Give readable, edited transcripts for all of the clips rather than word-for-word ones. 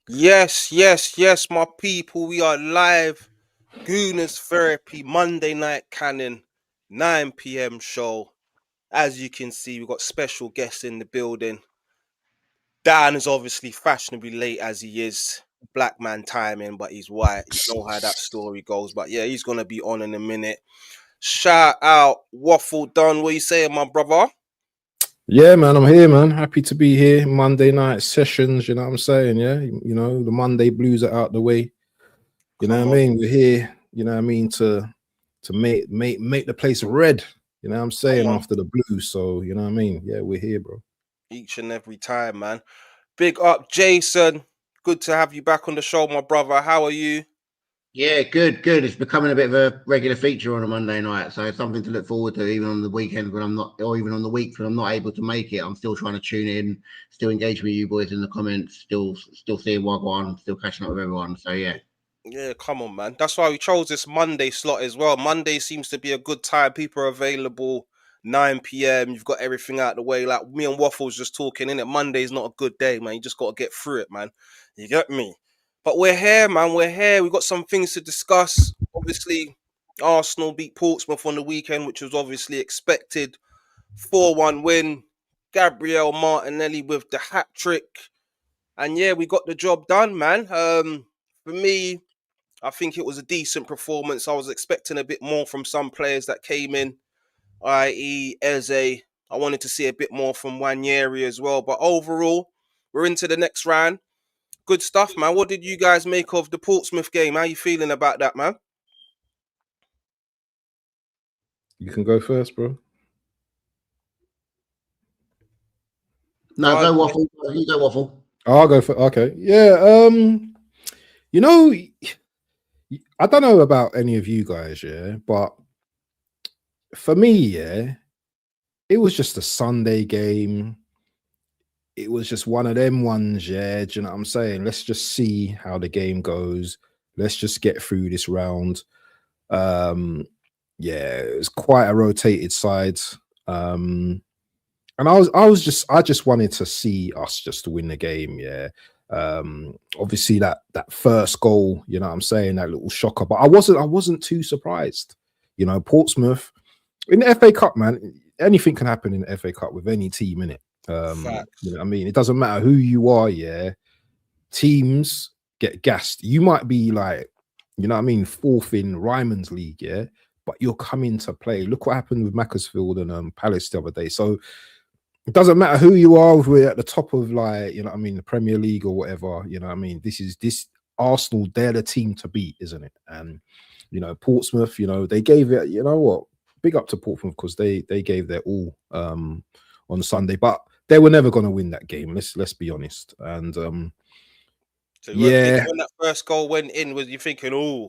Yes, my people. We are live. Gooners Therapy, Monday Night Cannon, 9 p.m. show. As you can see, we've got special guests in the building. Dan is obviously fashionably late as he is. Black man timing, but he's white. You know how that story goes. But yeah, he's going to be on in a minute. Shout out Waffle Done. What you saying, my brother? Yeah, man, I'm here, man. Happy to be here. Monday night sessions, you know what I'm saying? Yeah, the Monday blues are out the way. You know Come what I on. mean? We're here, you know what I mean, to make the place red. You know what I'm Come saying? on. After the blues. So, you know what I mean? Yeah, we're here, bro. Each and every time, man. Big up, Jason. Good to have you back on the show, my brother. How are you? Yeah, good. It's becoming a bit of a regular feature on a Monday night, so it's something to look forward to, even on the weekend when I'm not, or even on the week when I'm not able to make it. I'm still trying to tune in, still engage with you boys in the comments, still seeing Wagwan, still catching up with everyone. So yeah. Yeah, come on, man. That's why we chose this Monday slot as well. Monday seems to be a good time. People are available 9 p.m. You've got everything out the way. Like me and Waffles just talking, innit? Monday's not a good day, man. You just got to get through it, man. You get me? But we're here, man. We're here. We've got some things to discuss. Obviously, Arsenal beat Portsmouth on the weekend, which was obviously expected. 4-1 win. Gabriel Martinelli with the hat trick. And yeah, we got the job done, man. For me, I think it was a decent performance. I was expecting a bit more from some players that came in, i.e. Eze. I wanted to see a bit more from Wanyeri as well. But overall, we're into the next round. Good stuff, man. What did you guys make of the Portsmouth game? How you feeling about that, man? You can go first, bro. No, go Waffle. You go Waffle. I'll go for okay. Yeah, you know, I don't know about any of you guys, yeah, but for me, yeah, it was just a Sunday game. It was just one of them ones, yeah. Do you know what I'm saying? Let's just see how the game goes. Let's just get through this round. Yeah, it was quite a rotated side. And I just wanted to see us just to win the game, yeah. Obviously that first goal, you know what I'm saying, that little shocker, but I wasn't too surprised. You know, Portsmouth in the FA Cup, man, anything can happen in the FA Cup with any team in it. You know what I mean? It doesn't matter who you are, yeah. Teams get gassed. You might be like, you know what I mean, fourth in Ryman's league, yeah, but you're coming to play. Look what happened with Macclesfield and Palace the other day. So it doesn't matter who you are, if we're at the top of, like, you know what I mean, the Premier League or whatever, you know what I mean? This Arsenal, they're the team to beat, isn't it? And, you know, Portsmouth, you know, they gave it, you know what, big up to Portsmouth because they gave their all on Sunday, but they were never going to win that game. Let's be honest. And so you weren't thinking when that first goal went in, was you thinking, oh,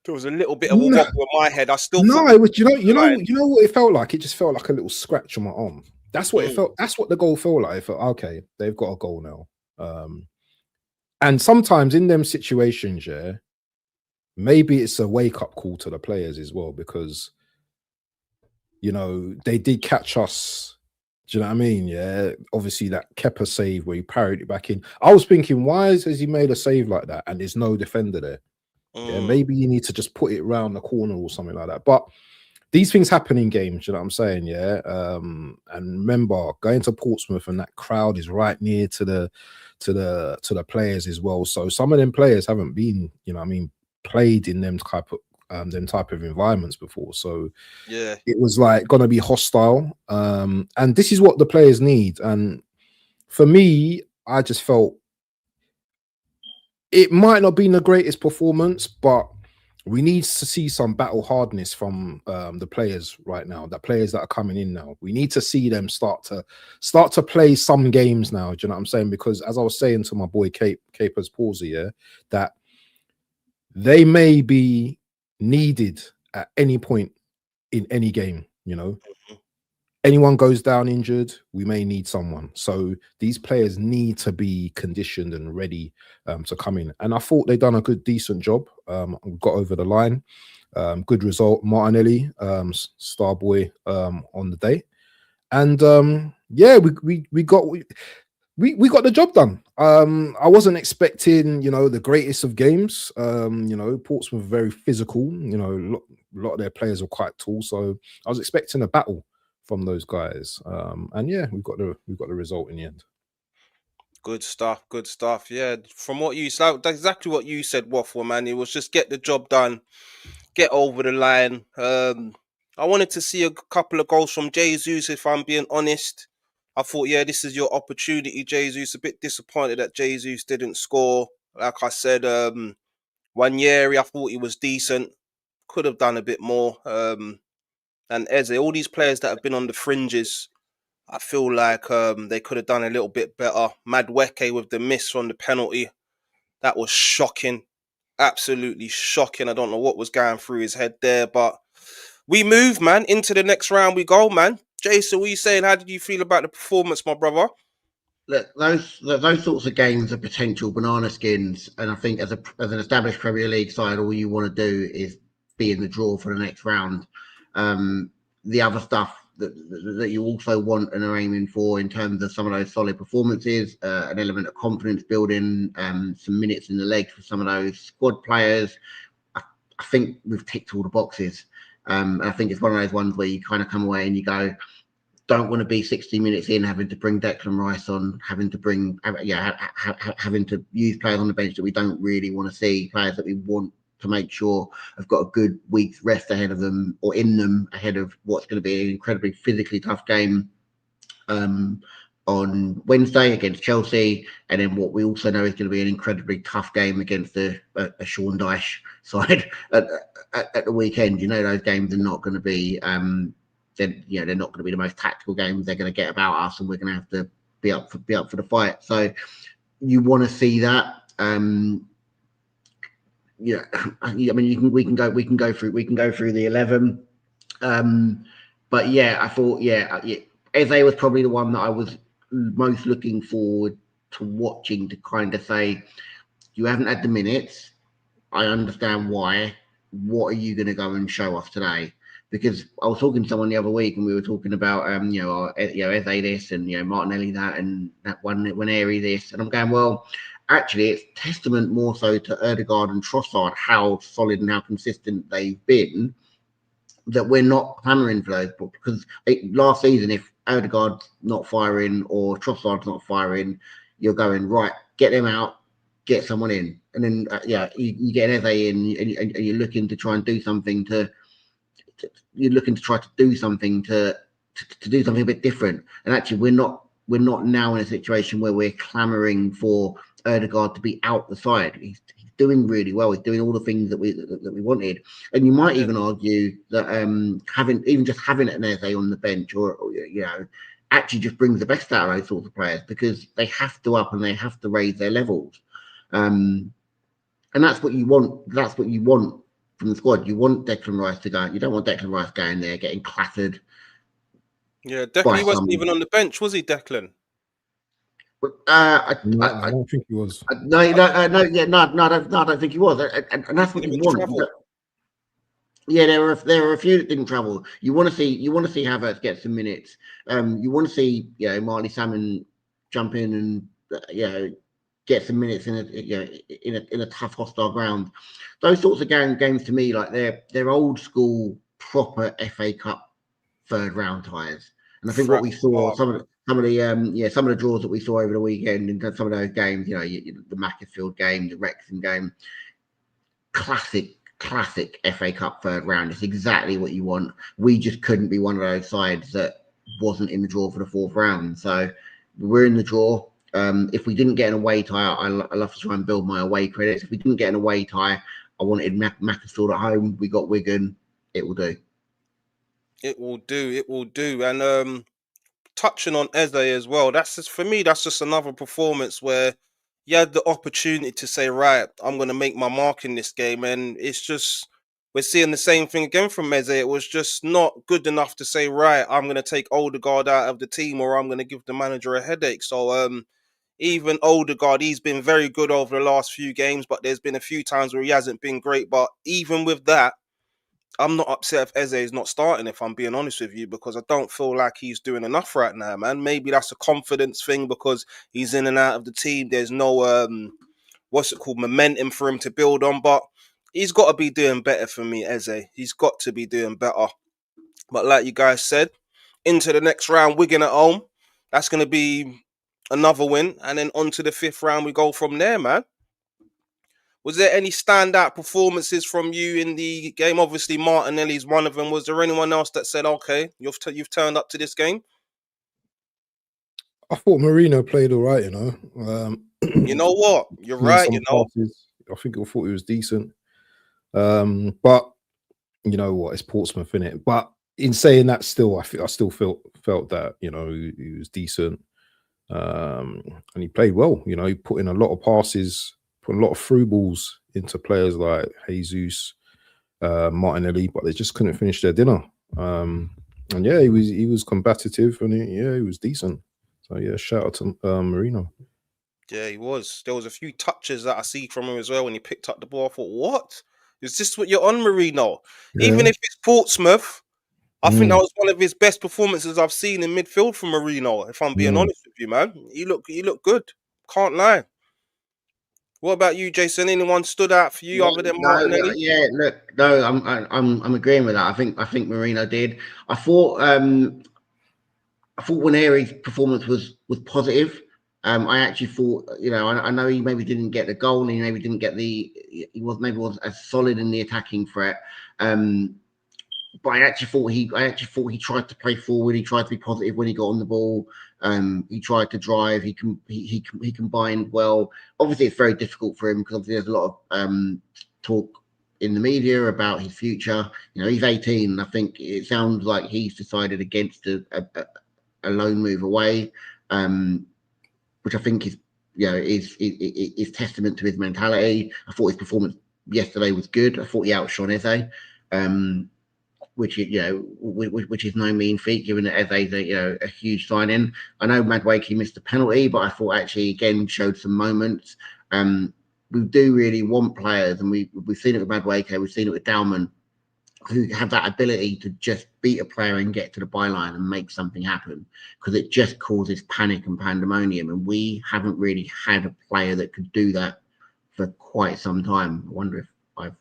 there was a little bit of a wobble in my head. I still no, it was, you know what it felt like? It just felt like a little scratch on my arm. That's what it felt. That's what the goal felt like. I felt, okay, they've got a goal now. And sometimes in them situations, yeah, maybe it's a wake-up call to the players as well, because, you know, they did catch us. Do you know what I mean? Yeah. Obviously, that Kepa save where he parried it back in. I was thinking, why has he made a save like that and there's no defender there? Yeah, maybe you need to just put it around the corner or something like that. But these things happen in games, you know what I'm saying? Yeah. And remember, going to Portsmouth and that crowd is right near to the players as well. So some of them players haven't been, you know what I mean, played in them type of environments before. So yeah, it was like gonna be hostile. And this is what the players need. And for me, I just felt it might not be the greatest performance, but we need to see some battle hardness from the players right now. The players that are coming in now, we need to see them start to play some games now. Do you know what I'm saying? Because as I was saying to my boy Capers Palsy, yeah, that they may be needed at any point in any game. You know, anyone goes down injured, we may need someone. So these players need to be conditioned and ready to come in. And I thought they done a decent job. Got over the line. Good result. Martinelli, star boy on the day. And yeah, we got. we got the job done. I wasn't expecting, the greatest of games. Portsmouth were very physical. A lot of their players were quite tall, so I was expecting a battle from those guys. And yeah, we got the result in the end. Good stuff, good stuff. Yeah, from what you said, that's exactly what you said, Waffle, man. It was just get the job done, get over the line. I wanted to see a couple of goals from Jesus, if I'm being honest. I thought, yeah, this is your opportunity, Jesus. A bit disappointed that Jesus didn't score. Like I said, one year I thought he was decent. Could have done a bit more. And Eze, all these players that have been on the fringes, I feel like they could have done a little bit better. Madweke with the miss from the penalty, that was shocking, absolutely shocking. I don't know what was going through his head there, but we move, man. Into the next round we go, man. Jason, what are you saying? How did you feel about the performance, my brother? Look, those sorts of games are potential banana skins, and I think as an established Premier League side, all you want to do is be in the draw for the next round. The other stuff that you also want and are aiming for in terms of some of those solid performances, an element of confidence building, some minutes in the legs for some of those squad players. I think we've ticked all the boxes. And I think it's one of those ones where you kind of come away and you go, don't want to be 60 minutes in having to bring Declan Rice on, having to use players on the bench that we don't really want to see, players that we want to make sure have got a good week's rest ahead of them or in them ahead of what's going to be an incredibly physically tough game on Wednesday against Chelsea, and then what we also know is going to be an incredibly tough game against a Sean Dyche side at the weekend. Those games are not going to be they're not going to be the most tactical games. They're going to get about us, and we're going to have to be up for the fight. So you want to see that. I mean, we can go through the 11. But yeah, I thought Eze was probably the one that I was most looking forward to watching, to kind of say, you haven't had the minutes. I understand why. What are you going to go and show us today? Because I was talking to someone the other week and we were talking about Eze this and Martinelli that and that one Airy this, and I'm going, well, actually it's testament more so to Ødegaard and Trossard how solid and how consistent they've been, that we're not hammering for those, because last season if Ødegaard's not firing or Trossard's not firing, you're going, right, get them out, get someone in, and then you get an Eze in and you're looking to try and do something to do something a bit different. And actually we're not now in a situation where we're clamoring for Ødegaard to be out the side. He's doing really well. He's doing all the things that we wanted. And you might even argue that having an Eze on the bench or actually just brings the best out of those sorts of players, because they have to up and they have to raise their levels. And that's what you want. That's what you want from the squad. You want Declan Rice to go. You don't want Declan Rice going there getting clattered. Yeah, Declan, he wasn't even on the bench, was he, Declan? I don't think he was. No, I don't think he was. And that's what you want. Yeah, there were a few that didn't travel. You want to see Havertz get some minutes. You want to see Marley Salmon jump in and get some minutes in a tough hostile ground. Those sorts of games to me, like they're old school proper FA Cup third round ties. And I think what we saw, some of the draws that we saw over the weekend and some of those games, the Macclesfield game, the Wrexham game, classic FA Cup third round. It's exactly what you want. We just couldn't be one of those sides that wasn't in the draw for the fourth round. So we're in the draw. If we didn't get an away tie, I love to try and build my away credits. If we didn't get an away tie, I wanted Macclesfield at home. We got Wigan. It will do. It will do. And touching on Eze as well, that's just another performance where you had the opportunity to say, right, I'm going to make my mark in this game. And it's just, we're seeing the same thing again from Eze. It was just not good enough to say, right, I'm going to take Odegaard out of the team or I'm going to give the manager a headache. So even Odegaard, he's been very good over the last few games, but there's been a few times where he hasn't been great. But even with that, I'm not upset if Eze is not starting, if I'm being honest with you, because I don't feel like he's doing enough right now, man. Maybe that's a confidence thing because he's in and out of the team. There's no momentum for him to build on, but he's got to be doing better for me, Eze. He's got to be doing better. But like you guys said, into the next round, Wigan at home. That's going to be another win, and then on to the 5th round, we go from there, man. Was there any standout performances from you in the game? Obviously, Martinelli's one of them. Was there anyone else that said, "Okay, you've turned up to this game"? I thought Marino played all right, You know what? You're right. Some passes. I think I thought he was decent. But you know what? It's Portsmouth, innit? But in saying that, still, I still felt that he was decent, and he played well. He put in a lot of passes, put a lot of through balls into players like Jesus, Martinelli, but they just couldn't finish their dinner. And yeah, he was combative, and he was decent. So yeah, shout out to Marino. Yeah, he was. There was a few touches that I see from him as well when he picked up the ball. I thought, what? Is this what you're on, Marino? Yeah. Even if it's Portsmouth, I think that was one of his best performances I've seen in midfield from Marino. If I'm being honest with you, man, he looked good. Can't lie. What about you, Jason? Anyone stood out for you other than Martinelli? Yeah, look, no, I'm agreeing with that. I think Marino did. I thought Waneri's performance was positive. I actually thought, I know he maybe didn't get the goal, and he maybe didn't get he wasn't as solid in the attacking threat. But I actually thought he tried to play forward. He tried to be positive when he got on the ball. He tried to drive. He combined well. Obviously, it's very difficult for him because obviously there's a lot of talk in the media about his future. He's 18, and I think it sounds like he's decided against a loan move away, which I think is testament to his mentality. I thought his performance yesterday was good. I thought he outshone Eze. Which is no mean feat, given that Eze's a huge signing. I know Madueke missed a penalty, but I thought actually again showed some moments. We do really want players, and we've seen it with Madueke, we've seen it with Dalman, who have that ability to just beat a player and get to the byline and make something happen, because it just causes panic and pandemonium, and we haven't really had a player that could do that for quite some time. I wonder if I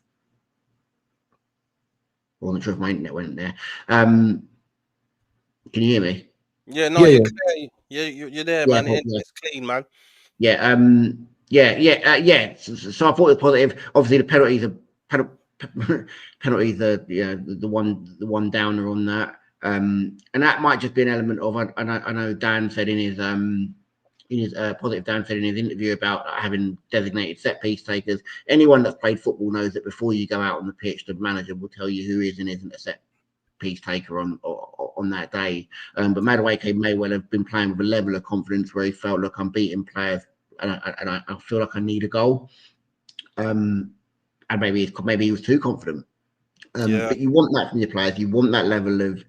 wasn't sure if my internet went there. Can you hear me? Yeah, no, you're clear. You're there, man. It's clean, man. Yeah. So I thought it was positive. Obviously, the penalties are the one downer on that. And that might just be an element of I know Dan said in his positive Dan said in his interview about having designated set piece takers. Anyone that's played football knows that before you go out on the pitch, the manager will tell you who is and isn't a set piece taker on that day. But Madueke may well have been playing with a level of confidence where he felt, look, I'm beating players and I feel like I need a goal. And maybe he was too confident. But you want that from your players. You want that level of.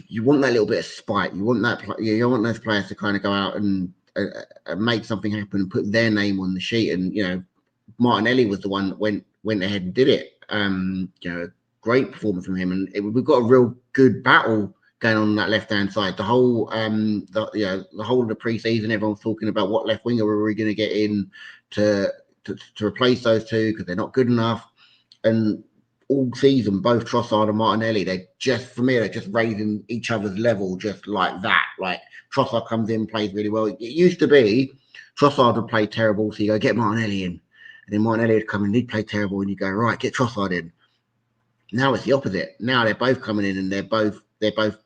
You want that little bit of spite. You want that. You want those players to kind of go out and make something happen and put their name on the sheet. And Martinelli was the one that went ahead and did it. Great performance from him, and we've got a real good battle going on that left hand side. The whole the whole of the preseason, everyone's talking about what left winger are we going to get in to replace those two because they're not good enough. And all season, both Trossard and Martinelli, they're just raising each other's level just like that. Like Trossard comes in, plays really well. It used to be Trossard would play terrible, so you go get Martinelli in, and then Martinelli would come in, he'd play terrible, and you go right, get Trossard in. Now it's the opposite. Now they're both coming in and they're both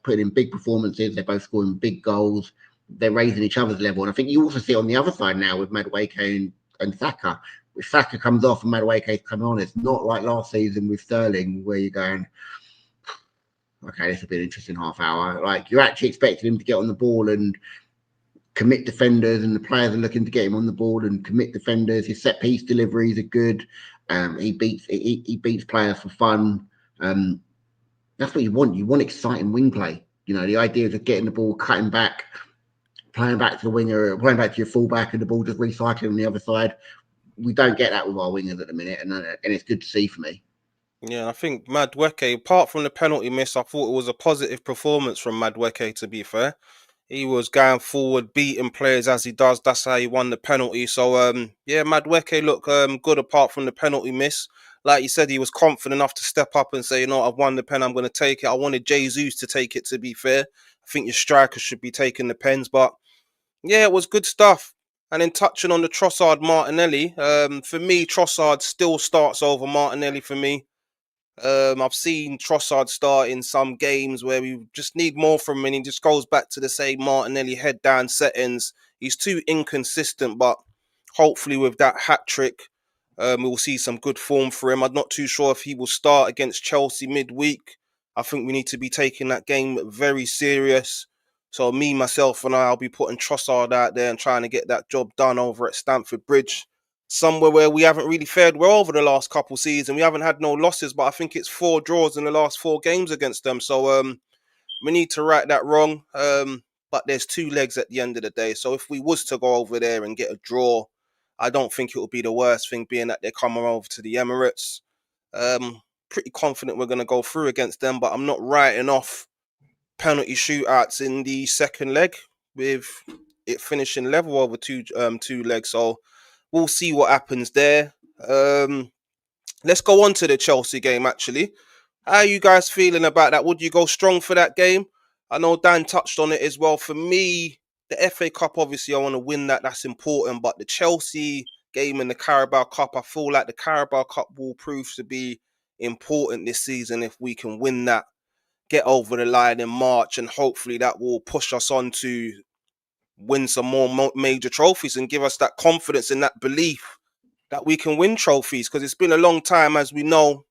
putting in big performances. They're both scoring big goals. They're raising each other's level. And I think you also see it on the other side now with Madueke and Saka. If Saka comes off and Madueke's come on, it's not like last season with Sterling where you're going, okay, this will be an interesting half hour. Like you're actually expecting him to get on the ball and commit defenders, and the players are looking to get him on the ball and commit defenders. His set piece deliveries are good. He beats players for fun. That's what you want. You want exciting wing play. The idea of getting the ball, cutting back, playing back to the winger, playing back to your fullback, and the ball just recycling on the other side. We don't get that with our wingers at the minute, and it's good to see for me. Yeah, I think Madueke, apart from the penalty miss, I thought it was a positive performance from Madueke, to be fair. He was going forward, beating players as he does. That's how he won the penalty. So yeah, Madueke looked good apart from the penalty miss. Like you said, he was confident enough to step up and say, you know, I've won the pen, I'm going to take it. I wanted Jesus to take it, to be fair. I think your striker should be taking the pens, but yeah, it was good stuff. And then touching on the Trossard Martinelli, for me, Trossard still starts over Martinelli for me. I've seen Trossard start in some games where we just need more from him, and he just goes back to the same Martinelli head down settings. He's too inconsistent, but hopefully with that hat trick, we'll see some good form for him. I'm not too sure if he will start against Chelsea midweek. I think we need to be taking that game very serious. So me, myself, and I'll be putting Trossard out there and trying to get that job done over at Stamford Bridge, somewhere where we haven't really fared well over the last couple seasons. We haven't had no losses, but I think it's 4 draws in the last 4 games against them. So we need to right that wrong. But there's 2 legs at the end of the day. So if we was to go over there and get a draw, I don't think it would be the worst thing, being that they're coming over to the Emirates. Pretty confident we're going to go through against them, but I'm not writing off penalty shootouts in the second leg with it finishing level over two legs. So we'll see what happens there. Let's go on to the Chelsea game, actually. How are you guys feeling about that? Would you go strong for that game? I know Dan touched on it as well. For me, the FA Cup, obviously, I want to win that. That's important. But the Chelsea game and the Carabao Cup, I feel like the Carabao Cup will prove to be important this season if we can win that, get over the line in March, and hopefully that will push us on to win some more major trophies and give us that confidence and that belief that we can win trophies, because it's been a long time, as we know.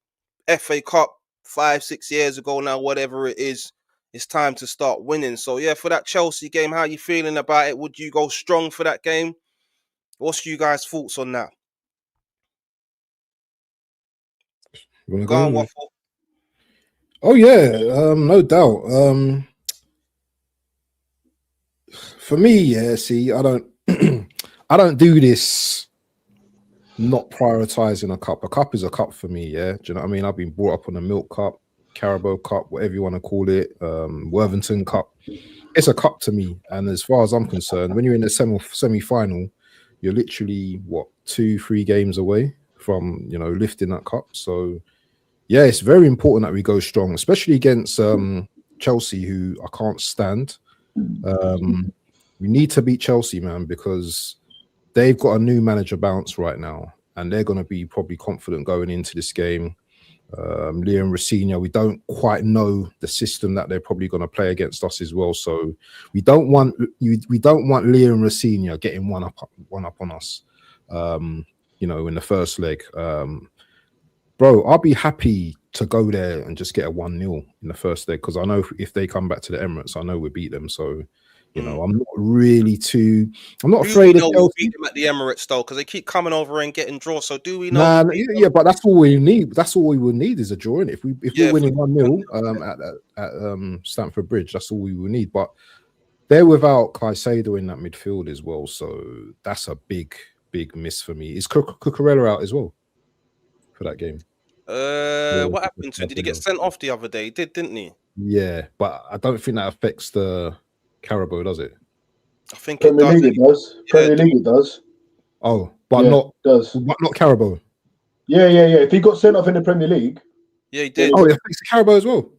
FA Cup 5-6 years ago now, whatever it is, it's time to start winning. So yeah, for that Chelsea game, how are you feeling about it? Would you go strong for that game? What's you guys' thoughts on that? You wanna Go on, go? Waffle. Oh yeah, no doubt. For me, yeah. See, I don't, I don't do this not prioritizing a cup. A cup is a cup for me. Yeah, do you know what I mean? I've been brought up on a Milk Cup, Carabao Cup, whatever you want to call it, Worthington Cup. It's a cup to me. And as far as I'm concerned, when you're in the semi-final, you're literally what 2-3 games away from lifting that cup. So yeah, it's very important that we go strong, especially against Chelsea, who I can't stand. We need to beat Chelsea, man, because they've got a new manager bounce right now, and they're going to be probably confident going into this game. Liam Rosenior, we don't quite know the system that they're probably going to play against us as well. So we don't want Liam Rosenior getting one up on us. In the first leg. Bro, I'll be happy to go there and just get a 1-0 in the first leg, because I know if they come back to the Emirates, I know we beat them. So, I'm not afraid of We'll Chelsea. beat them at the Emirates though, because they keep coming over and getting draws. So do we know? Nah, yeah, but that's all we need. That's all we will need is a draw. In if we're winning 1-0 at Stamford Bridge, that's all we will need. But they're without Caicedo in that midfield as well, so that's a big miss for me. Is Cucurella out as well for that game? What happened to him? Did he get sent off the other day? He did, didn't he? Yeah, but I don't think that affects the Carabao, does it? I think Premier League it does. Premier League it does. Oh, but not Carabao. Yeah. If he got sent off in the Premier League, yeah, he did. Oh, it affects the Carabao as well.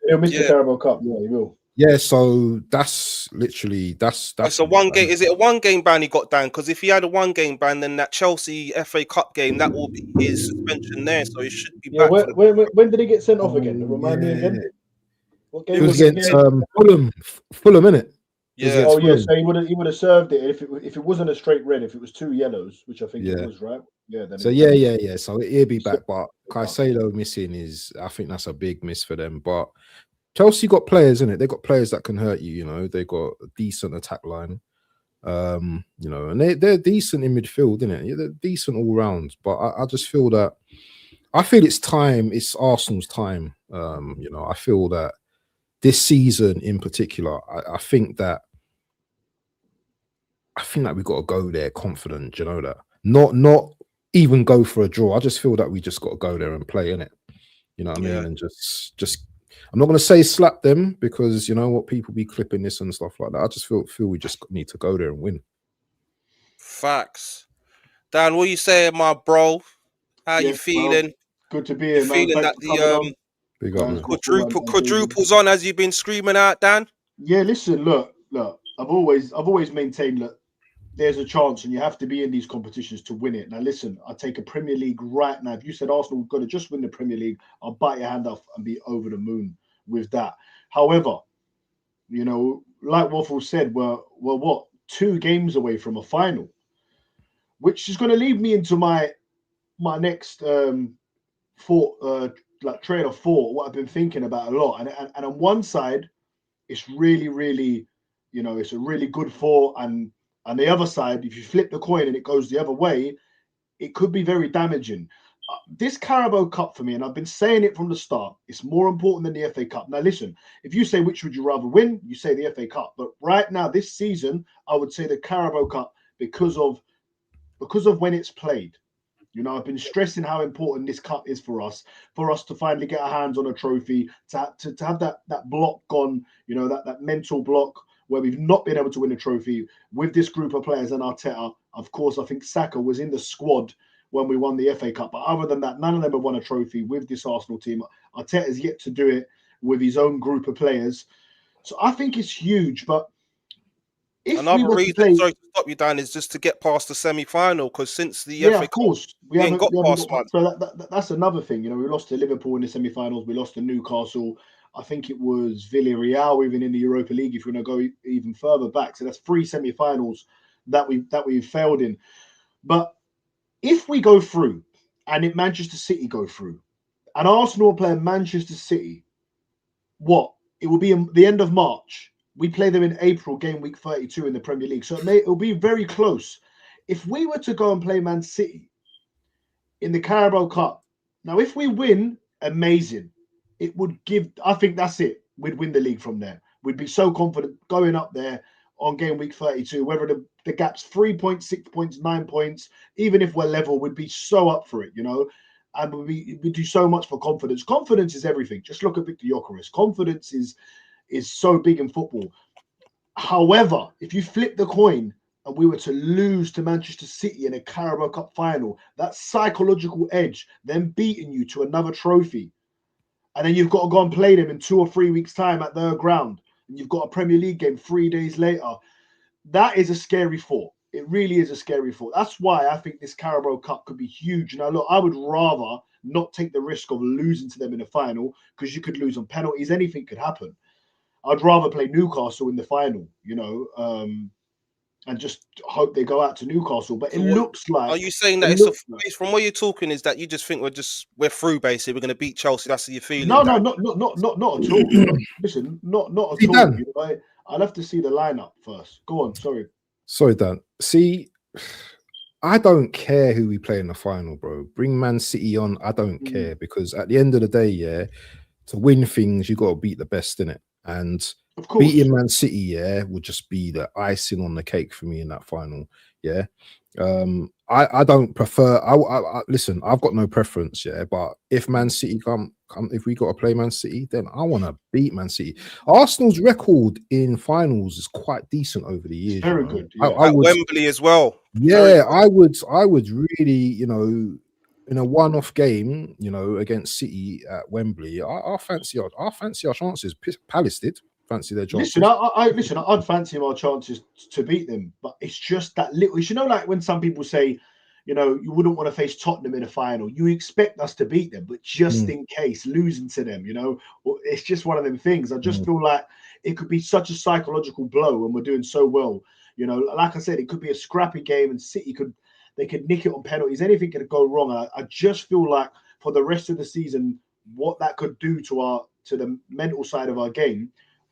He'll miss the Carabao Cup. Yeah, he will. Yeah, so that's literally that's a 1 game. Is it a 1 game ban he got down? Because if he had a 1 game ban, then that Chelsea FA Cup game, that will be his suspension there. So he should be back. When did he get sent off again? Remind me again. What game was against Fulham, innit? Yeah. Oh yeah. So he would have served it if it wasn't a straight red. If it was 2 yellows, which I think it was, right? Yeah. Then so yeah. So he'll be back, but Caicedo missing I think that's a big miss for them. But Chelsea got players in it. They got players that can hurt you. They got a decent attack line. And they're decent in midfield, innit? Yeah, they're decent all round. But I just feel that it's time. It's Arsenal's time. I feel that this season in particular, I think that we got to go there confident. That not even go for a draw. I just feel that we just got to go there and play, innit? You know what I mean? And just I'm not going to say slap them because you know what, people be clipping this and stuff like that. I just feel we just need to go there and win. Facts. Dan, what you saying, my bro? How you Yes, bro. feeling? Good to be You here, man. feeling Thanks that for the coming on. Big up, man. quadruples on as you've been screaming out, Dan? Yeah, listen, look. I've always maintained that there's a chance, and you have to be in these competitions to win it. Now, listen, I take a Premier League right now. If you said Arsenal got to just win the Premier League, I'll bite your hand off and be over the moon with that. However, you know, like Waffle said, we're what, 2 games away from a final, which is going to lead me into my next train of thought. What I've been thinking about a lot, and on one side, it's really, really, you know, it's a really good thought, and on the other side, if you flip the coin and it goes the other way, it could be very damaging. This Carabao Cup for me, and I've been saying it from the start, it's more important than the FA Cup. Now, listen, if you say which would you rather win, you say the FA Cup. But right now, this season, I would say the Carabao Cup because of when it's played. You know, I've been stressing how important this cup is for us to finally get our hands on a trophy, to have that block gone, you know, that mental block where we've not been able to win a trophy with this group of players and Arteta. Of course, I think Saka was in the squad when we won the FA Cup. But other than that, none of them have won a trophy with this Arsenal team. Arteta's yet to do it with his own group of players. So I think it's huge. But if Another we were reason, to play, sorry to stop you, Dan, is just to get past the semi-final, because since the yeah, FA of Cup, course, we ain't got past got. one. So that's another thing. You know, we lost to Liverpool in the semi-finals. We lost to Newcastle. I think it was Villarreal even in the Europa League. If you're going to go even further back, so that's 3 semi-finals that we failed in. But if we go through, and if Manchester City go through, and Arsenal play Manchester City, what it will be in the end of March. We play them in April, game week 32 in the Premier League. So it'll be very close. If we were to go and play Man City in the Carabao Cup, now if we win, amazing. It would give, I think that's it. We'd win the league from there. We'd be so confident going up there on game week 32, whether the gap's 3 points, 6 points, 9 points, even if we're level, we'd be so up for it, you know. And we do so much for confidence. Confidence is everything. Just look at Victor Gyökeres. Confidence is so big in football. However, if you flip the coin and we were to lose to Manchester City in a Carabao Cup final, that psychological edge, them beating you to another trophy, and then you've got to go and play them in 2 or 3 weeks' time at their ground, and you've got a Premier League game 3 days later, that is a scary thought. It really is a scary thought. That's why I think this Carabao Cup could be huge. Now, look, I would rather not take the risk of losing to them in the final because you could lose on penalties. Anything could happen. I'd rather play Newcastle in the final, you know, and just hope they go out to Newcastle. But it looks like. Are you saying that from what you're talking is that you just think we're through basically? We're going to beat Chelsea. That's what you're feeling. No, not at all. Listen, not at all. You know, I'll have to see the lineup first. Go on. Sorry, Dan. See, I don't care who we play in the final, bro. Bring Man City on. I don't care because at the end of the day, yeah, to win things, you got to beat the best in it. And of course, beating Man City, yeah, would just be the icing on the cake for me in that final. Yeah. I don't prefer. I listen. I've got no preference, yeah. But if Man City come, if we got to play Man City, then I want to beat Man City. Arsenal's record in finals is quite decent over the years. Very good. Yeah. At Wembley as well. Yeah, I would really, you know, in a one-off game, you know, against City at Wembley, I fancy our chances. Palace did fancy their chances. Listen, I'd fancy our chances to beat them, but it's just that little. You know, like when some people say, you know, you wouldn't want to face Tottenham in a final. You expect us to beat them, but just in case losing to them, you know, it's just one of them things. I just feel like it could be such a psychological blow when we're doing so well. You know, like I said, it could be a scrappy game, and City could nick it on penalties. Anything could go wrong. I just feel like for the rest of the season, what that could do to the mental side of our game,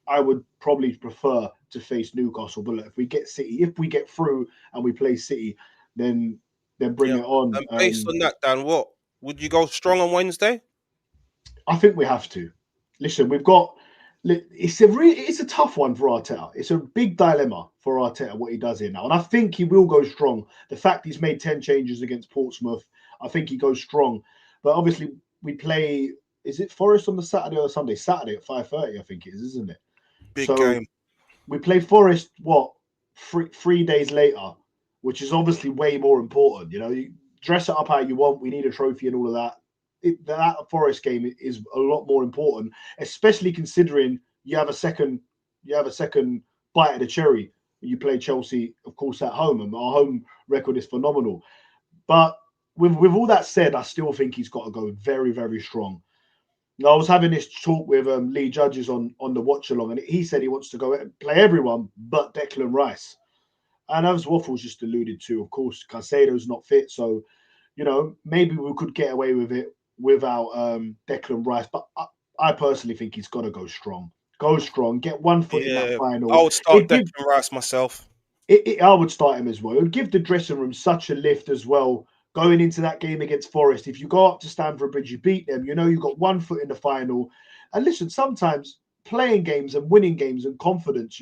I would probably prefer to face Newcastle. But look, if we get through and we play City, then bring it on. And based on that, Dan, what would you go strong on Wednesday? I think we have to. Listen, we've got. It's a tough one for Arteta. It's a big dilemma for Arteta what he does here now, and I think he will go strong. The fact he's made 10 changes against Portsmouth, I think he goes strong. But obviously, we play is it Forest on the Saturday or Sunday? Saturday at 5:30, I think it is, isn't it? Big So game. we play Forest, what, 3 days later, which is obviously way more important. You know, you dress it up how you want. We need a trophy and all of that. That Forest game is a lot more important, especially considering you have a second bite of the cherry. You play Chelsea, of course, at home, and our home record is phenomenal. But with all that said, I still think he's got to go very, very strong. I was having this talk with Lee Judges on the watch along, and he said he wants to go and play everyone but Declan Rice. And as Waffles just alluded to, of course, Caicedo's not fit, so maybe we could get away with it without Declan Rice. But I personally think he's got to go strong. Go strong, get one foot in that final. I would start Declan Rice myself. I would start him as well. It would give the dressing room such a lift as well. Going into that game against Forest, if you go up to Stamford Bridge, you beat them, you've got 1 foot in the final. And listen, sometimes playing games and winning games and confidence,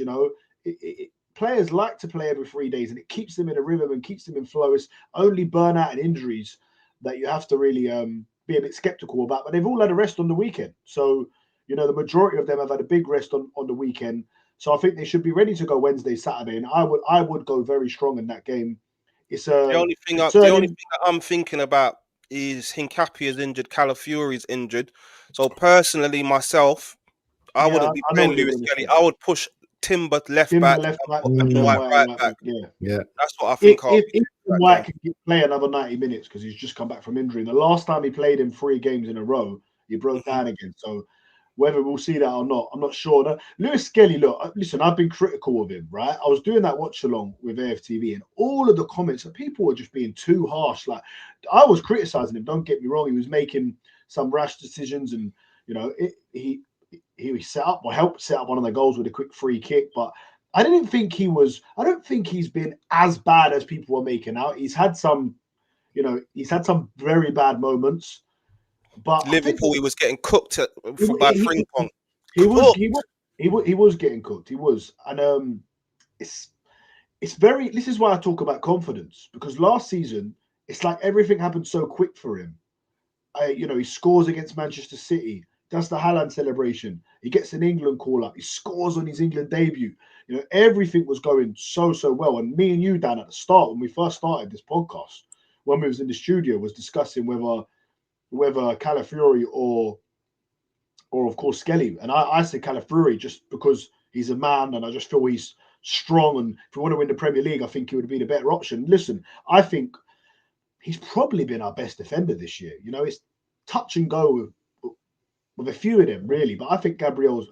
players like to play every 3 days, and it keeps them in a rhythm and keeps them in flow. It's only burnout and injuries that you have to really be a bit skeptical about. But they've all had a rest on the weekend. So, the majority of them have had a big rest on the weekend. So I think they should be ready to go Wednesday, Saturday. And I would go very strong in that game. It's the only thing that I'm thinking about is Hincapié's injured, Calafiori's injured. So personally, myself, I wouldn't be playing Lewis Kelly. I would push Timber left back and White right back. Yeah, that's what I think. If White can play another 90 minutes because he's just come back from injury. The last time he played in 3 games in a row, he broke down again. So whether we'll see that or not, I'm not sure. No, Lewis Skelly, look, listen, I've been critical of him, right? I was doing that watch along with AFTV, and all of the comments, people were just being too harsh. Like, I was criticizing him. Don't get me wrong; he was making some rash decisions, and he set up or helped set up one of the goals with a quick free kick. But I don't think he's been as bad as people were making out. He's had some very bad moments. But Liverpool, he was getting cooked by Frimpong. He was getting cooked. He was, and it's very. This is why I talk about confidence, because last season it's like everything happened so quick for him. He scores against Manchester City, does the Haaland celebration, he gets an England call up, he scores on his England debut. Everything was going so well. And me and you, Dan, at the start when we first started this podcast, when we was in the studio, was discussing whether Calafiori or of course Skelly. And I said Calafiori just because he's a man and I just feel he's strong, and if we want to win the Premier League, I think he would be the better option. Listen, I think he's probably been our best defender this year. It's touch and go with a few of them, really. But I think Calafiori's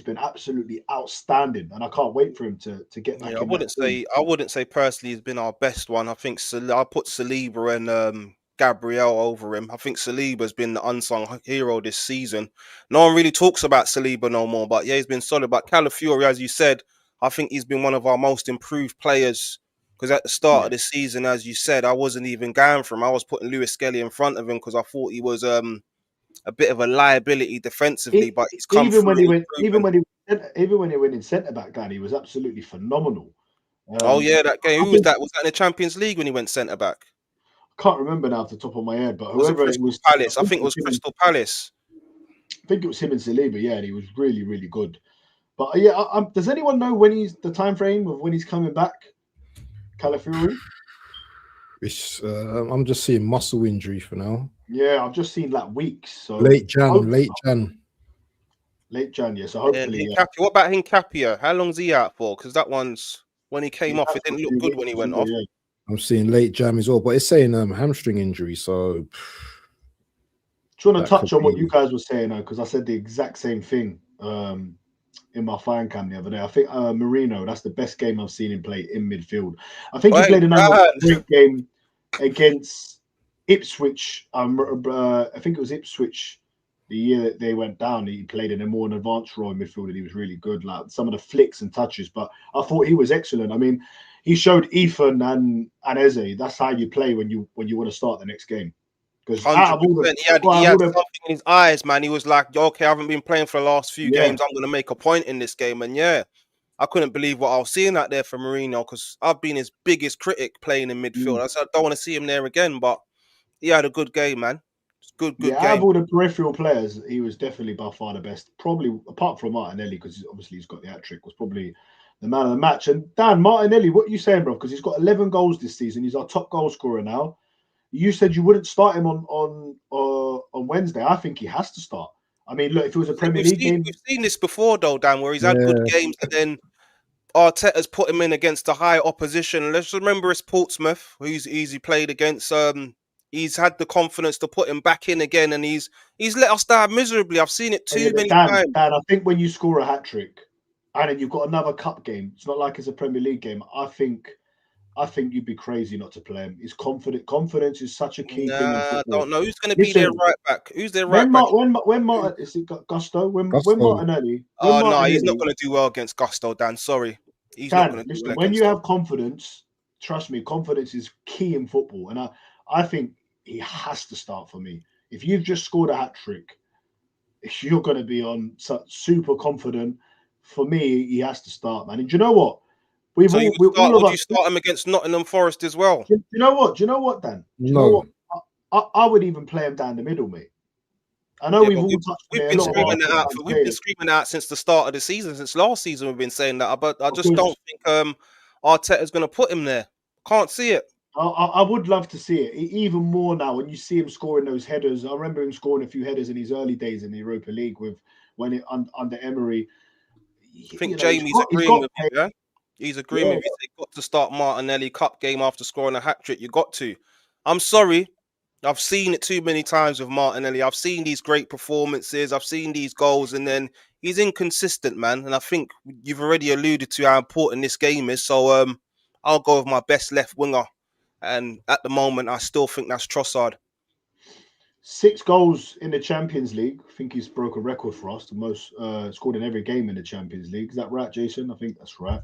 been absolutely outstanding, and I can't wait for him to get back. I wouldn't say personally he's been our best one. I think I put Saliba and Gabriel over him. I think Saliba's been the unsung hero this season. No one really talks about Saliba no more, but yeah, he's been solid. But Calafiori, as you said, I think he's been one of our most improved players, because at the start of the season, as you said, I wasn't even going for him. I was putting Lewis Skelly in front of him because I thought he was a bit of a liability defensively, but he's come even when he went in centre back, Dan, he was absolutely phenomenal. That game. Who was that? Was that in the Champions League when he went centre back? Can't remember now off the top of my head, but whoever it was, Palace. I think it was Crystal Palace. I think it was him and Saliba, and he was really, really good. But does anyone know the time frame of when he's coming back? Calafiori? I'm just seeing muscle injury for now. Yeah, I've just seen like weeks. So late Jan. Yeah, so hopefully. What about Hincapié? How long's he out for? Because that one's when he came off, it didn't look good when he went off. Yeah. I'm seeing late jam as well, but it's saying hamstring injury. So, do you want to touch on what you guys were saying? Because I said the exact same thing in my fan cam the other day. I think Marino, that's the best game I've seen him play in midfield. I think he played another great game against Ipswich. I think it was Ipswich the year that they went down. He played in a more advanced role in midfield, and he was really good. Like some of the flicks and touches, but I thought he was excellent. I mean, he showed Ethan and Eze that's how you play when you want to start the next game. Because he had something in his eyes, man. He was like, okay, I haven't been playing for the last few games. I'm going to make a point in this game. And I couldn't believe what I was seeing out there for Marino, because I've been his biggest critic playing in midfield. I said, I don't want to see him there again, but he had a good game, man. It's good Yeah, out of game. all the peripheral players, he was definitely by far the best. Probably apart from Martinelli, because obviously he's got the hat trick, was probably the man of the match. And Dan Martinelli, what are you saying, bro? Because he's got 11 goals this season. He's our top goal scorer now. You said you wouldn't start him on Wednesday. I think he has to start. I mean, look, if it was a Premier League game, We've seen this before, though, Dan, where he's had good Yeah. games and then Arteta's put him in against a high opposition. Let's remember it's Portsmouth, who he's played against. He's had the confidence to put him back in again, and he's let us down miserably. I've seen it oh, yeah, too but many Dan, times. I think when you score a hat trick, and then you've got another cup game, it's not like it's a Premier League game. I think you'd be crazy not to play him. He's confident. Confidence is such a key thing in Nah, I football. don't know who's going to be their Listen, right back. Who's their right back? when Martin is it Gusto? When Gusto. Martinelli? When Oh no, he's not Martinelli, going to do well against Gusto, Dan. Sorry, he's not Dan, going to do listen, well when against you him. have confidence, trust me, confidence is key in football. And I think he has to start for me. If you've just scored a hat trick, you're going to be on super confident. For me, he has to start, man. And do you know what? So you would start? All of Would us. you start him against Nottingham Forest as well? Do you know what? Do you know what, Dan? Do you know No. what? I would even play him down the middle, mate. I know Yeah, we've but all touched on we've it. A been lot of screaming that our out. We've been players. screaming that out since the start of the season. Since last season, we've been saying that. But I just Because don't think Arteta's going to put him there. Can't see it. I would love to see it even more now when you see him scoring those headers. I remember him scoring a few headers in his early days in the Europa League under Emery. I think You know, Jamie's he's agreeing got with you. pace. Yeah, he's agreeing Yeah, with you. They've got to start Martinelli Cup game after scoring a hat trick. You got to. I'm sorry. I've seen it too many times with Martinelli. I've seen these great performances. I've seen these goals, and then he's inconsistent, man. And I think you've already alluded to how important this game is. So I'll go with my best left winger. And at the moment, I still think that's Trossard. 6 goals in the Champions League. I think he's broke a record for us, the most scored in every game in the Champions League. Is that right, Jason? I think that's right.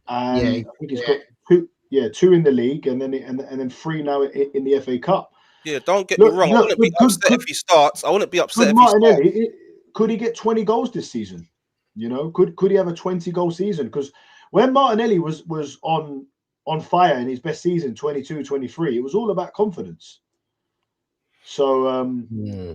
And I think he's got 2 in the league, and then 3 now in the FA Cup. Yeah, don't get me wrong. I wouldn't be upset if he starts. I wouldn't be upset if he starts. Martinelli, could he get 20 goals this season? You know, could he have a 20-goal season? Because when Martinelli was on fire in his best season, 22, 23, it was all about confidence. So Yeah.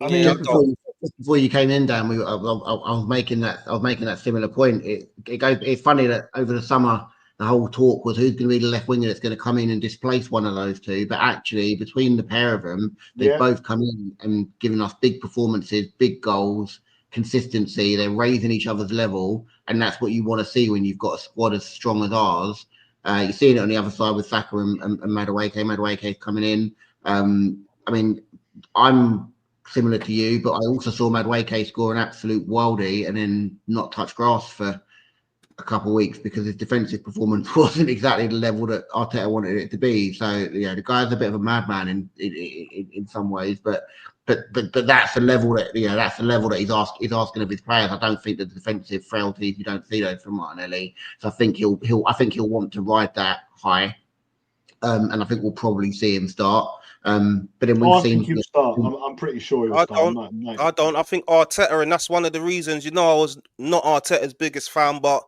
I mean, just before you came in, Dan, I was making that similar point. It's funny that over the summer the whole talk was who's going to be the left winger that's going to come in and displace one of those two. But actually, between the pair of them, they've both come in and given us big performances, big goals, consistency. They're raising each other's level, and that's what you want to see when you've got a squad as strong as ours. You're seeing it on the other side with Saka and Madueke. Madueke's coming in. I mean, I'm similar to you, but I also saw Madueke score an absolute worldie and then not touch grass for a couple of weeks because his defensive performance wasn't exactly the level that Arteta wanted it to be. So yeah, the guy's a bit of a madman in some ways, but that's the level that that's the level that he's asking of his players. I don't think the defensive frailties, you don't see those from Martinelli. So I think he'll want to ride that high, and I think we'll probably see him start. But then we've seen. I think he'll start. I'm pretty sure he'll start. I don't. I think Arteta, and that's one of the reasons. I was not Arteta's biggest fan, but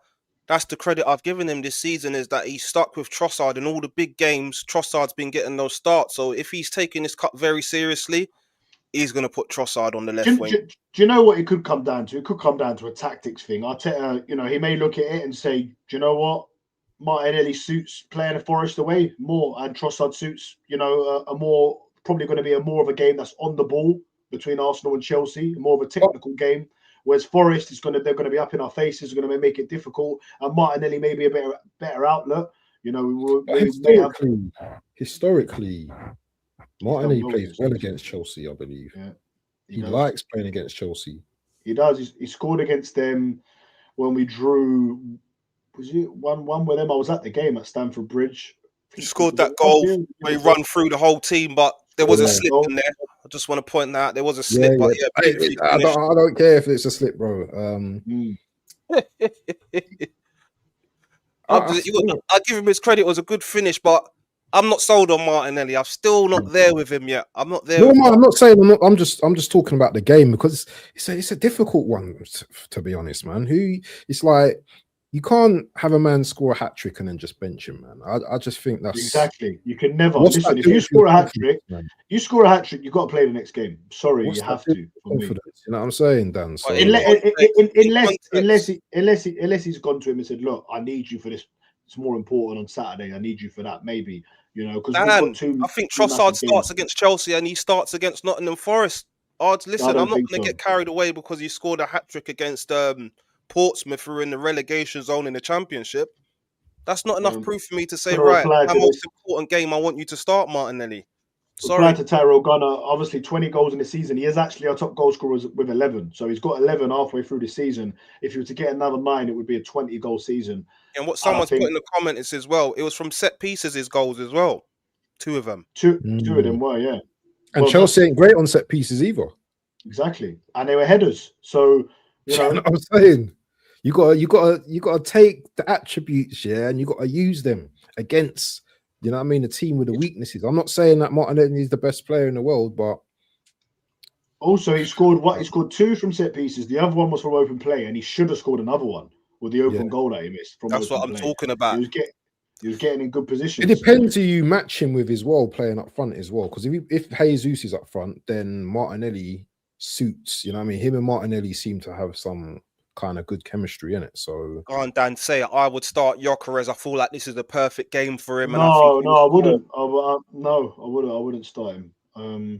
that's the credit I've given him this season is that he's stuck with Trossard in all the big games. Trossard's been getting those starts. So if he's taking this cup very seriously, he's going to put Trossard on the left wing. Do you know what it could come down to? It could come down to a tactics thing. Arteta, he may look at it and say, do you know what? Martinelli suits playing a Forest away more, and Trossard suits, a more probably going to be more of a game that's on the ball between Arsenal and Chelsea, more of a technical game. Whereas Forest they're going to be up in our faces, going to make it difficult, and Martinelli may be a better outlet. Historically, Martinelli plays well against Chelsea, I believe. Yeah, he likes playing against Chelsea. He does. He scored against them when we drew. Was it 1-1 with them? I was at the game at Stamford Bridge. He scored that goal where he run through the whole team, but there was a slip in there. I just want to point that out. There was a slip, but I don't care if it's a slip, bro. I give him his credit. It was a good finish, but I'm not sold on Martinelli. I'm still not there with him yet. I'm not there. No, I'm not saying I'm just talking about the game because it's a difficult one to be honest, man. It's like You can't have a man score a hat trick and then just bench him, man. I just think that's exactly. You can never What's listen. that If you doing for score your a hat trick, confidence, man? you score a hat trick. You got to play the next game. Sorry, What's you that have doing to. for For me, confidence? You know what I'm saying, Dan? So in unless he's gone to him and said, "Look, I need you for this. It's more important on Saturday. I need you for that." Maybe, because we've got Dan, two I think Trossard massive games. starts against Chelsea and he starts against Nottingham Forest. Listen, I I'm don't not think going to so. get carried away because he scored a hat trick against Portsmouth, who are in the relegation zone in the Championship. That's not enough proof for me to say, Gonna right, reply my to most this. important game, I want you to start Martinelli. Reply Sorry. to Tyrell Gunner. Obviously, 20 goals in the season. He is actually our top goal scorer with 11. So he's got 11 halfway through the season. If he were to get another 9, it would be a 20-goal season. And what And I someone's put think in the comments as well, it was from set pieces, his goals as well. 2 of them. two of them were, yeah. And Chelsea ain't great on set pieces either. Exactly. And they were headers. So, You know what I'm saying? You gotta take the attributes, yeah, and you gotta use them against, you know what I mean, a team with the weaknesses. I'm not saying that Martinelli is the best player in the world, but also he scored 2 from set pieces. The other one was from open play, and he should have scored another one with the open goal that he missed from That's open what I'm play. talking about. He was getting in good positions. it depends who you match him with as well, playing up front as well. Because if Jesus is up front, then Martinelli suits, you know what I mean? Him and Martinelli seem to have some kind of good chemistry in it. So Go on, Dan, say it. I would start Gyökeres. I feel like this is the perfect game for him. And I No, think I wouldn't. I wouldn't start him. I've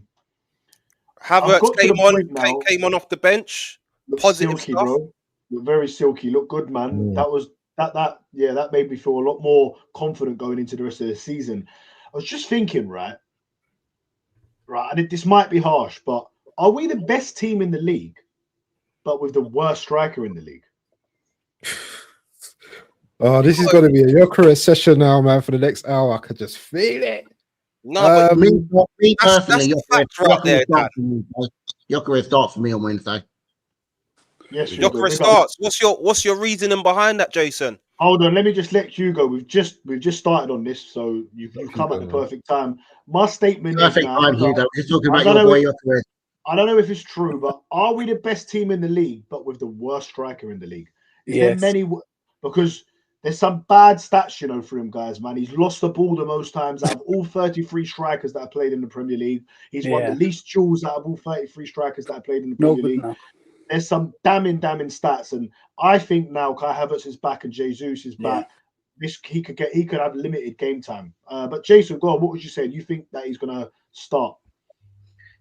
Havertz got to the point now. came on off the bench. Look Positive silky, stuff. bro. Look very silky. Look good, man. That made me feel a lot more confident going into the rest of the season. I was just thinking, right, and this might be harsh, but are we the best team in the league, but with the worst striker in the league? oh, this is going to be a Gyökeres session now, man, for the next hour. I could just feel it. No, but me personally, that's right there, Dan. Gyökeres starts for me on Wednesday. Yes, Gyökeres starts. What's your reasoning behind that, Jason? Hold on, let me just let you go. We've just started on this, so you've come at the perfect time. My statement is now. Time, Hugo. We're just talking about your boy Gyökeres. I don't know if it's true, but are we the best team in the league, but with the worst striker in the league? Is there many? Because there's some bad stats, for him, guys, man. He's lost the ball the most times out of all 33 strikers that have played in the Premier League. He's won the least duels out of all 33 strikers that have played in the Premier League. Enough. There's some damning stats, and I think now Kai Havertz is back and Jesus is back. He could have limited game time. But Jason, go on. What would you say? You think that he's going to start?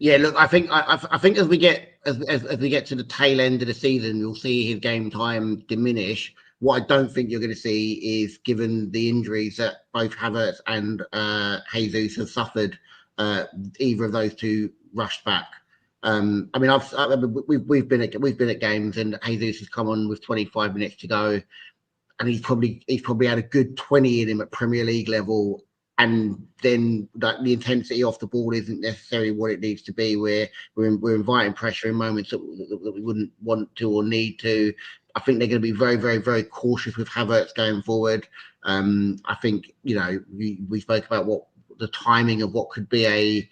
Yeah, look, I think as we get as we get to the tail end of the season, you'll see his game time diminish. What I don't think you're going to see is, given the injuries that both Havertz and Jesus have suffered, either of those two rushed back. I mean, we've been at games, and Jesus has come on with 25 minutes to go, and he's probably had a good 20 in him at Premier League level. And then the intensity off the ball isn't necessarily what it needs to be. We're inviting pressure in moments that we wouldn't want to or need to. I think they're going to be very, very, very cautious with Havertz going forward. I think we spoke about what the timing of what could be a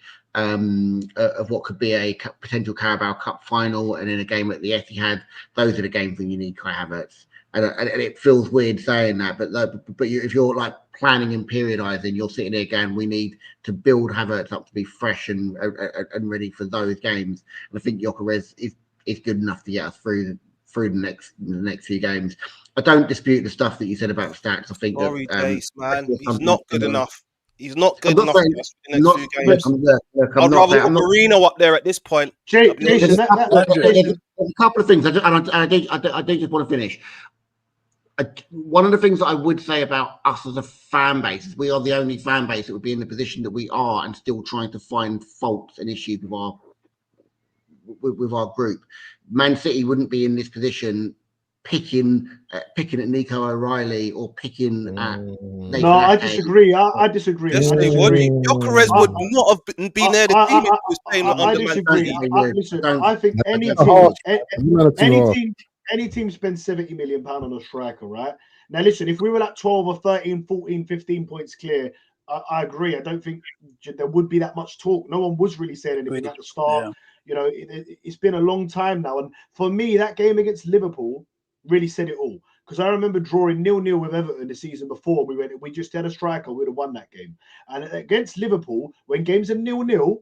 potential Carabao Cup final, and in a game at the Etihad. Those are the games when you need Kai Havertz. And it feels weird saying that, but if you're like planning and periodizing, you're sitting there going, we need to build Havertz up to be fresh and ready for those games. And I think Gyökeres is good enough to get us through the next few games. I don't dispute the stuff that you said about stats. I think Jace, man, he's not good enough. He's not good enough in the next few games. I'd rather look Marino up there at this point. Jason, there's a couple of things. I do just want to finish. One of the things that I would say about us as a fan base is we are the only fan base that would be in the position that we are and still trying to find faults and issues with our group. Man City wouldn't be in this position picking at Nico O'Reilly or picking at Nathan I Ake. disagree. I disagree. Yes, they would. Gyökeres would not have been near the team if he was playing under Man City. I think any team spends £70 million on a striker, right? Now, listen, if we were like 12 or 13, 14, 15 points clear, I agree. I don't think there would be that much talk. No one was really saying anything at the start. It's been a long time now. And for me, that game against Liverpool really said it all. because I remember drawing 0-0 with Everton the season before. We just had a striker, we'd have won that game. And against Liverpool, when games are 0-0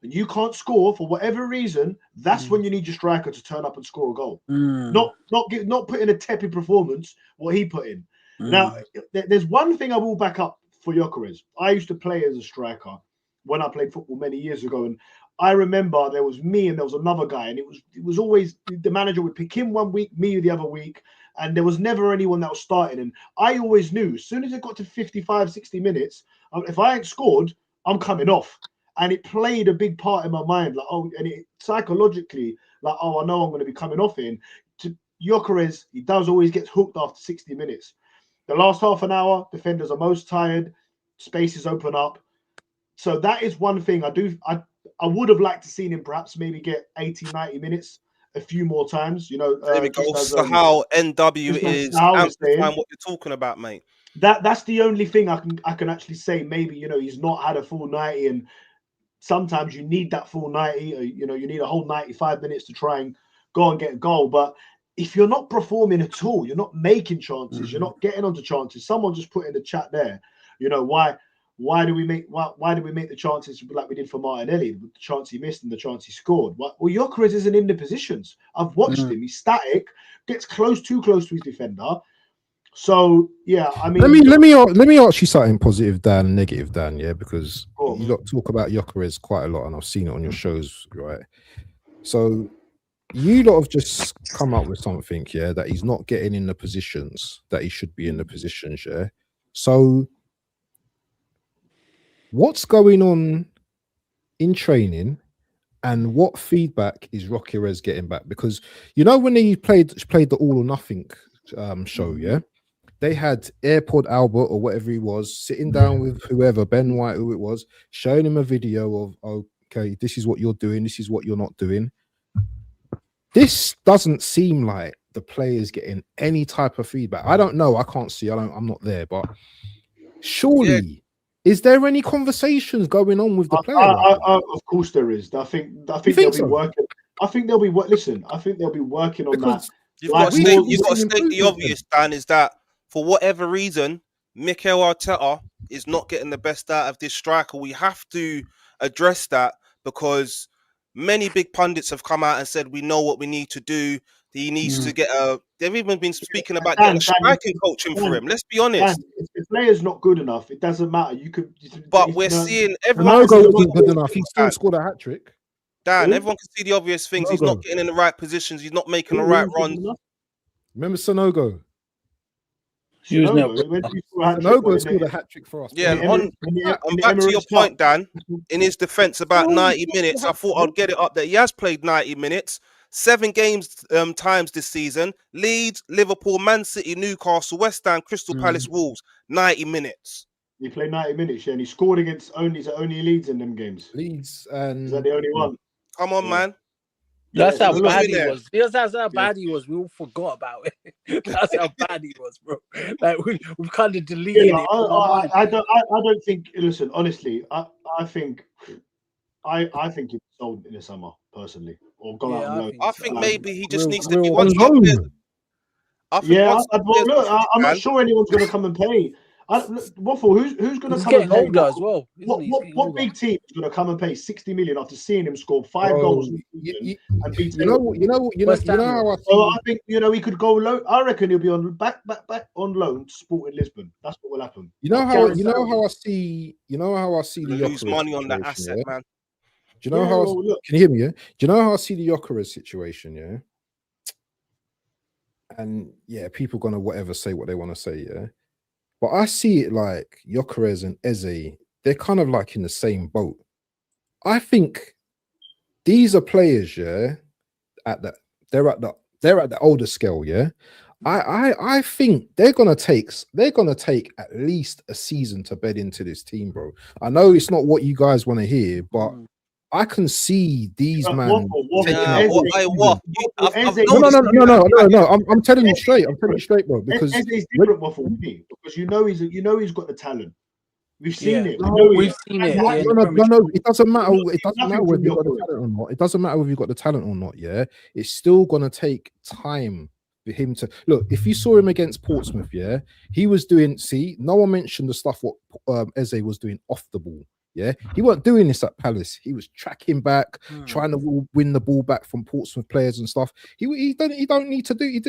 and you can't score for whatever reason, that's when you need your striker to turn up and score a goal. Not put in a tepid performance what he put in. Now, there's one thing I will back up for Gyökeres. I used to play as a striker when I played football many years ago, and I remember there was me and there was another guy, and it was always the manager would pick him one week, me the other week, and there was never anyone that was starting. And I always knew as soon as it got to 55, 60 minutes, if I ain't scored, I'm coming off. And it played a big part in my mind, like, oh, and it psychologically, like, oh, I know I'm going to be coming off in. To Gyökeres, he does always get hooked after 60 minutes. The last half an hour, defenders are most tired, spaces open up. So that is one thing I would have liked to seen him perhaps maybe get 80, 90 minutes a few more times. You know, there we go. So how NW is amplifying what you're talking about, mate. That's the only thing I can actually say. Maybe, you know, he's not had a full 90, and sometimes you need that full 90. Or, you know, you need a whole 95 minutes to try and go and get a goal. But if you're not performing at all, you're not making chances, you're not getting onto chances. Someone just put in the chat there, you know, why do we make the chances like we did for Martinelli, the chance he missed and the chance he scored? Well, Gyökeres isn't in the positions. I've watched him. He's static, gets too close to his defender. So yeah, I mean, let me ask you something positive, Dan, and negative, Dan. Yeah, because you lot talk about Gyökeres quite a lot, and I've seen it on your shows, right? So you lot have just come up with something, yeah, that he's not getting in the positions that he should be in the positions, yeah. So what's going on in training, and what feedback is Gyökeres getting back? Because you know when he played the All or Nothing show, yeah, they had AirPod Albert or whatever he was sitting down with whoever, Ben White, who it was, showing him a video of, okay, this is what you're doing, this is what you're not doing. This doesn't seem like the players getting any type of feedback. I don't know. I can't see. I'm not there, but surely, is there any conversations going on with the players? Of course there is. I think they'll be working. I think they'll be listen. I think they'll be working on that. You've got to state the obvious, Dan, is that for whatever reason, Mikel Arteta is not getting the best out of this striker. We have to address that, because many big pundits have come out and said we know what we need to do. He needs to get a. They've even been speaking about getting a striking coaching for him. Let's be honest. If the player's not good enough, it doesn't matter. You could. But we're seeing everyone. Sanogo wasn't good enough. He still scored a hat trick. Dan, everyone can see the obvious things. He's not getting in the right positions. He's not making the right runs. Remember Sanogo? Sanogo scored a hat trick for us. Yeah, and back to your point, Dan. In his defense, about 90 minutes, I thought I'd get it up there. He has played 90 minutes, 7 games times this season. Leeds, Liverpool, Man City, Newcastle, West Ham, Crystal Palace, Wolves. 90 minutes. He played 90 minutes, yeah, and he scored against only Leeds in them games. Leeds, and is that the only one? Come on, man. That's how bad he was. That's how bad he was. We all forgot about it. That's how bad he was, bro. Like we've kind of deleted it. I don't think. Listen, honestly, I think he's sold in the summer, personally, or go out and loan. I think maybe he just needs to be one loan. I'm not sure anyone's going to come and pay. Waffle, who's going to come and pay? Older as well. What big team is going to come and pay 60 million after seeing him score 5 goals and beat him? You know how I think he could go loan. I reckon he'll be on back on loan to Sporting Lisbon. That's what will happen. You know how I see the lose money on that asset, man. Do you know how? Can you hear me? Yeah. Do you know how I see the Gyökeres situation? Yeah. And yeah, people gonna whatever say what they want to say. Yeah. But I see it like Gyökeres and Eze, they're kind of like in the same boat. I think these are players, yeah, they're at the older scale, yeah. I think they're gonna take at least a season to bed into this team, bro. I know it's not what you guys want to hear, but I can see these man taking out. No. I'm telling you straight. Bro. Because Eze's different, Waffle, because you know he's got the talent. We've seen it. We've seen it. No. It doesn't matter. It doesn't matter whether you got the talent or not. It doesn't matter whether you got the talent or not. Yeah, it's still gonna take time him to look. If you saw him against Portsmouth, yeah, he was doing. See, no one mentioned the stuff what Eze was doing off the ball. Yeah, he wasn't doing this at Palace. He was tracking back, trying to win the ball back from Portsmouth players and stuff. He didn't need to do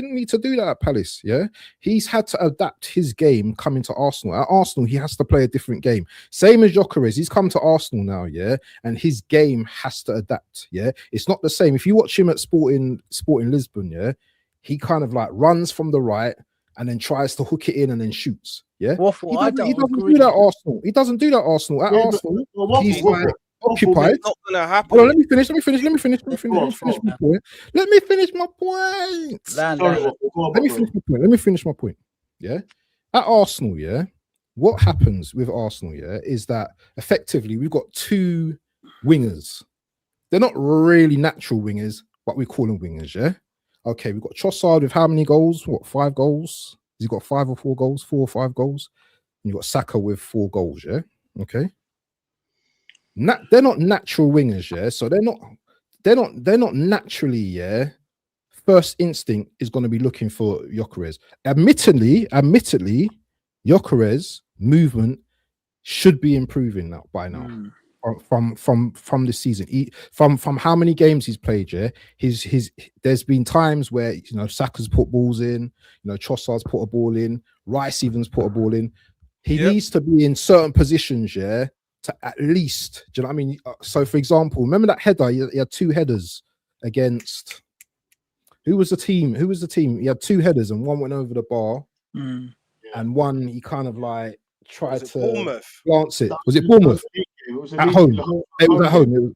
that at Palace. Yeah, he's had to adapt his game coming to Arsenal. At Arsenal, he has to play a different game. Same as Gyökeres, he's come to Arsenal now. Yeah, and his game has to adapt. Yeah, it's not the same. If you watch him at Sporting Lisbon, yeah, he kind of like runs from the right and then tries to hook it in and then shoots. Yeah, Waffle, he doesn't do that Arsenal. He doesn't do that Arsenal. At Arsenal, he's like occupied. It's not gonna happen. Hold on, let me finish my point. Let me finish my point. Yeah, at Arsenal, yeah, what happens with Arsenal, yeah, is that effectively we've got two wingers. They're not really natural wingers, but we call them wingers, yeah. Okay, we've got Trossard with how many goals? What, 5 goals? He's got 5 or 4 goals, 4 or 5 goals. And you've got Saka with 4 goals, yeah? Okay. They're not natural wingers, yeah. So they're not naturally, yeah. First instinct is going to be looking for Gyökeres. Admittedly, Gyökeres' movement should be improving now by now. From this season, from how many games he's played, yeah, there's been times where Saka's put balls in, Trossard's put a ball in, Rice even's put a ball in. He needs to be in certain positions, yeah, to at least, do you know what I mean? So, for example, remember that header? He had 2 headers against. Who was the team? He had 2 headers and one went over the bar, and one he kind of like tried to glance it. Was it Bournemouth? At home. It was at home.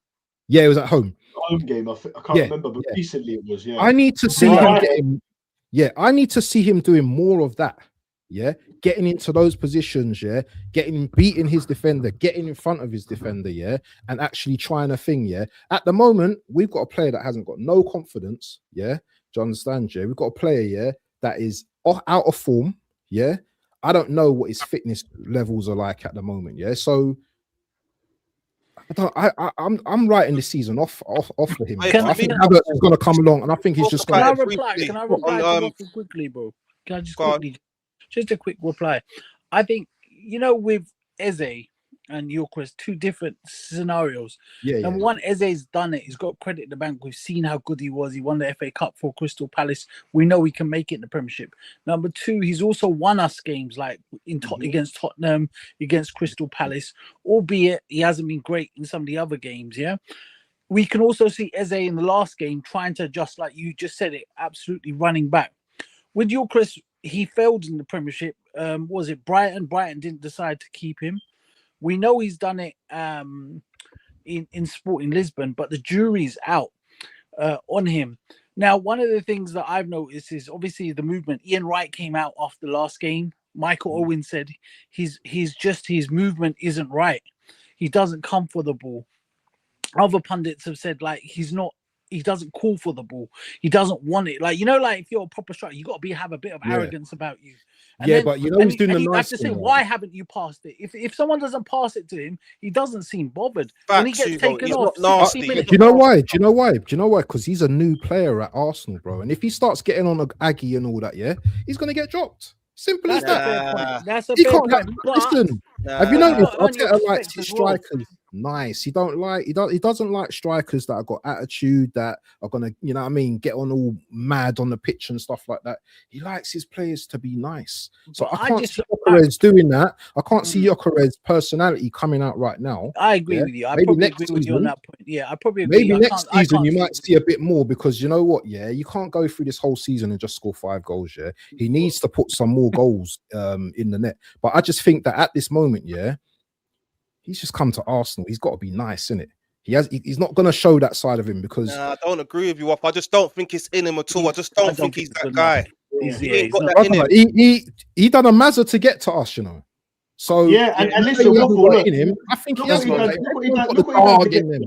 It was at home. Home game. I can't remember, but recently it was. Yeah. I need to see him getting. Yeah, I need to see him doing more of that. Yeah, getting into those positions. Yeah, beating his defender, getting in front of his defender. Yeah, and actually trying a thing. Yeah. At the moment, we've got a player that hasn't got no confidence. Yeah. Do you understand? Yeah, we've got a player. Yeah, that is out of form. Yeah. I don't know what his fitness levels are like at the moment. Yeah, so. I'm writing this season off for him. I think Havertz is going to come along, and I think he's just going to. Can I reply to Waffle quickly, bro? Can I just quickly, just a quick reply? I think with Eze and Gyökeres, 2 different scenarios. Number one, Eze's done it. He's got credit in the bank. We've seen how good he was. He won the FA Cup for Crystal Palace. We know he can make it in the Premiership. Number 2, he's also won us games like against Tottenham, against Crystal Palace, albeit he hasn't been great in some of the other games. Yeah, we can also see Eze in the last game trying to adjust, like you just said it, absolutely running back. With Gyökeres, he failed in the Premiership. Was it Brighton? Brighton didn't decide to keep him. We know he's done it in Sporting Lisbon, but the jury's out on him. Now, one of the things that I've noticed is obviously the movement. Ian Wright came out after the last game. Michael Owen said his movement isn't right. He doesn't come for the ball. Other pundits have said like he doesn't call for the ball. He doesn't want it. Like like if you're a proper striker, you got to have a bit of arrogance about you. And but he's doing the nice. I have to say, why haven't you passed it? If someone doesn't pass it to him, he doesn't seem bothered. When he gets taken off, do you know why? Do you know why? Because he's a new player at Arsenal, bro. And if he starts getting on Aggie and all that, he's gonna get dropped. Simple as that. That's a fair point. Listen, have you noticed? Arteta likes his strikers nice. He doesn't like strikers that have got attitude, that are gonna, get on all mad on the pitch and stuff like that. He likes his players to be nice. So I can't see Gyökeres doing that. I can't see Gyökeres' personality coming out right now. I agree with you. I probably agree with you on that point. Yeah, I probably agree. Maybe next season you might see a bit more, because you know what? Yeah, you can't go through this whole season and just score 5 goals. Yeah, he needs to put some more goals in the net. But I just think that at this moment, he's just come to Arsenal. He's got to be nice, innit? He's not going to show that side of him, because I don't agree with you. I just don't think it's in him at all. I just don't think he's that guy. He done a Mazza to get to us, So and listen, in him, I think he has got in him.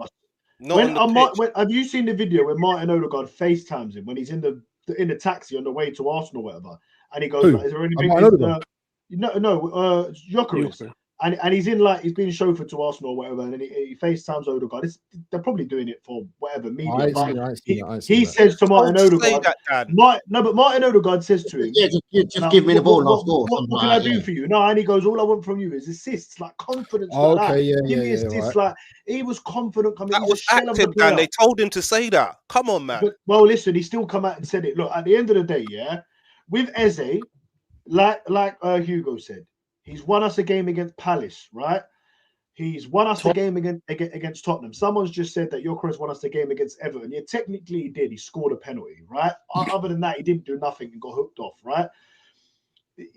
Have you seen the video when Martin Odegaard FaceTimes him when he's in the taxi on the way to Arsenal or whatever, and he goes, "Is there anything?" Gyökeres. And he's in like he's being chauffeured to Arsenal or whatever, and then he FaceTimes Odegaard. They're probably doing it for whatever media. He says to Martin Odegaard, but Martin Odegaard says to him, just give me the ball and I'll score. What can I do for you? No, and he goes, all I want from you is assists, like confidence. Assists, like he was confident coming. That was acted, Dan. They told him to say that. Come on, man. But, well, listen, he still come out and said it. Look, at the end of the day, yeah, with Eze, like Hugo said. He's won us a game against Palace, right? He's won us a game against Tottenham. Someone's just said that Gyökeres won us a game against Everton. Yeah, technically he did. He scored a penalty, right? Other than that, he didn't do nothing and got hooked off, right?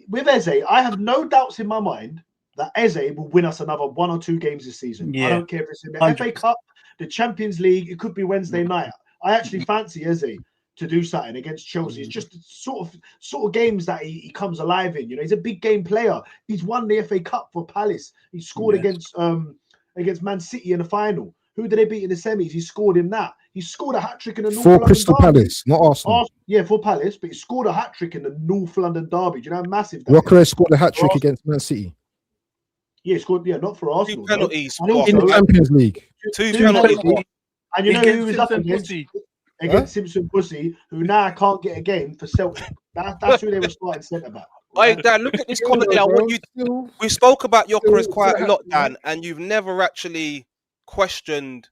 With Eze, I have no doubts in my mind that Eze will win us another 1 or 2 games this season. Yeah. I don't care if it's in the 100%. FA Cup, the Champions League. It could be Wednesday night. I actually fancy Eze to do something against Chelsea. It's just sort of games that he comes alive in. You know, he's a big game player. He's won the FA Cup for Palace. He scored against Man City in the final. Who did they beat in the semis? He scored in that. He scored a hat trick in the North London Crystal Palace, not Arsenal. Yeah, for Palace, but he scored a hat trick in the North London derby. Do you know how massive that Gyökeres scored a hat trick against Man City. Yeah, he scored. Yeah, not for Arsenal. 2 penalties in the Champions League. 2 penalties. And you know who was up against Simpson Pussy, who now can't get a game for Celtic. That's who they were starting centre back. Right? Hey, Dan, look at this comment here. We spoke about Gyökeres quite a lot, Dan, and you've never actually questioned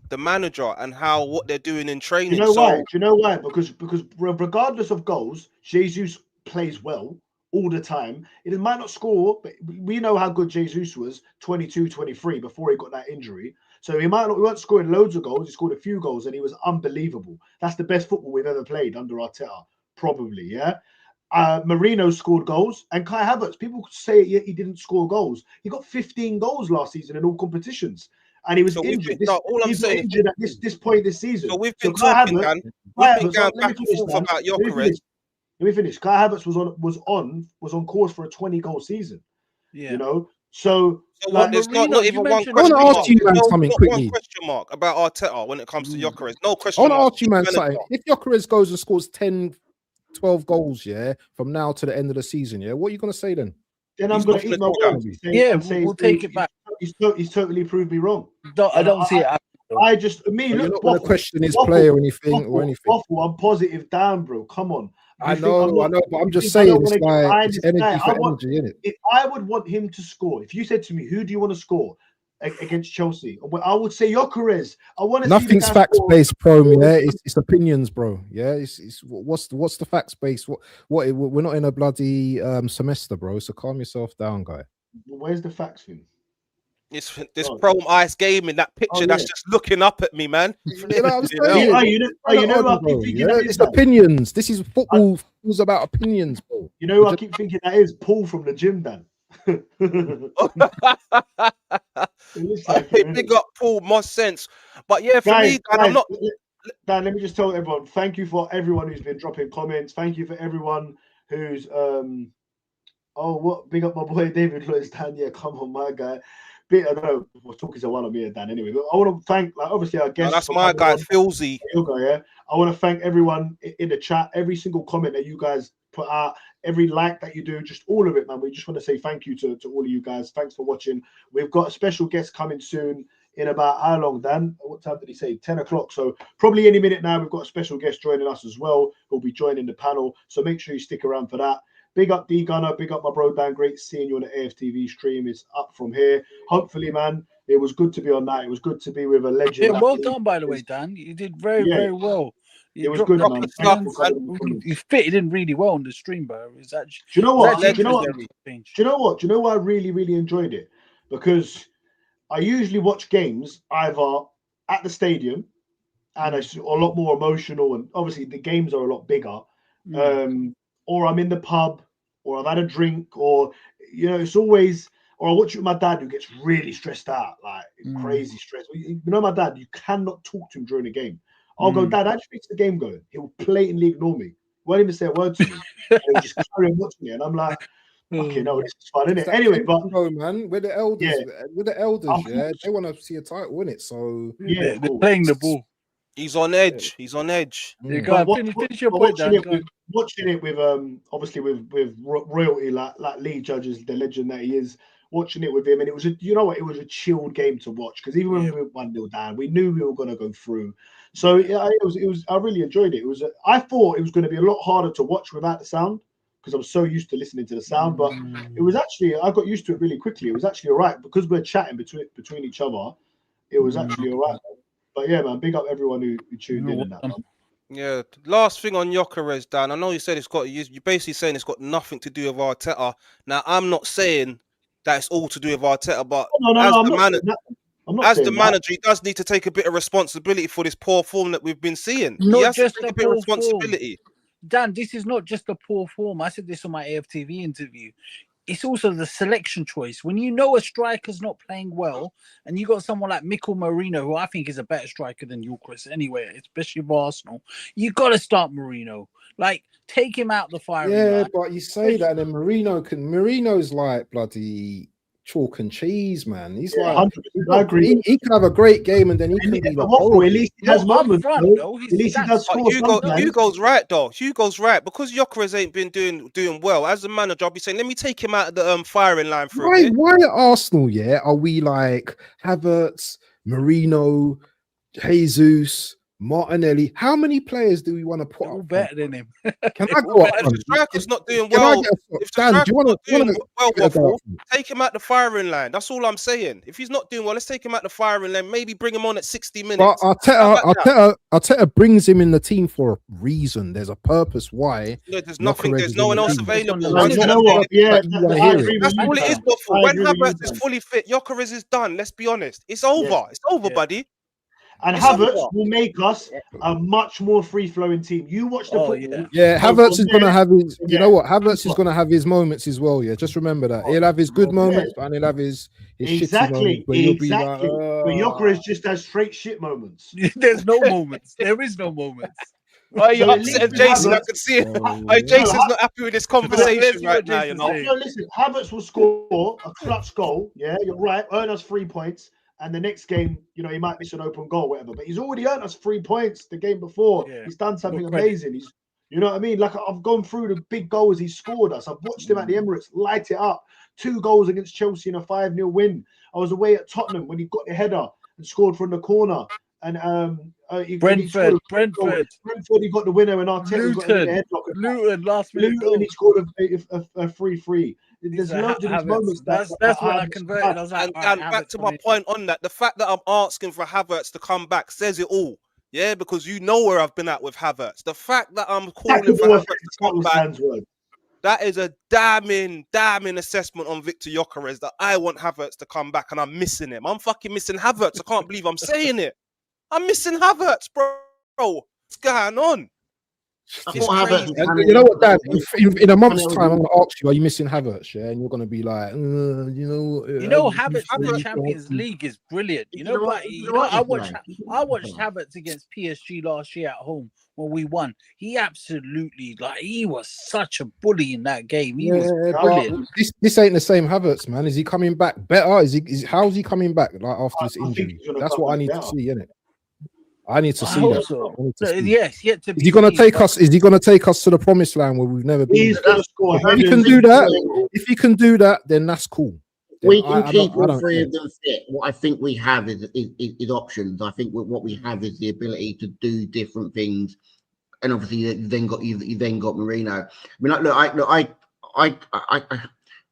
the manager and what they're doing in training. Do you know why? Do you know why? Because regardless of goals, Jesus plays well all the time. It might not score, but we know how good Jesus was 22, 23 before he got that injury. So he weren't scoring loads of goals. He scored a few goals and he was unbelievable. That's the best football we've ever played under Arteta, probably, yeah? Marino scored goals and Kai Havertz, people could say he didn't score goals. He got 15 goals last season in all competitions and he was injured. He's injured at this point this season. So we've been talking, Dan. We've been going back and forth about Gyökeres. Let me finish. Kai Havertz was on course for a 20-goal season. Yeah. You know? So like, there's not even one question mark. I want to ask you, man, something quickly. One question mark about Arteta when it comes to Gyökeres. No question mark. I want to ask you, man, something. If Gyökeres goes and scores 10, 12 goals, yeah, from now to the end of the season, yeah, what are you going to say then? Then I'm going to eat my words. We'll take it back. He's totally proved me wrong. I don't see it. You're not going to question his play or anything. Waffle, I'm positive down, bro. Come on. I know, but I'm just saying it's like it's energy for energy, isn't it? If I would want him to score, if you said to me, who do you want to score against Chelsea? I would say Gyökeres. I want to. Nothing's facts based, bro. Yeah, it's opinions, bro. Yeah, it's what's the facts based? What we're not in a bloody semester, bro. So calm yourself down, guy. Where's the facts thing? It's this Chrome Ice game in that picture that's just looking up at me, man. You know what I'm saying? It's opinions. This is football. It's about opinions, bro. You know who I keep thinking that is? Paul from the gym, Dan. Big up Paul, more sense. But yeah, for me, Dan, I'm not. Dan, let me just tell everyone, thank you for everyone who's been dropping comments. Thank you for everyone who's big up my boy David Lewis, Dan. Yeah, come on, my guy. I don't know, we're talking to one of me and Dan anyway, but I want to thank, obviously, our guests. That's my guy, Philzy. Yeah, I want to thank everyone in the chat, every single comment that you guys put out, every like that you do, just all of it, man. We just want to say thank you to all of you guys. Thanks for watching. We've got a special guest coming soon in about how long, Dan? What time did he say? 10 o'clock. So probably any minute now, we've got a special guest joining us as well, who'll be joining the panel. So make sure you stick around for that. Big up D Gunner, big up my bro Dan. Great seeing you on the AFTV stream. It's up from here. Hopefully, man, it was good to be on that. It was good to be with a legend. Yeah, well done, by the way, Dan. You did very well. It was good, man. You fitted in really well on the stream, bro. It's actually. Do you know what? Do you know why I really enjoyed it? Because I usually watch games either at the stadium, and it's a lot more emotional, and obviously the games are a lot bigger. Or I'm in the pub, or I've had a drink, or it's always. Or I watch it with my dad, who gets really stressed out, like crazy stressed. You know, my dad, you cannot talk to him during the game. I'll go, Dad, how do you think the game going? He'll blatantly ignore me. Won't even say a word to me. He'll just carry on watching me, and I'm like, okay, no, this is fun, isn't it? Anyway, but man, we're the elders. We're the elders. They want to see a title, innit? So they're playing the ball. He's on edge. He's on edge. Finish your point, watching it with obviously with royalty like Lee Judge is the legend that he is. watching it with him, and it was it was a chilled game to watch because even when we were 1-0 down, we knew we were going to go through. So yeah, it was. I really enjoyed it. I thought it was going to be a lot harder to watch without the sound because I'm so used to listening to the sound, but it was actually I got used to it really quickly. It was actually all right because we're chatting between each other. It was actually all right. But yeah, man, big up everyone who tuned in and that. Man. Yeah, last thing on Gyökeres, Dan. I know you said you're basically saying it's got nothing to do with Arteta. Now, I'm not saying that it's all to do with Arteta, but as the manager, he does need to take a bit of responsibility for this poor form that we've been seeing. He has to take a bit of responsibility. Dan, this is not just a poor form. I said this on my AFTV interview. It's also the selection choice. When you know a striker's not playing well, and you got someone like Mikel Merino, who I think is a better striker than Gyökeres anyway, especially for Arsenal, you got to start Merino. Like, take him out the firing line. Yeah, but you say that, and then Merino's like bloody chalk and cheese, man. He's like, I agree. He can have a great game, and then he can be like, at least he has moments. At least he does score. Hugo's right, though. Hugo's right because Gyökeres ain't been doing well. As a manager, I'll be saying, let me take him out of the firing line for a bit. Why at Arsenal? Yeah, are we like Havertz, Merino, Jesus, Martinelli? How many players do we want to put up? Better than him. Can I go up? If the striker's not doing well, Waffle, take him out the firing line. That's all I'm saying. If he's not doing well, let's take him out the firing line. Maybe bring him on at 60 minutes. But Arteta brings him in the team for a reason. There's a purpose why. Yeah, there's nothing. There's no one else available. That's all it is, Waffle. When Havertz is fully fit, Gyökeres is done. Let's be honest. It's over. It's over, buddy. And Havertz will make us a much more free-flowing team. You watch the football. Yeah, Havertz is going to have his. You know what? Havertz is going to have his moments as well. Yeah, just remember that he'll have his good moments, and he'll have his exactly. But Gyökeres just has straight shit moments. There's no moments. There is no moments. Why are you upset, Jason? I can see it. Jason's not happy with this conversation right now. No, listen. Havertz will score a clutch goal. Yeah, you're right. Earn us 3 points. And the next game, he might miss an open goal, whatever. But he's already earned us 3 points the game before. Yeah. He's done something amazing. He's, you know what I mean? Like, I've gone through the big goals he's scored us. I've watched him at the Emirates light it up. 2 goals against Chelsea in a 5-0 win. I was away at Tottenham when he got the header and scored from the corner. And Brentford. He got the winner, and Arteta got the headlock. Luton last minute. Luton, he scored a 3-3. There's loads of these moments. That's when I converted. I was like, and back to my point on that, the fact that I'm asking for Havertz to come back says it all. Yeah, because you know where I've been at with Havertz. The fact that I'm calling for Havertz to come back, that is a damning assessment on Victor Gyökeres that I want Havertz to come back, and I'm missing him. I'm fucking missing Havertz. I can't believe I'm saying it. I'm missing Havertz, bro. What's going on? You know what, Dad? In a month's time, I'm going to ask you, are you missing Havertz? Yeah, and you're going to be like, Havertz in the Champions League is brilliant. I watched Havertz against PSG last year at home when we won. He absolutely, he was such a bully in that game. He was brilliant. This ain't the same Havertz, man. Is he coming back better? How's he coming back after this injury? That's what I need to see, innit? I need to see that. So. Yes, yet to be. Is he going to take us? Is he going to take us to the promised land where we've never been? He's going to score. If he can do that, then that's cool. Then we can keep all 3 of them fit. What I think we have is options. I think what we have is the ability to do different things, and obviously you then got Merino. I mean,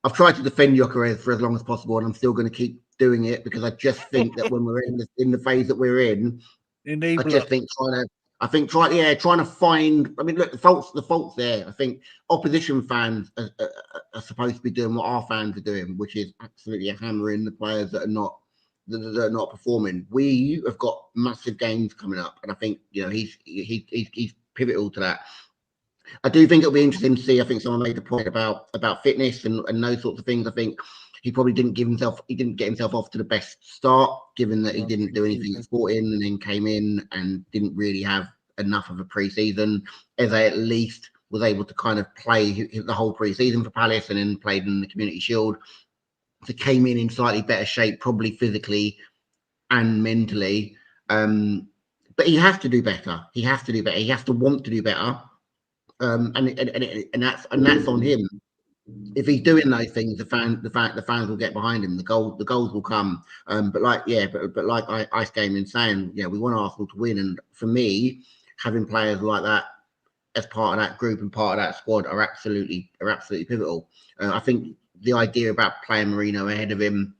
I've tried to defend Gyökeres for as long as possible, and I'm still going to keep doing it because I just think that when we're in the phase that we're in. I just think trying to find. I mean, look, the fault's there. I think opposition fans are supposed to be doing what our fans are doing, which is absolutely hammering the players that are not performing. We have got massive games coming up, and I think he's pivotal to that. I do think it'll be interesting to see. I think someone made a point about fitness and those sorts of things. I think he probably didn't get himself off to the best start, given that he didn't do anything at Sporting and then came in and didn't really have enough of a pre-season. Eze at least was able to kind of play the whole pre-season for Palace and then played in the Community Shield. So came in slightly better shape, probably physically and mentally. But he has to do better. He has to want to do better. And that's on him. if he's doing those things, the fans will get behind him. The goals will come. But like Ice Gaming saying, we want Arsenal to win. And for me, having players like that as part of that group and part of that squad are absolutely pivotal. I think the idea about playing Mourinho ahead of him,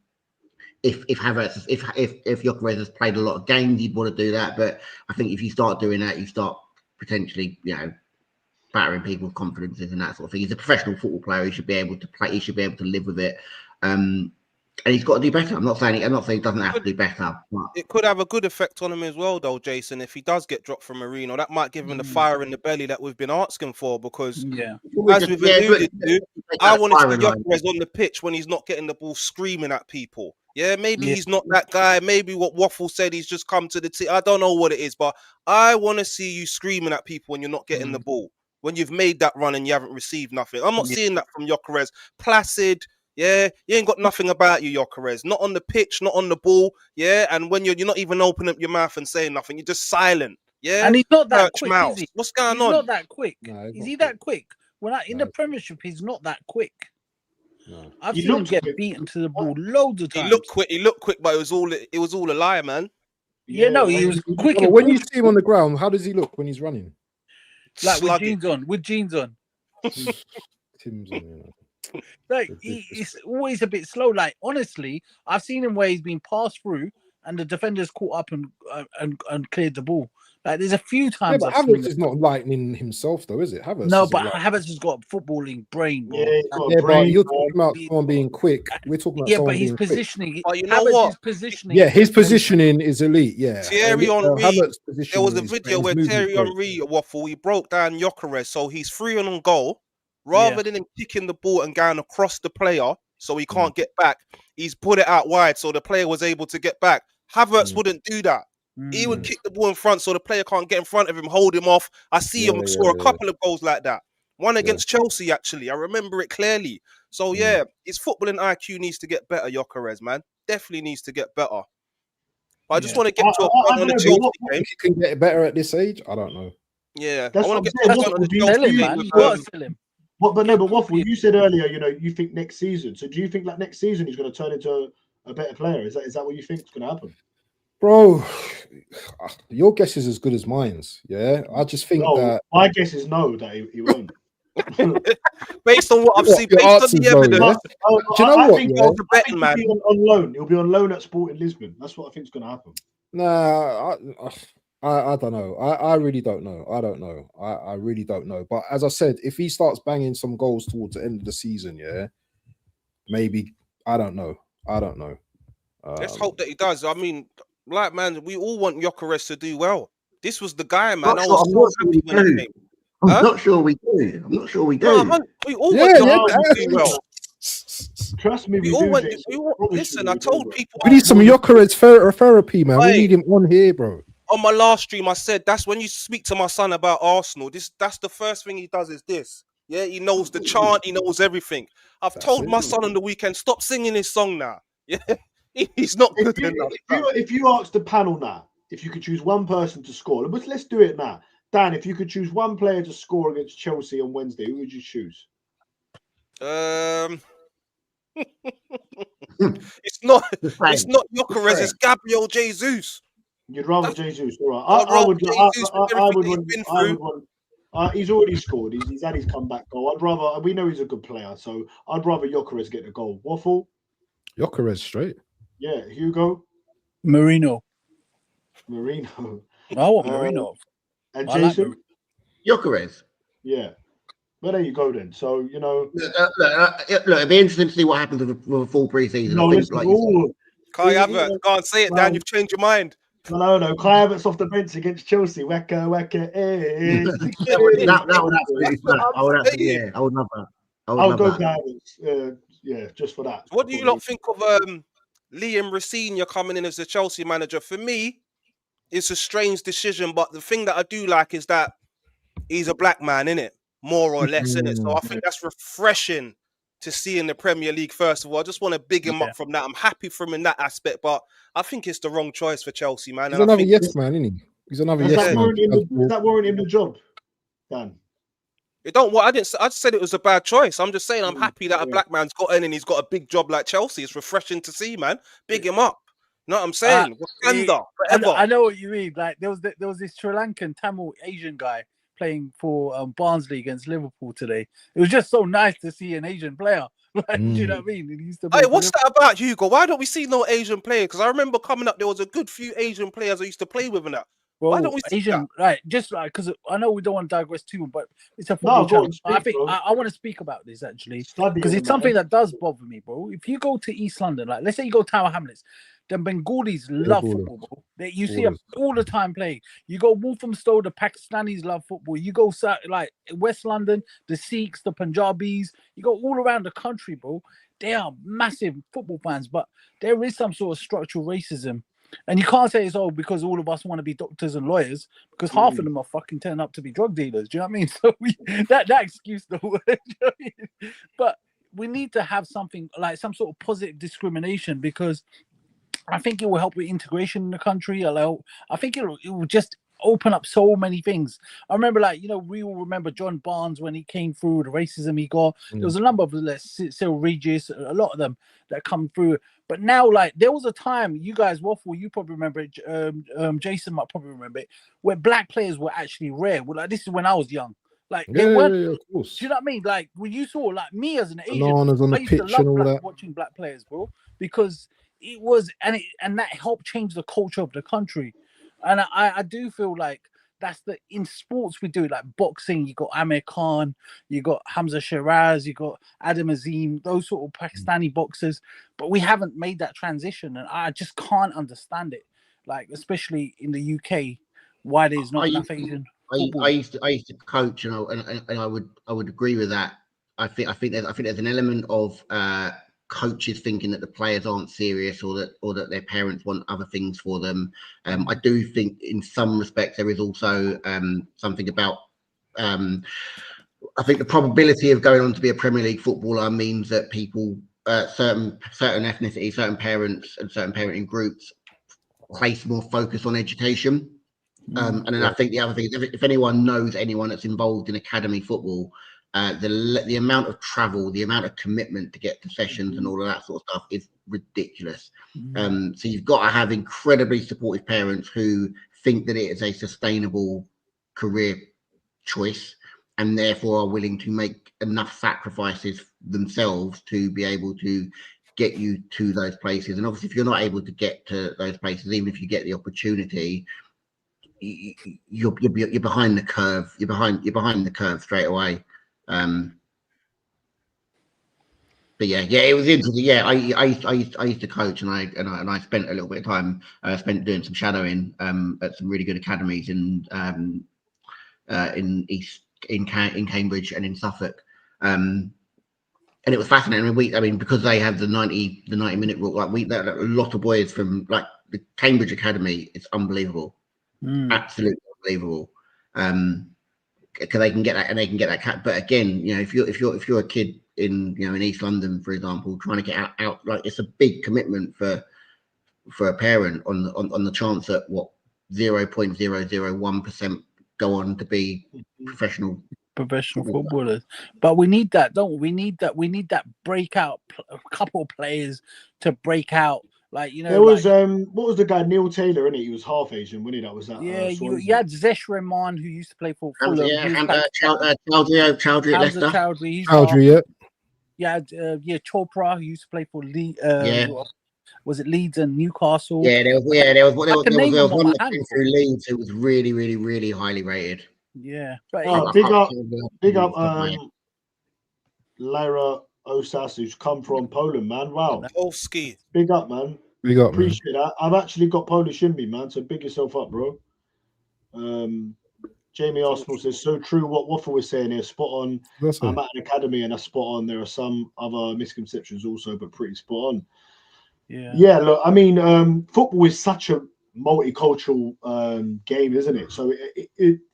if Havertz, if Gyökeres has played a lot of games, you'd want to do that. But I think if you start doing that, you start potentially, battering people's confidences and that sort of thing. He's a professional football player. He should be able to play. He should be able to live with it. And he's got to do better. I'm not saying he doesn't have to do better. But it could have a good effect on him as well, though, Jason. If he does get dropped from Mourinho, that might give him the fire in the belly that we've been asking for. Because as we've alluded to, I want to see Gyökeres on the pitch when he's not getting the ball screaming at people. Yeah, maybe he's not that guy. Maybe what Waffle said, he's just come to the team. I don't know what it is, but I want to see you screaming at people when you're not getting the ball. When you've made that run and you haven't received nothing. I'm not seeing that from Gyökeres. Placid, you ain't got nothing about you, Gyökeres. Not on the pitch, not on the ball, and when you're not even opening up your mouth and saying nothing, you're just silent, And he's not that quick, mouse. Is he? What's going on? He's not that quick. No, is he that quick? In the Premiership, he's not that quick. No. I've seen him get beaten to the ball loads of times. He looked quick, but it was all a lie, man. He was quick. When you see him on the ground, how does he look when he's running? Like with jeans on. Tim's on, Like he's always a bit slow. Like honestly, I've seen him where he's been passed through and the defenders caught up and cleared the ball. Like there's a few times. Yeah, but Havertz is not lightning himself, though, is it? Havertz. No, but Havertz has got a footballing brain, bro. But you're talking about someone being quick. We're talking about someone being positioning. But you know what? His positioning is elite. Yeah, Thierry Henry. There was a video where Thierry Henry Waffle. He broke down Gyökeres, so he's free on goal. Rather than him kicking the ball and going across the player, so he can't get back, he's put it out wide, so the player was able to get back. Havertz wouldn't do that. He would kick the ball in front so the player can't get in front of him, hold him off. I see him score a couple of goals like that. One against Chelsea, actually. I remember it clearly. So, his footballing IQ needs to get better, Gyökeres, man. Definitely needs to get better. But I just want to get to a point on the Chelsea game. He can get better at this age? I don't know. Yeah. That's I want to get to on the Chelsea game. You got to sell him. But Waffle, you said earlier, you think next season. So do you think like next season he's going to turn into a better player? Is that what you think is going to happen? Bro, your guess is as good as mine's. Yeah, I just think that my guess is no, that he won't. Based on what I've seen, based on the evidence, do you know what? He'll be on loan at Sporting Lisbon. That's what I think is going to happen. Nah, I don't know. I really don't know. I don't know. I really don't know. But as I said, if he starts banging some goals towards the end of the season, maybe. I don't know. Let's hope that he does. I mean, like, man, we all want Gyökeres to do well. This was the guy, man. I'm not sure we do. No, man, we all want Gyökeres to do well. Trust me, listen, I told people we need some Gyökeres therapy, man. We need him on here, bro. On my last stream, I said that's when you speak to my son about Arsenal. That's the first thing he does is this. Yeah, he knows the chant, he knows everything. I've told my son on the weekend, stop singing his song now. Yeah. He's not good enough. If you ask the panel now, if you could choose one person to score, let's do it now. Dan, if you could choose one player to score against Chelsea on Wednesday, who would you choose? It's not Gyökeres, it's Gabriel Jesus. You'd rather Jesus, all right? I would want. He's already scored. He's had his comeback goal. We know he's a good player, so I'd rather Gyökeres get the goal. Waffle. Gyökeres straight. Yeah, Hugo. Marino. I want Marino. And Jason? Like Gyökeres. Yeah. Well, there you go then. So, Look, it'd be interesting to see what happens with a full pre-season. Kai Havertz, can't say it, Dan. You've changed your mind. No. Kai Havertz off the bench against Chelsea. Wacka. I would love that. I'll go Kai Havertz. Yeah, just for that. What do you lot think of Liam Rosenior coming in as the Chelsea manager? For me, it's a strange decision, but the thing that I do like is that he's a black man, innit? More or less, innit? So I think that's refreshing to see in the Premier League, first of all. I just want to big him up from that. I'm happy for him in that aspect, but I think it's the wrong choice for Chelsea, man. He's another yes man, isn't he? He's another yes man. Does that warrant him the job, Dan? It don't what I didn't. I just said it was a bad choice. I'm just saying I'm happy that a black man's got in and he's got a big job like Chelsea. It's refreshing to see, man. Big him up. You know what I'm saying? Wakanda forever. I know what you mean. Like there was this Sri Lankan Tamil Asian guy playing for Barnsley against Liverpool today. It was just so nice to see an Asian player. Like, do you know what I mean? He used to Hey, what's that about, Hugo? Why don't we see no Asian players? Because I remember coming up, there was a good few Asian players I used to play with and that. Why don't we see Asian, that? right? Just like because I know we don't want to digress too much, but it's a football channel. I think I want to speak about this actually because it's something that does bother me, bro. If you go to East London, like let's say you go Tower Hamlets, then Bengalis love football, bro. You see them all the time playing. You go Walthamstow, the Pakistanis love football. You go like West London, the Sikhs, the Punjabis. You go all around the country, bro. They are massive football fans, but there is some sort of structural racism. And you can't say it's all because all of us want to be doctors and lawyers, because half of them are fucking turning up to be drug dealers. Do you know what I mean? So that excuse the word. You know what I mean? But we need to have something like some sort of positive discrimination, because I think it will help with integration in the country. I think it will just open up so many things. I remember, like, you know, we all remember John Barnes when he came through, the racism he got. There was a number of Cyril Regis, a lot of them that come through. But now, like, there was a time, you guys, Waffle, you probably remember it, Jason might probably remember it, where black players were actually rare. Well, like, this is when I was young. Like, they weren't. Of course. Do you know what I mean? Like, when you saw, like, me as an Asian, Bananas on the I used to pitch love and all that. watching black players, bro, because it was, and that helped change the culture of the country. And I do feel like that's in sports we do, like boxing, you got Amir Khan, you got Hamza Shiraz, you got Adam Azim, those sort of Pakistani boxers, but we haven't made that transition, and I just can't understand it. Like, especially in the UK, why there's not enough Asian football. I used to coach, and I would agree with that. I think there's an element of coaches thinking that the players aren't serious, or that their parents want other things for them. I do think in some respects there is also something about I think the probability of going on to be a Premier League footballer means that people, certain ethnicity, certain parents and certain parenting groups place more focus on education. And then I think the other thing is, if anyone knows anyone that's involved in academy football, the amount of travel, the amount of commitment to get to sessions and all of that sort of stuff is ridiculous. So you've got to have incredibly supportive parents who think that it is a sustainable career choice, and therefore are willing to make enough sacrifices themselves to be able to get you to those places. And obviously, if you're not able to get to those places, even if you get the opportunity, you're behind the curve. You're behind the curve straight away. But yeah, it was interesting. Yeah, I used to coach, and I spent a little bit of time spent doing some shadowing at some really good academies in Cambridge and in Suffolk. And it was fascinating. I mean, because they have the 90-minute rule, like a lot of boys from like the Cambridge Academy, it's unbelievable. Absolutely unbelievable. Because they can get that, and they can get that. But again, you know, if you're a kid in East London, for example, trying to get out, like, it's a big commitment for a parent on the chance that 0.001% go on to be professional footballers. But we need that, don't we? We need that breakout, a couple of players to break out. Like, you know, there was what was the guy, Neil Taylor, in it? He was half Asian, wasn't he? That was that. Yeah, you had Zesh Rahman, who used to play for Fulham. Chowdhury at Leicester. Chowdhury, yeah, Chopra, who used to play for was it Leeds and Newcastle? Yeah, there was one that came through Leeds who was really, really, really highly rated. Yeah, big up, Lyra Osas, who's come from Poland, man. Wow, Polski. Big up, man. Big up, appreciate that. I've actually got Polish in me, man. So big yourself up, bro. Jamie Arsenal says, so true what Waffle was saying here. Spot on. I'm at an academy and that's spot on. There are some other misconceptions also, but pretty spot on. Yeah. Look, I mean, football is such a multicultural game, isn't it? So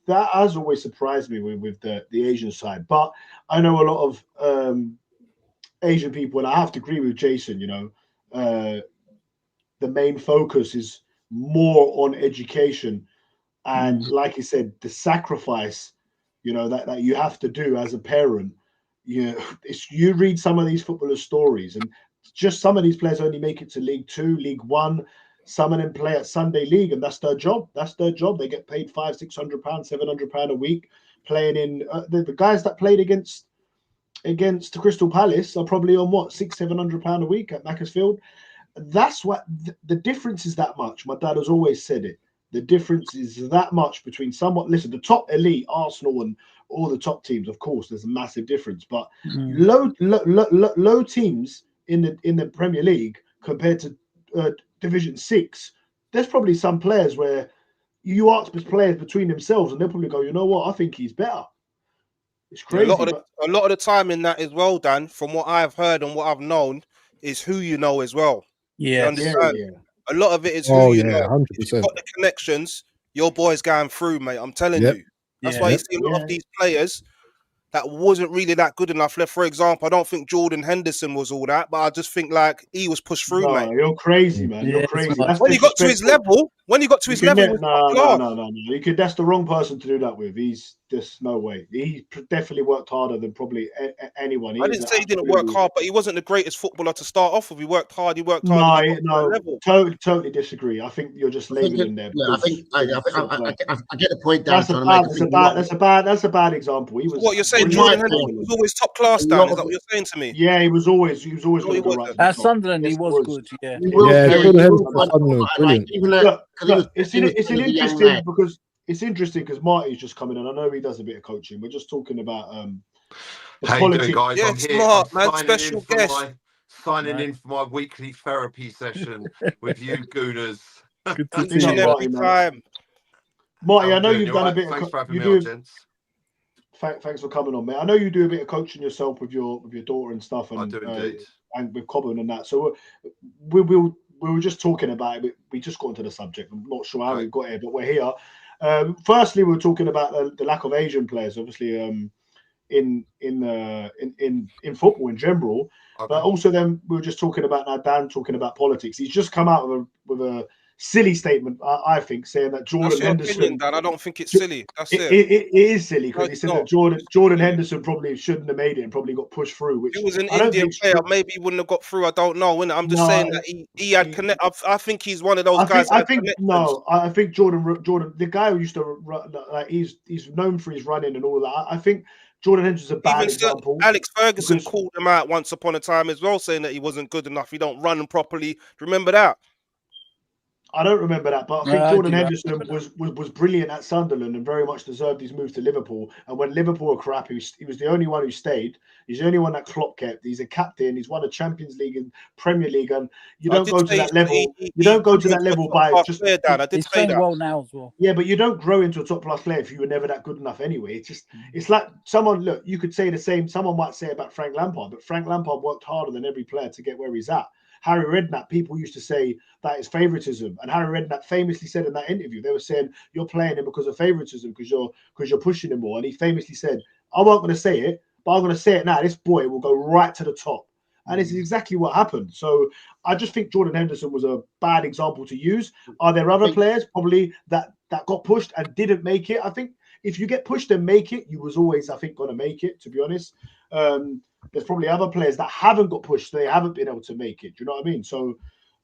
that has always surprised me with the Asian side. But I know a lot of Asian people, and I have to agree with Jason. You know, the main focus is more on education, and like he said, the sacrifice you know, that you have to do as a parent. You read some of these footballers' stories, and just some of these players only make it to League Two, League One. Some of them play at Sunday League, and that's their job. That's their job. They get paid £500, £600, £700 a week playing in. The guys that played against Crystal Palace are probably on what, £600-700 a week at Macclesfield. That's what the difference is, that much. My dad has always said it. The difference is that much between listen, the top elite, Arsenal and all the top teams, of course, there's a massive difference. But low teams in the Premier League compared to Division 6, there's probably some players where you ask players between themselves and they'll probably go, you know what, I think he's better. It's crazy. A lot of the time in that as well, Dan, from what I've heard and what I've known, is who you know as well. Yeah. You understand? A lot of it is who you know. 100%. If you've got the connections, your boy's going through, mate. I'm telling you. That's why you see a lot of these players that wasn't really that good enough. For example, I don't think Jordan Henderson was all that, but I just think like he was pushed through, mate. You're crazy, man. You're crazy. When he got to his level, no. That's the wrong person to do that with. He's just no way. He definitely worked harder than probably anyone. I didn't say he didn't work hard, but he wasn't the greatest footballer to start off with. He worked hard. Totally disagree. I think you're just labeling there. I get the point. That's a bad example. He was. What you're saying, Jordan Henderson was always top class, Dan. Is that what you're saying to me? Yeah, he was always going to go right. At Sunderland, he was good. Yeah. It's interesting because Marty's just coming in. I know he does a bit of coaching. We're just talking about how you doing, guys? Yeah, I'm here. Smart, man. Special guest. Signing in for my weekly therapy session with you Gooners. Good to see you. Every time. Marty, I know you've done a bit Thanks of for having me on, gents. Thanks for coming on, mate. I know you do a bit of coaching yourself with your daughter and stuff, and I do indeed. And with Cobham and that. So we were just talking about it. We just got into the subject. I'm not sure how we got here, but we're here. Firstly, we were talking about the lack of Asian players, obviously, in football in general. Okay. But also, then we were just talking about Dan talking about politics. He's just come out with a silly statement, I think, saying that Jordan Henderson. Opinion, Dan. I don't think it's silly. That's it. It is silly because he said that Jordan Henderson probably shouldn't have made it and probably got pushed through. Which he was an Indian player, maybe he wouldn't have got through. I don't know. I'm just saying that he had connect. I think he's one of those guys. I think Jordan, the guy who used to run, like he's known for his running and all of that. I think Jordan Henderson's a bad example. Alex Ferguson called him out once upon a time as well, saying that he wasn't good enough. He don't run properly. Do you remember that? I don't remember that, but I think Jordan Henderson was brilliant at Sunderland and very much deserved his move to Liverpool. And when Liverpool were crap, he was the only one who stayed. He's the only one that Klopp kept. He's a captain. He's won a Champions League and Premier League, and you don't go to that level. You don't go to that level by just. He's playing well now as well. Yeah, but you don't grow into a top class player if you were never that good enough anyway. It's like someone. You could say the same. Someone might say about Frank Lampard, but Frank Lampard worked harder than every player to get where he's at. Harry Redknapp, people used to say that is favoritism, and Harry Redknapp famously said in that interview, they were saying you're playing him because of favoritism, because you're pushing him more, and he famously said, "I wasn't going to say it, but I'm going to say it now. This boy will go right to the top," and this is exactly what happened. So I just think Jordan Henderson was a bad example to use. Are there other players probably that got pushed and didn't make it? I think if you get pushed and make it, you was always, I think, going to make it. To be honest. There's probably other players that haven't got pushed; they haven't been able to make it. Do you know what I mean? So,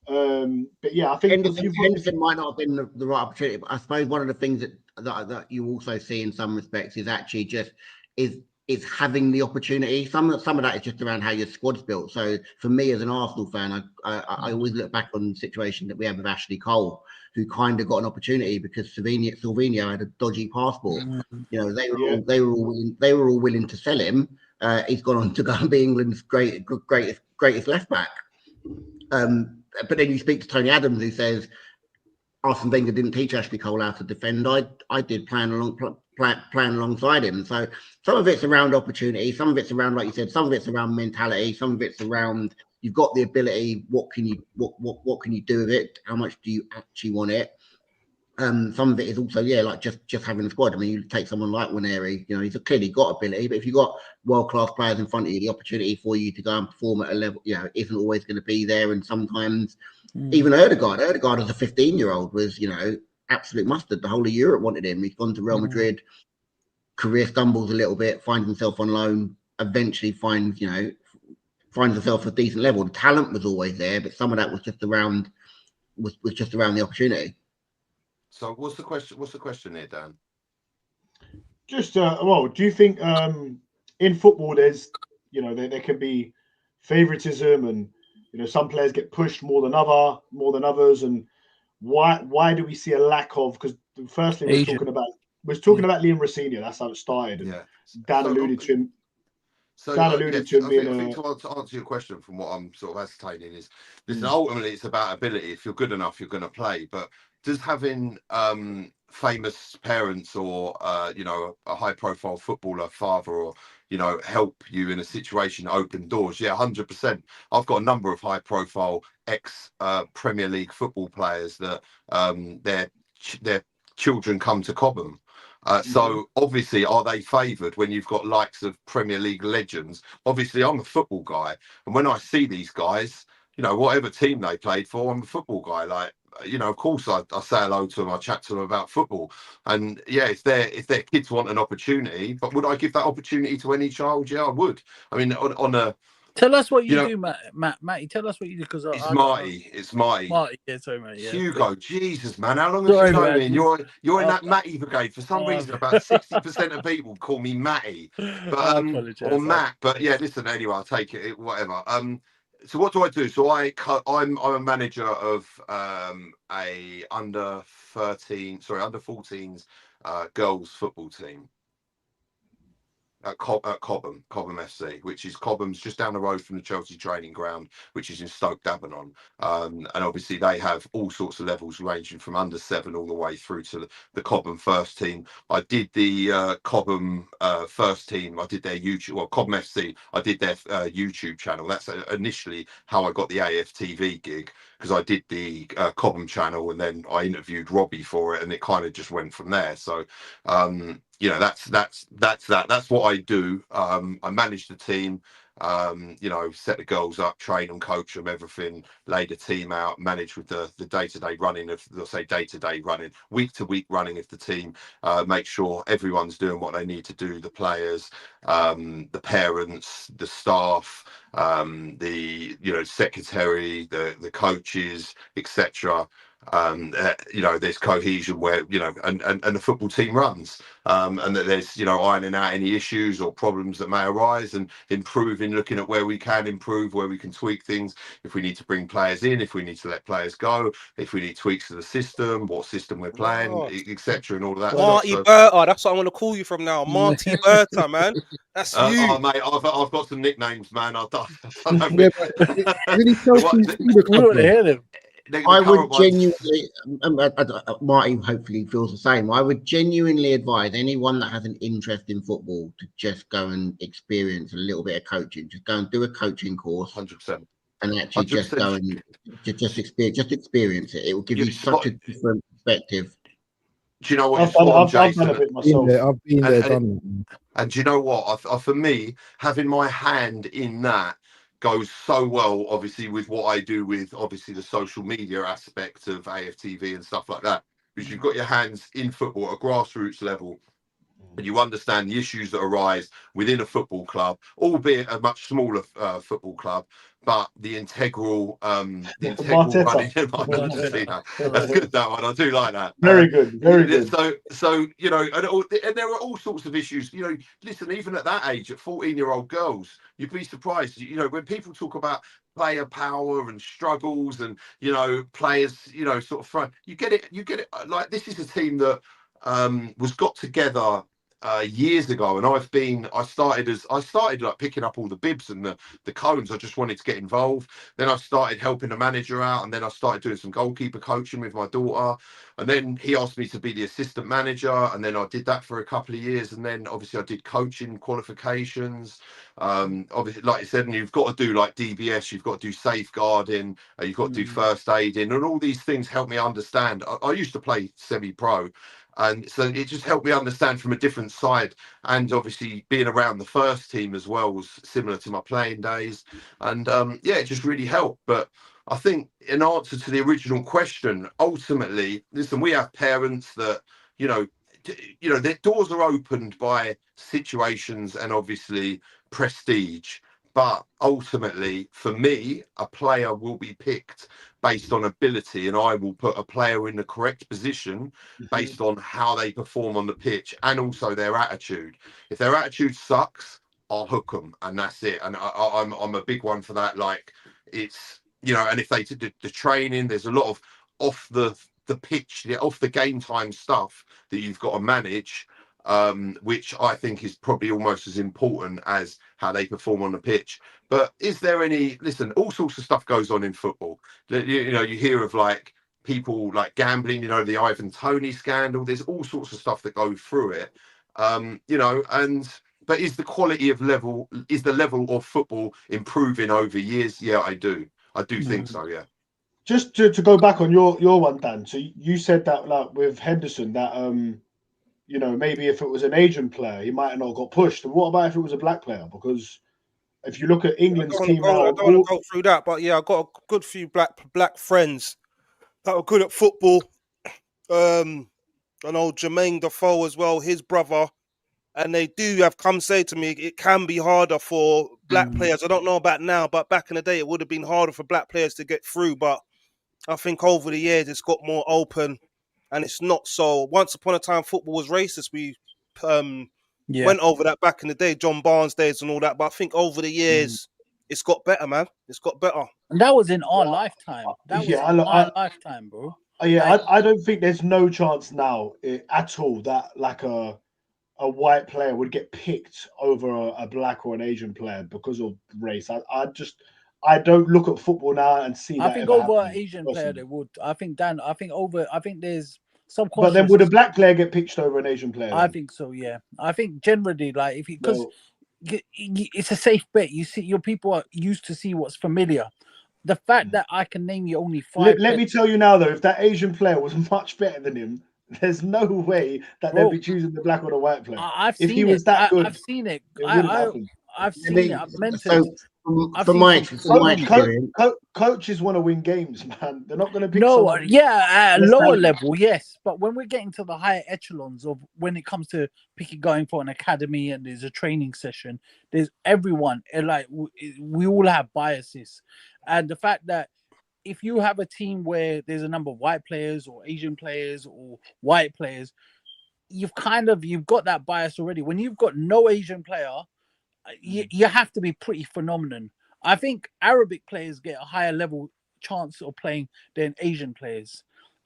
but yeah, I think Henderson might not have been the right opportunity. But I suppose one of the things that you also see in some respects is actually just is having the opportunity. Some of that is just around how your squad's built. So for me as an Arsenal fan, I always look back on the situation that we have with Ashley Cole, who kind of got an opportunity because Silvino had a dodgy passport. You know, they were all willing to sell him. He's gone on to go and be England's greatest left back. But then you speak to Tony Adams, who says Arsene Wenger didn't teach Ashley Cole how to defend. I did playing alongside him. So some of it's around opportunity, some of it's around, like you said, some of it's around mentality, some of it's around you've got the ability. What can you do with it? How much do you actually want it? Some of it is also, like just having a squad. I mean, you take someone like Waneri, you know, he's clearly got ability, but if you've got world-class players in front of you, the opportunity for you to go and perform at a level, you know, isn't always going to be there. And sometimes even Ødegaard as a 15-year-old was, you know, absolute mustard. The whole of Europe wanted him. He's gone to Real Madrid. career stumbles a little bit, finds himself on loan, eventually finds himself a decent level. The talent was always there, but some of that was just around the opportunity. So what's the question here, Dan? Just do you think in football there's there can be favoritism, and some players get pushed more than others, and why do we see a lack of? Because firstly we're talking about Liam Rosenior. That's how it started. And Dan alluded to him. Dan alluded to him being I think to answer your question, from what I'm sort of ascertaining, is listen, ultimately it's about ability. If you're good enough, you're going to play. But does having famous parents or a high profile footballer father or help you in a situation, open doors? Yeah, 100%. I've got a number of high profile ex Premier League football players that their children come to Cobham. So obviously, are they favoured when you've got likes of Premier League legends? Obviously, I'm a football guy, and when I see these guys, whatever team they played for, I'm a football guy. Like, of course, I say hello to them, I chat to them about football, and yeah, if their kids want an opportunity, but would I give that opportunity to any child? Yeah, I would. I mean, on a Tell us what you do, Matty. Tell us what you do, because it's Marty. It's Marty. Marty, yeah, sorry, mate. Yeah. Hugo, Jesus, man, how long have you known me? And you're in that Matty brigade. For some reason, about 60% of people call me Matty, but or Matt. But yeah, listen. Anyway, I'll take it. Whatever. So what do I do? So I'm a manager of a under 14s girls football team at Cobham FC, which is Cobham's just down the road from the Chelsea training ground, which is in Stoke Davenant. And obviously they have all sorts of levels, ranging from under 7 all the way through to the Cobham first team. I did the Cobham first team. I did their YouTube, well, Cobham FC. I did their YouTube channel. That's initially how I got the AFTV gig, because I did the Cobham channel, and then I interviewed Robbie for it, and it kind of just went from there. So that's what I do. I manage the team, set the goals up, train them, coach them, everything, lay the team out, manage with the day-to-day running of, let's say, day-to-day running, week-to-week running of the team, make sure everyone's doing what they need to do, the players, the parents, the staff, the secretary, the coaches, etc. There's cohesion where and the football team runs, and that there's ironing out any issues or problems that may arise, and improving, looking at where we can improve, where we can tweak things, if we need to bring players in, if we need to let players go, if we need tweaks to the system, what system we're playing, etc. and all of that. Marty Berta, that's what I'm gonna call you from now. Marty Berta, man. That's you. Oh mate, I've got some nicknames, man. I don't know. I would genuinely, Marty hopefully feels the same. I would genuinely advise anyone that has an interest in football to just go and experience a little bit of coaching. Just go and do a coaching course, 100%, and actually just go and just experience it. It will give you such a different perspective. Do you know what? I've done a bit myself. I've been there, done. And do you know what? For me, having my hand in that goes so well, obviously, with what I do with obviously the social media aspect of AFTV and stuff like that, because you've got your hands in football at a grassroots level, and you understand the issues that arise within a football club, albeit a much smaller football club, but the integral running. That's good, that one. I do like that. Very good, very good. So and there are all sorts of issues. Listen, even at that age, at 14-year-old girls, you'd be surprised. When people talk about player power and struggles, and players, sort of front, you get it. Like, this is a team that was got together years ago, and I started like picking up all the bibs and the cones. I just wanted to get involved. Then I started helping the manager out, and then I started doing some goalkeeper coaching with my daughter, and then he asked me to be the assistant manager, and then I did that for a couple of years, and then obviously I did coaching qualifications. Obviously, like you said, and you've got to do like DBS, you've got to do safeguarding, you've got to do first aiding, and all these things help me understand. I used to play semi-pro, and so it just helped me understand from a different side. And obviously being around the first team as well was similar to my playing days. And it just really helped. But I think in answer to the original question, ultimately, listen, we have parents that, you know, their doors are opened by situations and obviously prestige. But ultimately, for me, a player will be picked based on ability, and I will put a player in the correct position based on how they perform on the pitch and also their attitude. If their attitude sucks, I'll hook them, and that's it. And I'm a big one for that. Like, it's, you know, and if they did the training, there's a lot of off the pitch, off the game time stuff that you've got to manage, which I think is probably almost as important as how they perform on the pitch. But is there any, listen, all sorts of stuff goes on in football. You know, you hear of like people like gambling, you know, the Ivan Toney scandal. There's all sorts of stuff that go through it, you know, but is the level of football improving over years? Yeah, I do think so, yeah. Just to go back on your one, Dan. So you said that, like, with Henderson, that you know, maybe if it was an Asian player, he might have not got pushed. And what about if it was a black player? Because if you look at England's team now, I don't want to go through that, but yeah, I got a good few black friends that were good at football. I know Jermaine Defoe as well, his brother, and they do have come say to me it can be harder for black players. I don't know about now, but back in the day it would have been harder for black players to get through. But I think over the years it's got more open. And it's not so. Once upon a time, football was racist. We went over that back in the day, John Barnes days and all that. But I think over the years, it's got better, man. It's got better. And that was in our lifetime. That was in our lifetime, bro. Yeah, like, I don't think there's no chance now at all that like a white player would get picked over a black or an Asian player because of race. I don't look at football now and see that. I think over an Asian player they would. I think there's some. But then would a black player get pitched over an Asian player? I think so. Yeah, I think generally, like, if because it's a safe bet. You see, your people are used to see what's familiar. The fact that I can name you only 5. Let me tell you now, though, if that Asian player was much better than him, there's no way that they'd be choosing the black or the white player. If he was that good, I've seen it. I've seen it. I've meant it. Coaches want to win games, man. They're not going to pick at a lower level, yes. But when we're getting to the higher echelons of when it comes to going for an academy and there's a training session, there's everyone, like, we all have biases. And the fact that if you have a team where there's a number of white players or Asian players or white players, you've got that bias already. When you've got no Asian player, you have to be pretty phenomenal. I think Arabic players get a higher level chance of playing than Asian players.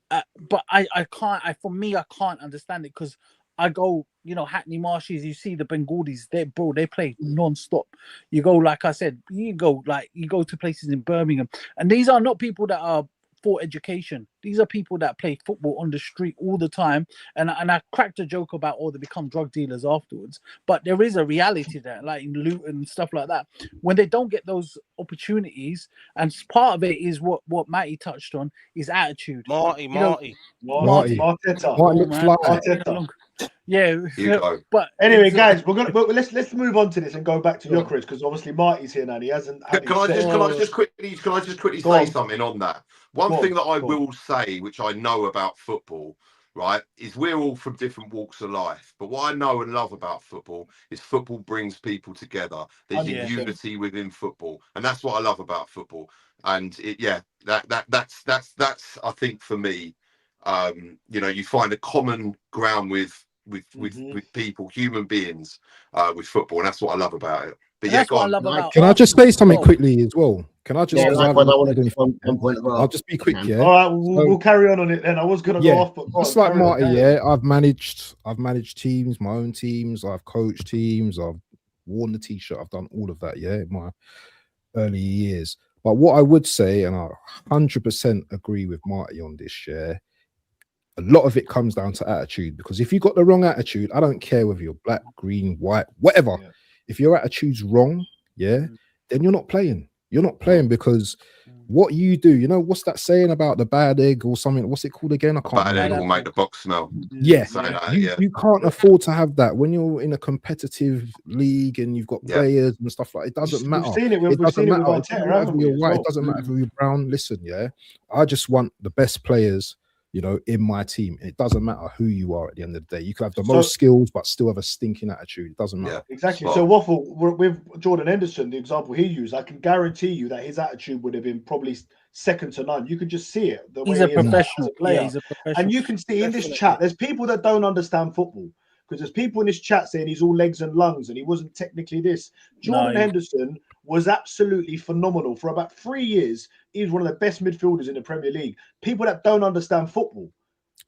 But I can't understand it because I go, you know, Hackney Marshes, you see the Bengalis, they play non-stop. You go, like I said, you go to places in Birmingham, and these are not people that are for education. These are people that play football on the street all the time. And I cracked a joke about, they become drug dealers afterwards. But there is a reality there, like in Luton and stuff like that. When they don't get those opportunities, and part of it is what Matty touched on, is attitude. Marty. Yeah, but anyway, guys, let's move on to this and go back to your careers, because obviously Marty's here now. And he hasn't. Can I just quickly say something on that? One thing that I will say, which I know about football, right, is we're all from different walks of life. But what I know and love about football is football brings people together. There's a unity within football, and that's what I love about football. And that's I think for me, you know, you find a common ground with people, human beings, with football, and that's what I love about it. But that's what I love about. Can I just say something quickly as well? Can I just? I'll just be quick. Yeah. All right, we'll carry on it then. I was gonna go off, but just like Marty. Yeah, I've managed teams, my own teams. I've coached teams. I've worn the t-shirt. I've done all of that. Yeah, in my early years. But what I would say, and I 100% agree with Marty on this, yeah, a lot of it comes down to attitude. Because if you've got the wrong attitude, I don't care whether you're black, green, white, whatever. Yeah. If your attitude's wrong, then you're not playing. You're not playing, because what you do, you know, what's that saying about the bad egg or something? What's it called again? I can't remember. Bad egg will make the box smell. Yeah. You can't afford to have that when you're in a competitive league and you've got players and stuff like that. It doesn't matter. We've seen it with Arteta, it doesn't matter if you're white. It doesn't matter if you're brown. Listen, I just want the best players you know, in my team. And it doesn't matter who you are at the end of the day. You can have the most skills, but still have a stinking attitude. It doesn't matter. Yeah, exactly. So Waffle, with Jordan Henderson, the example he used, I can guarantee you that his attitude would have been probably second to none. You could just see it. The way he's a professional. Yeah, he's a professional. And you can see in this chat, there's people that don't understand football. Because there's people in this chat saying he's all legs and lungs and he wasn't technically this. Jordan Henderson was absolutely phenomenal. For about 3 years, he was one of the best midfielders in the Premier League. People that don't understand football.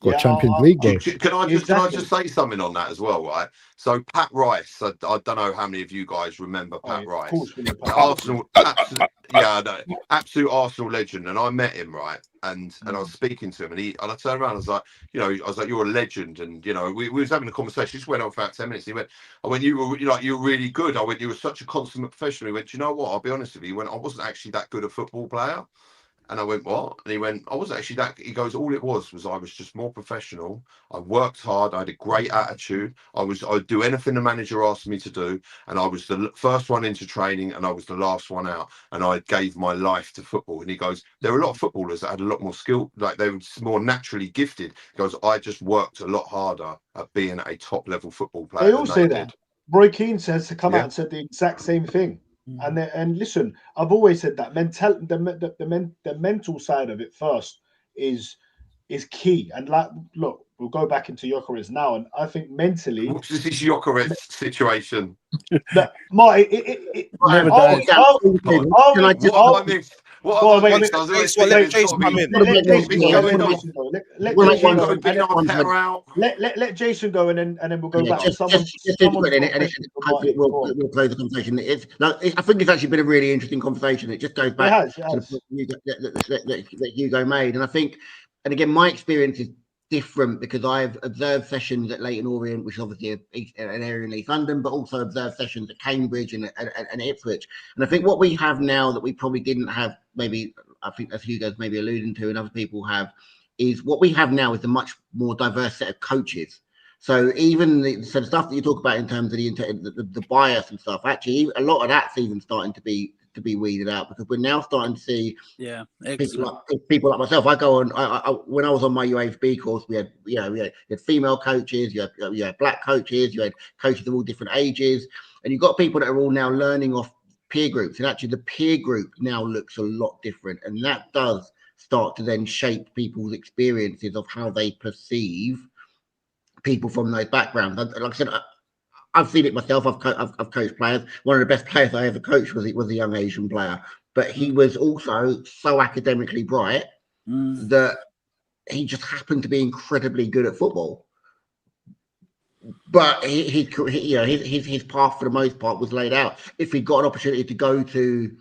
Got Champions League, bro. Can I just say something on that as well, right? So Pat Rice, I don't know how many of you guys remember Pat Rice. Of course we know Pat Arsenal, absolute Arsenal legend. And I met him, right? And I was speaking to him, and I turned around, I was like, you're a legend, and we was having a conversation. Just went on for about 10 minutes. He went, you were really good. I went, you were such a consummate professional. He went, do you know what? I'll be honest with you. He went, I wasn't actually that good a football player. And I went, what? And he went, I wasn't actually that. He goes, all it was I was just more professional. I worked hard. I had a great attitude. I'd do anything the manager asked me to do. And I was the first one into training and I was the last one out. And I gave my life to football. And he goes, there were a lot of footballers that had a lot more skill, like they were more naturally gifted. He goes, I just worked a lot harder at being a top level football player. They all say that. Roy Keane says to come out and said the exact same thing. And listen, I've always said that the mental side of it first is key. And like, look, we'll go back into Gyökeres now, and I think mentally, what's this Gyökeres situation? Marty, never died. Let Jason come in. Let Jason go, and then we'll go back. We'll close the conversation. I think it's actually been a really interesting conversation. It just goes back to the point that Hugo made, and I think, and again, my experience is different because I've observed sessions at Leyton Orient, which is obviously an area in East London, but also observed sessions at Cambridge and Ipswich. And I think what we have now that we probably didn't have, maybe I think as Hugo's maybe alluding to and other people have, is what we have now is a much more diverse set of coaches. So even the stuff that you talk about in terms of the bias and stuff, actually a lot of that's even starting to be weeded out, because we're now starting to see people like myself. I go on. When I was on my UAFB course, we had female coaches, you had black coaches, you had coaches of all different ages, and you've got people that are all now learning off peer groups. And actually, the peer group now looks a lot different, and that does start to then shape people's experiences of how they perceive people from those backgrounds. Like I said, I've seen it myself. I've coached players. One of the best players I ever coached was a young Asian player, but he was also so academically bright that he just happened to be incredibly good at football. But his path for the most part was laid out. If he got an opportunity to go to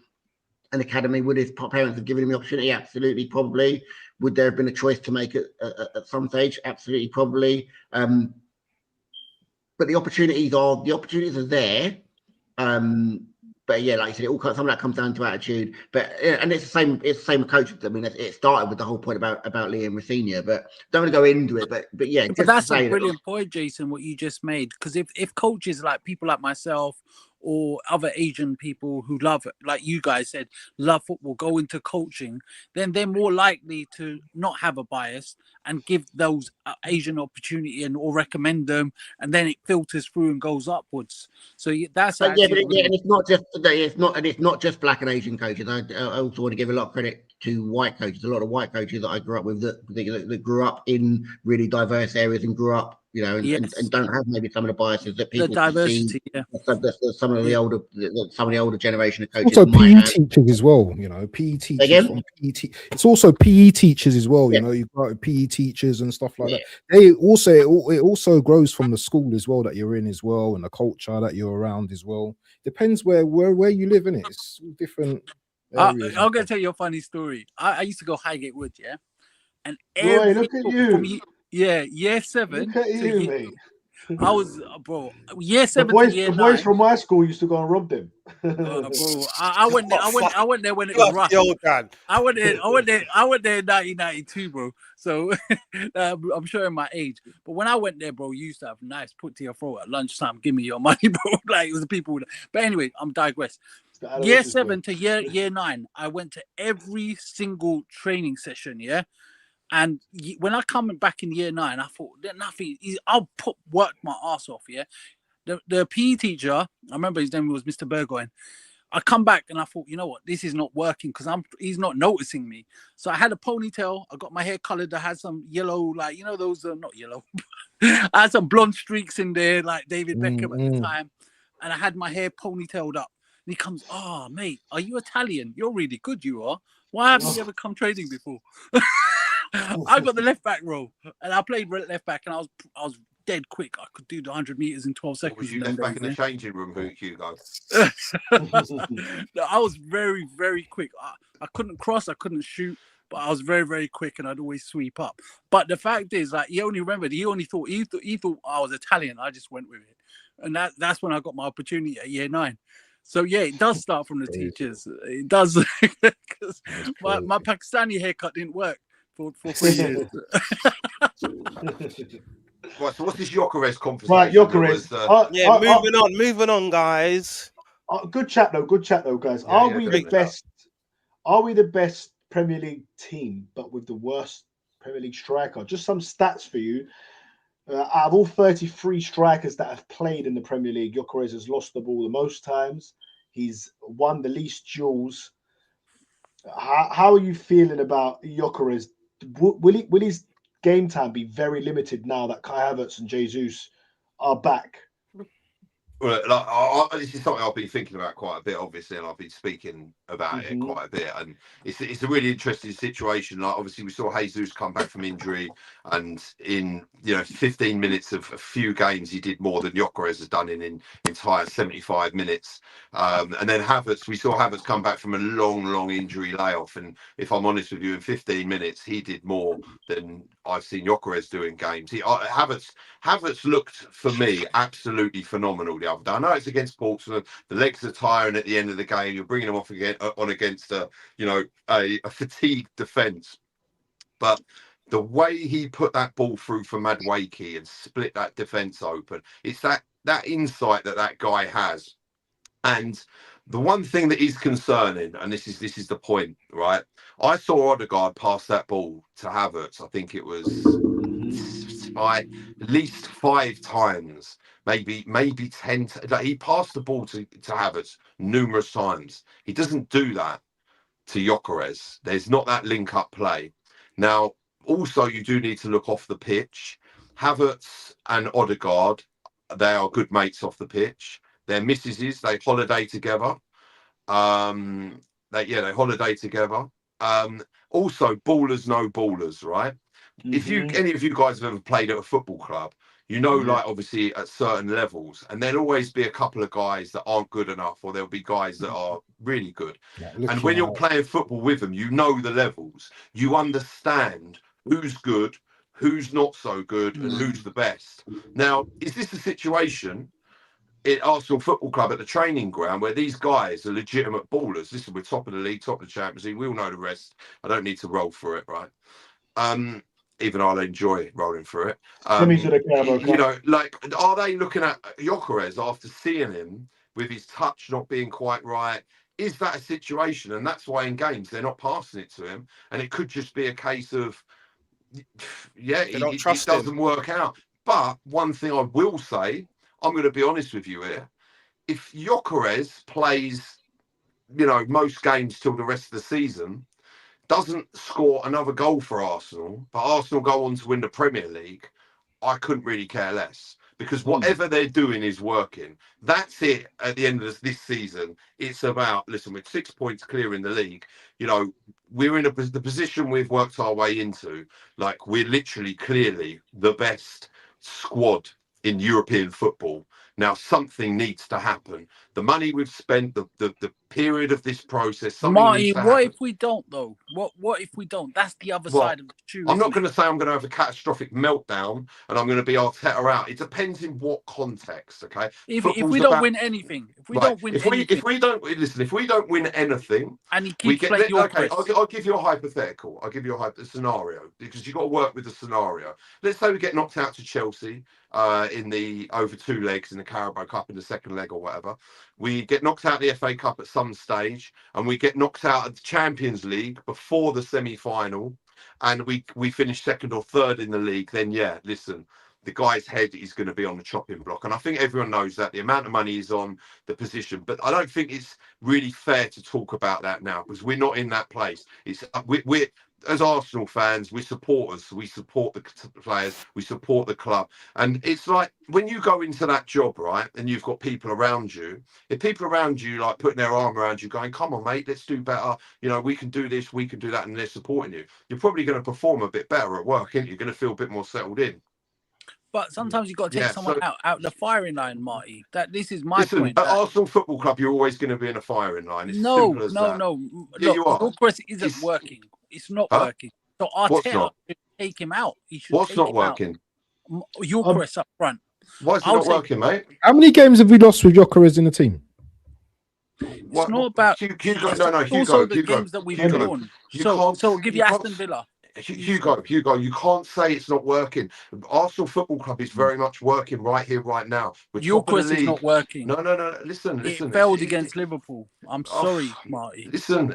an academy, would his parents have given him the opportunity? Absolutely, probably. Would there have been a choice to make it at some stage? Absolutely, probably. But the opportunities are there. But yeah, like I said, some of that comes down to attitude. But and it's the same with coaches. I mean, it started with the whole point about Liam Rosenior, but don't want to go into it. But yeah, but that's a brilliant point, Jason, what you just made. Because if coaches, like people like myself or other Asian people who love, like you guys said, love football, go into coaching, then they're more likely to not have a bias and give those Asian opportunity or recommend them, and then it filters through and goes upwards. So that's and it's not just black and Asian coaches. I also want to give a lot of credit to white coaches. A lot of white coaches that I grew up with that grew up in really diverse areas and grew up, and don't have maybe some of the biases that people diversity, some of the older generation of coaches. Also PE teachers as well, PE teachers from PE. It's also PE teachers as well, you've got PE teachers and stuff like that. They also it also grows from the school as well that you're in as well, and the culture that you're around as well. Depends where you live in it. It's different. I'm gonna tell you a funny story. I used to go Highgate Wood, and look at you. Year 7. Look at you, mate. I was, year 7 to year 9. The boys from my school used to go and rob them. Bro, I went there when it was rough. I went there in 1992, bro. So I'm showing my age. But when I went there, bro, you used to have nice put to your throat at lunchtime. Give me your money, bro. Like it was the people. But anyway, I'm digress. Year 7 to year 9, I went to every single training session. And when I come back in year 9, I thought nothing. I'll work my ass off. Yeah, the PE teacher, I remember his name was Mr. Burgoyne. I come back and I thought, you know what, this is not working because he's not noticing me. So I had a ponytail. I got my hair colored. I had some yellow, like, you know, those not yellow. I had some blonde streaks in there, like David Beckham at the time. And I had my hair ponytailed up. And he comes, oh, mate, are you Italian? You're really good, you are. Why haven't you ever come trading before? I got the left back role and I played left back and I was dead quick. I could do the 100 meters in 12 seconds. Was you left back in the changing room, Hugo? No, I was very, very quick. I couldn't cross, I couldn't shoot, but I was very, very quick and I'd always sweep up. But the fact is, like, he thought I was Italian. I just went with it. And that's when I got my opportunity at year 9. So yeah, it does start from the teachers. It does, because my Pakistani haircut didn't work for 3 years. Right, so what's this Gyökeres conversation? Right, Gyökeres. Moving on, guys. Good chat though, guys. Are we the best Premier League team, but with the worst Premier League striker? Just some stats for you. Out of all 33 strikers that have played in the Premier League, Gyökeres has lost the ball the most times. He's won the least duels. How are you feeling about Gyökeres? Will his game time be very limited now that Kai Havertz and Jesus are back? Well, this is something I've been thinking about quite a bit, obviously, and I've been speaking about it quite a bit. And it's a really interesting situation. Like, obviously, we saw Jesus come back from injury, and in 15 minutes of a few games, he did more than Gyökeres has done in entire 75 minutes. And then we saw Havertz come back from a long injury layoff. And if I'm honest with you, in 15 minutes, he did more than I've seen Gyökeres do in games. Havertz looked, for me, absolutely phenomenal the other day. I know it's against Portsmouth. The legs are tiring at the end of the game. You're bringing them off against a fatigued defence. But the way he put that ball through for Madueke and split that defence open, it's that insight that guy has. And the one thing that is concerning, and this is the point, right? I saw Odegaard pass that ball to Havertz. I think it was at least 5 times, maybe 10. He passed the ball to Havertz numerous times. He doesn't do that to Gyökeres. There's not that link-up play. Now, also, you do need to look off the pitch. Havertz and Odegaard, they are good mates off the pitch. They're missuses. They holiday together. They holiday together. Also, ballers know ballers, right? If any of you guys have ever played at a football club, like, obviously at certain levels, and there'll always be a couple of guys that aren't good enough, or there'll be guys that are really good. And when you're playing football with them, you know the levels. You understand who's good, who's not so good, and who's the best. Now, is this a situation at Arsenal Football Club at the training ground where these guys are legitimate ballers? Listen, we're top of the league, top of the Champions League. We all know the rest. I don't need to roll for it, right? Even I'll enjoy rolling for it. Are they looking at Gyökeres after seeing him with his touch not being quite right? Is that a situation? And that's why in games they're not passing it to him. And it could just be a case of, it doesn't work out. But one thing I will say, I'm going to be honest with you here. If Gyökeres plays, most games till the rest of the season, doesn't score another goal for Arsenal, but Arsenal go on to win the Premier League, I couldn't really care less, because whatever they're doing is working. That's it at the end of this season. It's about, listen, with 6 points clear in the league, we're in the position we've worked our way into. Like, we're literally clearly the best squad in European football. Now, something needs to happen. The money we've spent, the period of this process. Marty, what if we don't, though? What if we don't? That's the other side of the shoe. I'm not going to say I'm going to have a catastrophic meltdown and I'm going to be Arteta out. It depends in what context, okay? If we don't win anything, if we don't win anything, and he keeps playing I'll give you a hypothetical. I'll give you a scenario, because you've got to work with the scenario. Let's say we get knocked out to Chelsea in the over 2 legs in the Carabao Cup in the second leg or whatever. We get knocked out of the FA Cup at some stage, and we get knocked out of the Champions League before the semi-final. and we finish second or third in the league, then yeah, listen, the guy's head is going to be on the chopping block. And I think everyone knows that the amount of money is on the position. But I don't think it's really fair to talk about that now, because we're not in that place. It's we're as Arsenal fans, we're supporters. We support the players. We support the club. And it's like when you go into that job, right, and you've got people around you, if people around you like putting their arm around you going, come on, mate, let's do better. You know, we can do this, we can do that. And they're supporting you. You're probably going to perform a bit better at work, aren't you? You're going to feel a bit more settled in. But sometimes you've got to take someone out the firing line, Marty. This is my point. At Arsenal Football Club, you're always going to be in a firing line. It's simple as that. No. Yeah, look, you are. Gyökeres isn't working. It's not working. So Arteta should take him out. He should What's not working? Gyökeres up front. Why is it not working, mate? How many games have we lost with Gyökeres in the team? It's not about Hugo. Also, the games that we've won. So we'll give you Aston Villa. Hugo, you can't say it's not working. Arsenal Football Club is very much working right here, right now. Gyökeres is not working. No. Listen. It failed against Liverpool. I'm sorry, Marty. Listen.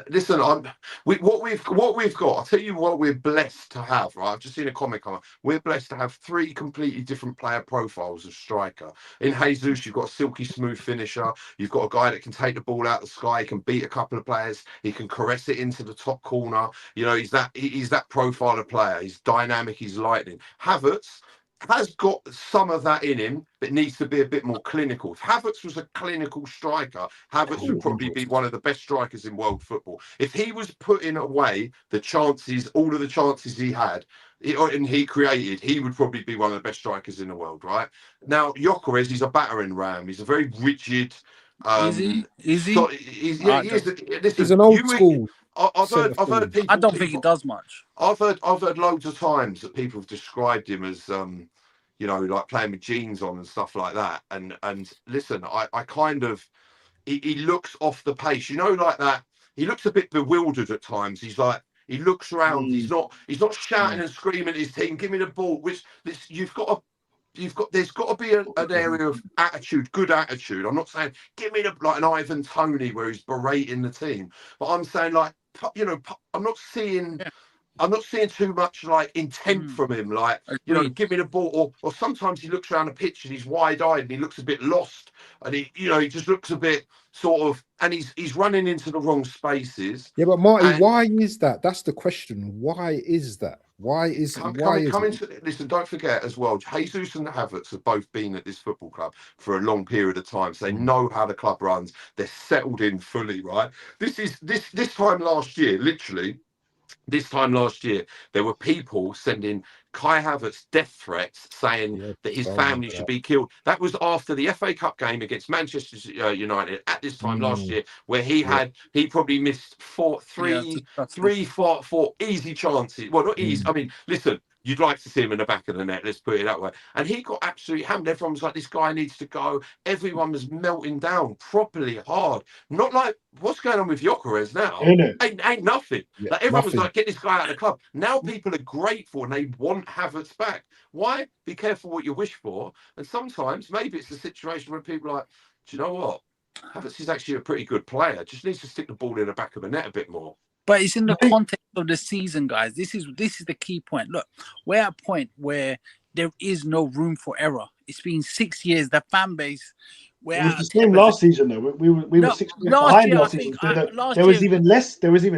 What we've got. I'll tell you what we're blessed to have. Right, I've just seen a comment. We're blessed to have 3 completely different player profiles of striker. In Jesus, you've got a silky smooth finisher. You've got a guy that can take the ball out of the sky. He can beat a couple of players. He can caress it into the top corner. You know, he's that profile of player. He's dynamic, he's lightning. Havertz has got some of that in him, but needs to be a bit more clinical. If Havertz was a clinical striker, Havertz would probably be one of the best strikers in world football. If he was putting away the chances, all of the chances he had, and he created, he would probably be one of the best strikers in the world, right? Now, Gyökeres, he's a battering ram. He's a very rigid... Is he? He's an old school. I've heard people. I don't think he does much. I've heard loads of times that people have described him as, you know, like playing with jeans on and stuff like that. And listen, I kind of, he looks off the pace, you know, like that. He looks a bit bewildered at times. He's like, he looks around. He's not shouting and screaming at his team, give me the ball. Which there's got to be an area of attitude, good attitude. I'm not saying give me like an Ivan Toney where he's berating the team, but I'm saying like, you know, I'm not seeing too much like intent from him. Like, you know, give me the ball, or sometimes he looks around the pitch and he's wide-eyed and he looks a bit lost, and he just looks a bit sort of, and he's running into the wrong spaces. Yeah, but Marty, why is that? That's the question. Why is that? Listen, don't forget as well, Jesus and Havertz have both been at this football club for a long period of time, so they know how the club runs. They're settled in fully, right? This time last year, literally. This time last year, there were people sending Kai Havertz death threats saying that his family should be killed. That was after the FA Cup game against Manchester United at this time last year, where he probably missed four easy chances. Well, not easy. I mean, listen, you'd like to see him in the back of the net, let's put it that way. And he got absolutely hammered. Everyone was like, this guy needs to go. Everyone was melting down properly hard. Not like, what's going on with Gyökeres now? Ain't nothing. Yeah, like everyone was like, get this guy out of the club. Now people are grateful and they want Havertz back. Why? Be careful what you wish for. And sometimes maybe it's a situation where people are like, do you know what? Havertz is actually a pretty good player. Just needs to stick the ball in the back of the net a bit more. But it's in the context of the season, guys. This is the key point. Look, we're at a point where there is no room for error. It's been 6 years. The fan base. It was the same last season, though. We were 6 points behind last season. There was even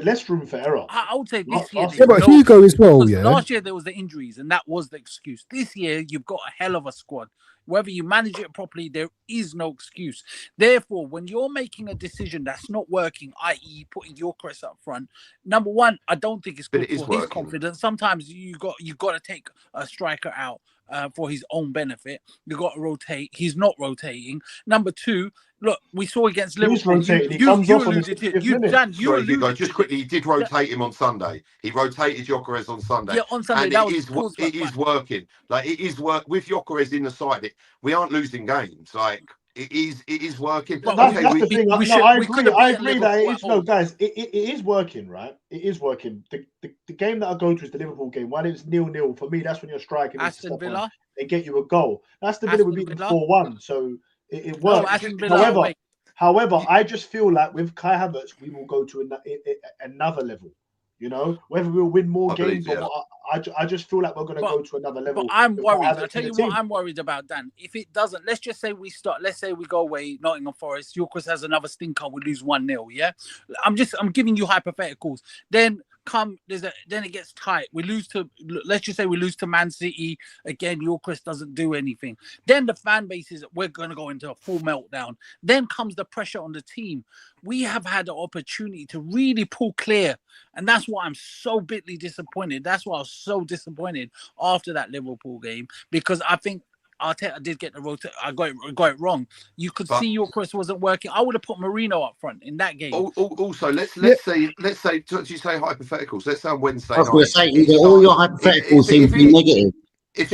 less room for error. I would say this year. Yeah, but Hugo as well. Yeah. Last year there was the injuries, and that was the excuse. This year you've got a hell of a squad. Whether you manage it properly, there is no excuse. Therefore, when you're making a decision that's not working, i.e., putting Gyökeres up front, number one, I don't think it's good for his confidence. Sometimes you got to take a striker out for his own benefit. You got to rotate. He's not rotating. Number two, look, we saw against Liverpool. He comes off on the 60th minute. Just quickly, he did rotate him on Sunday. He rotated Gyökeres on Sunday. Yeah, on Sunday. And it is working. Like, it is work with Gyökeres in the side. We aren't losing games. Like, it is working. But that's the thing. I agree that it is. No, guys, it is working, right? It is working. The game that I go to is the Liverpool game. When it's 0-0, for me, that's when you're striking. Aston Villa. They get you a goal. Aston Villa would beat them 4-1, so it works. However, I just feel like with Kai Havertz, we will go to another level. You know, whether we'll win more games believe, or what, I just feel like we're going to go to another level. But I'm worried. I tell you what, I'm worried about, Dan. If it doesn't, let's just say we start. Let's say we go away, Nottingham Forest. Yorkers has another stinker. We lose 1-0. Yeah, I'm giving you hypotheticals. Then then it gets tight. We lose to, let's just say we lose to Man City again. Yorkers doesn't do anything. Then the fan base is, we're going to go into a full meltdown. Then comes the pressure on the team. We have had the opportunity to really pull clear. And that's why I'm so bitterly disappointed. That's why I was so disappointed after that Liverpool game, because I think Arteta did get the rotation. I got it wrong. You could see your cross wasn't working. I would have put Marino up front in that game. Also, let's say, you say hypotheticals. Let's say on Wednesday I was going to say, all your hypotheticals seem to be negative. If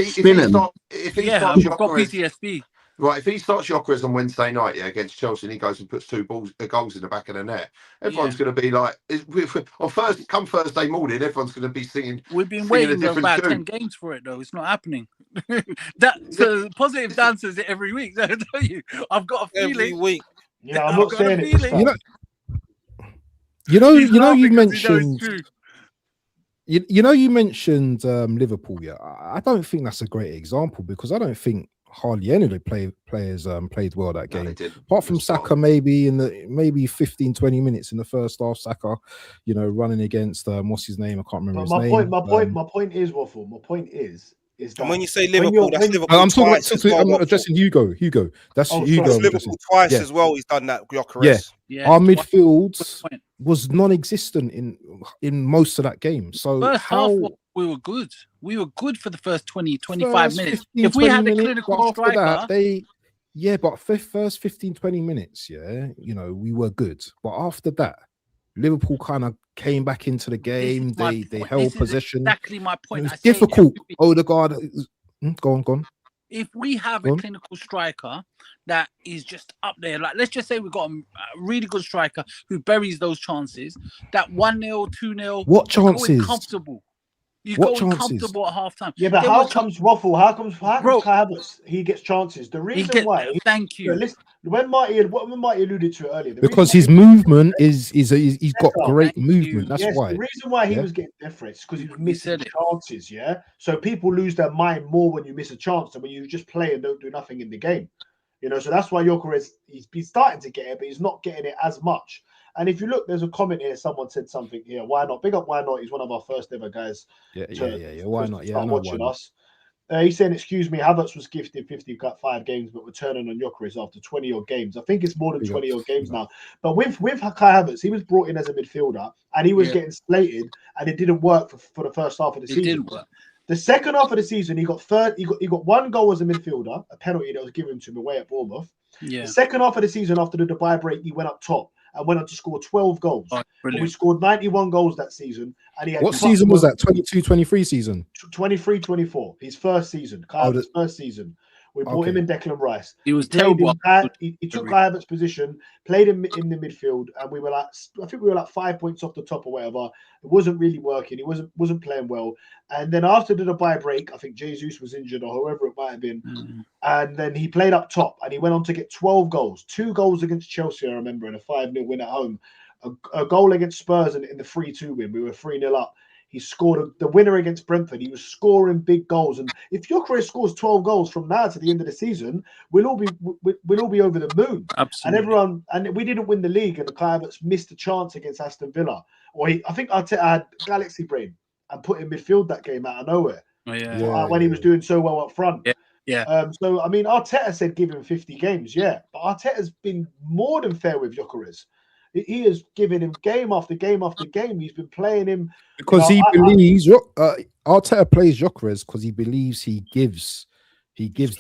he I've starts got PTSD. Right, if he starts Gyökeres on Wednesday night, against Chelsea, and he goes and puts two goals in the back of the net, everyone's going to be like, on Thursday morning, everyone's going to be singing. We've been waiting about 10 games for it, though. It's not happening. So positive Dan says it every week. I tell you, I've got a feeling. Every week. Yeah, I'm not saying it. You mentioned. You mentioned Liverpool. Yeah, I don't think that's a great example, because I don't think hardly any of the players played well that game. Apart from Saka, maybe in the 15-20 minutes in the first half. Saka, running against what's his name? I can't remember his name. My point is, Waffle. My point is that, and when you say Liverpool, that's Liverpool. I'm talking. I'm not addressing Hugo. That's Hugo. That's Liverpool twice as well. He's done that. Gyökeres. Yeah. Our midfield was non-existent in most of that game. So first half, we were good. We were good for the first 20-25 minutes. If we had a clinical striker, but first 15-20 minutes, we were good. But after that, Liverpool kind of came back into the game. They held possession. Exactly my point. It was difficult. Odegaard, go on. If we have a clinical striker that is just up there, like let's just say we've got a really good striker who buries those chances, that 1-0, 2-0. What chances? Comfortable. You got comfortable at halftime. Yeah, but how comes Waffle? How comes Kai Havertz, he gets chances? The reason why. Thank you. Listen, when Marty alluded to it earlier, because his movement he's got great movement. That's why. The reason why he was getting different is because he was missing chances. Yeah, so people lose their mind more when you miss a chance than when you just play and don't do nothing in the game. So that's why Gyökeres he's starting to get it, but he's not getting it as much. And if you look, there's a comment here. Someone said something here. Why not? Big up, why not? He's one of our first ever guys. Yeah. Why not? Yeah, watching us. He's saying, excuse me, Havertz was gifted 55 games, but we're turning on Gyökeres after 20 odd games. I think it's more than 20 odd games now. But with Kai Havertz, he was brought in as a midfielder, and he was getting slated, and it didn't work for the first half of the season. It didn't work. The second half of the season, he got one goal as a midfielder, a penalty that was given to him away at Bournemouth. Yeah. The second half of the season, after the Dubai break, he went up top and went on to score 12 goals. We scored 91 goals that season. And he had what season was that? 22-23 season? 23-24. His first season. Kyle's first season. We brought him in Declan Rice. He was terrible. He took Kai Havertz's position, played him in the midfield, and we were I think we were like 5 points off the top or whatever. It wasn't really working. He wasn't playing well. And then after the Dubai break, I think Jesus was injured or whoever it might have been. And then he played up top and he went on to get 12 goals. 2 goals against Chelsea, I remember, in a 5-0 win at home. A goal against Spurs in the 3-2 win. We were 3-0 up. He scored the winner against Brentford. He was scoring big goals, and if Gyökeres scores 12 goals from now to the end of the season, we'll all be over the moon. Absolutely. And we didn't win the league, and Kai Havertz missed a chance against Aston Villa. I think Arteta had Galaxy brain and put in midfield that game out of nowhere. When he was doing so well up front. So I mean, Arteta said give him 50 games, but Arteta's been more than fair with Gyökeres. He has given him game after game after game. He's been playing him because he believes Arteta plays Gyökeres because he believes he gives because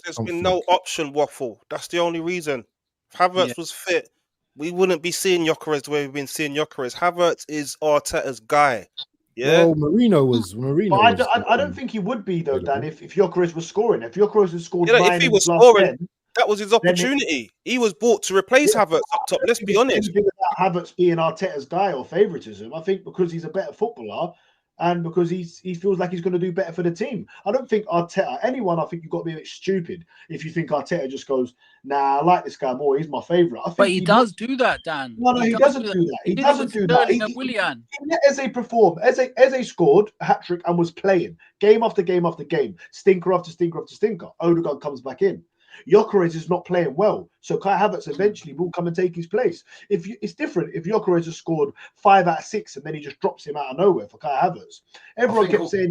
there's been no option, Waffle. That's the only reason. If Havertz was fit, we wouldn't be seeing Gyökeres the way we've been seeing Gyökeres. Havertz is Arteta's guy. Yeah, well, Marino was. But I don't think he would be though, Dan. If Gyökeres was scoring, if Gyökeres had scored, if he was scoring. That was his opportunity. He was bought to replace Havertz up top. Let's be honest. Havertz being Arteta's guy or favoritism, I think because he's a better footballer, and because he feels like he's going to do better for the team. I don't think Arteta, anyone, I think you've got to be a bit stupid if you think Arteta just goes, nah, I like this guy more. He's my favourite. I think but he does do that, Dan. No, he doesn't do that. He He did it doesn't with do that. Sterling and Willian. He let Eze perform. Eze scored a hat-trick and was playing game after game after game. Stinker after stinker after stinker. Odegaard comes back in. Gyökeres is not playing well, so Kai Havertz eventually will come and take his place. It's different if Gyökeres has scored 5 out of 6 and then he just drops him out of nowhere for Kai Havertz. Everyone kept saying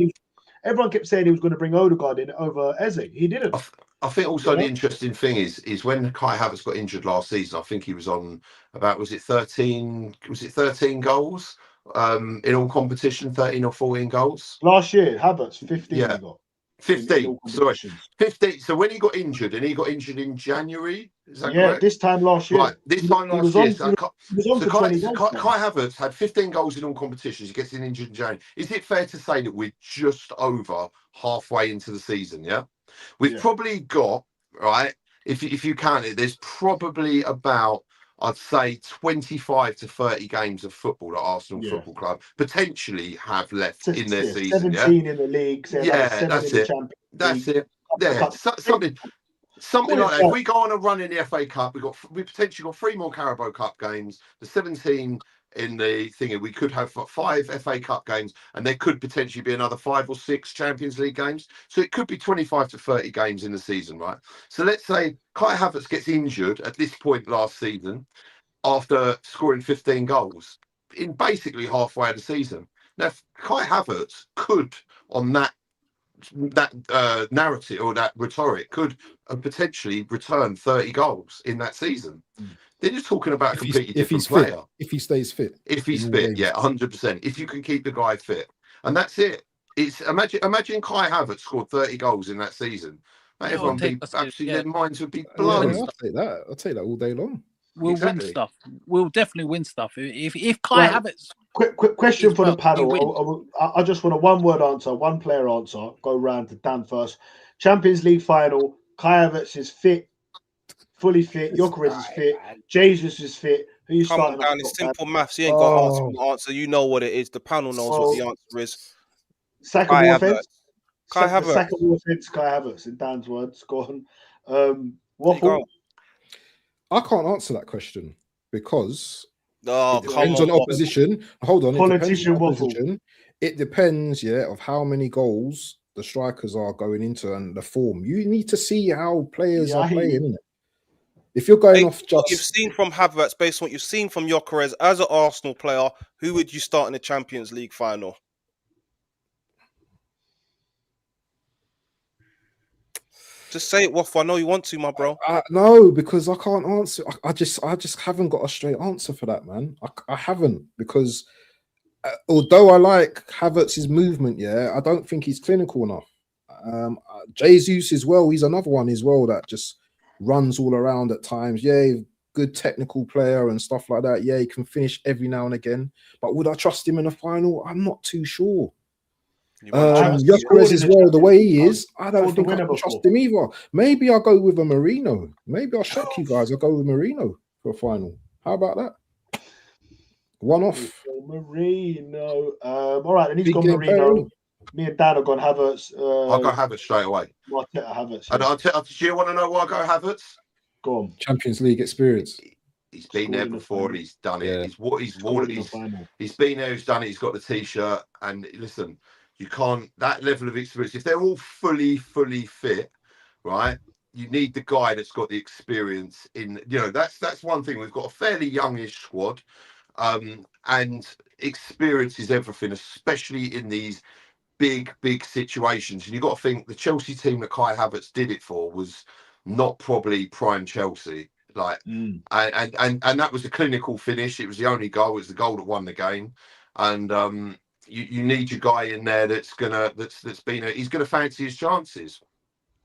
he was going to bring Odegaard in over Eze. He didn't. I think also the interesting thing is when Kai Havertz got injured last season, I think he was on about, was it 13 goals in all competition, 13 or 14 goals? Last year, Havertz, 15 yeah. he got. 15, sorry. 15. So when he got injured, and he got injured in January, is that correct? This time last year. Right, this time last year. Kai Havertz had 15 goals in all competitions. He gets injured in January. Is it fair to say that we're just over halfway into the season, yeah? We've probably got, right, if you count it, there's probably about, I'd say, 25 to 30 games of football that Arsenal Football Club potentially have left in their season. 17 in the league. That's it. That's it. Yeah, something like that. If we go on a run in the FA Cup, we potentially got 3 more Carabao Cup games. The 17 in the thing, we could have 5 FA Cup games, and there could potentially be another 5 or 6 Champions League games. So it could be 25 to 30 games in the season, right? So let's say Kai Havertz gets injured at this point last season after scoring 15 goals in basically halfway of the season. Now, Kai Havertz could, on that narrative or that rhetoric, could potentially return 30 goals in that season. They're just talking about a completely different player. If he stays fit. If he's fit, 100%. If you can keep the guy fit. And that's it. It's imagine Kai Havertz scored 30 goals in that season. Everyone be absolutely, their minds would be blown. I'll take that. I'll take that all day long. We'll win stuff. We'll definitely win stuff. If Kai Havertz. Quick question for the panel. I just want a one-word answer, one player answer. Go round to Dan first. Champions League final. Kai Havertz is fit, fully fit. Gyökeres is fit. Jesus is fit. Who you starting? Come on, Dan. It's simple maths. He ain't got an answer. You know what it is. The panel knows what the answer is. Sackable offense. Kai Havertz. Sackable offense. Kai Havertz. In Dan's words, go on. Waffle. I can't answer that question because it depends on opposition. Hold on, politician waffle. It depends, of how many goals the strikers are going into and the form. You need to see how players are playing, isn't it? If you're going off just what you've seen from Havertz, based on what you've seen from Gyökeres as an Arsenal player, who would you start in the Champions League final? Just say it, Waffle. I know you want to, my bro. No, because I can't answer. I just haven't got a straight answer for that, man. I haven't, because although I like Havertz's movement, I don't think he's clinical enough. Jesus as well. He's another one as well that just runs all around at times. Good technical player and stuff like that. He can finish every now and again. But would I trust him in a final? I'm not too sure. Gyökeres as well, the way he is, I don't think I can trust him either. Maybe I'll go with a Marino. Maybe I'll shock you guys. I'll go with Marino for a final. How about that? One off. Marino. All right, and he's gone Marino. Me and Dan have gone Havertz. I'll go Havertz straight away. Havertz. Do you want to know why I go Havertz? Go on. Champions League experience. He's been there before and he's done it. He's been there, he's done it, he's got the t-shirt. And listen, you can't, that level of experience, if they're all fully fit, right, you need the guy that's got the experience in, that's one thing. We've got a fairly youngish squad, and experience is everything, especially in these big situations. And you've got to think the Chelsea team that Kai Havertz did it for was not probably prime Chelsea. And that was a clinical finish. It was the only goal. It was the goal that won the game. And you need your guy in there he's gonna fancy his chances.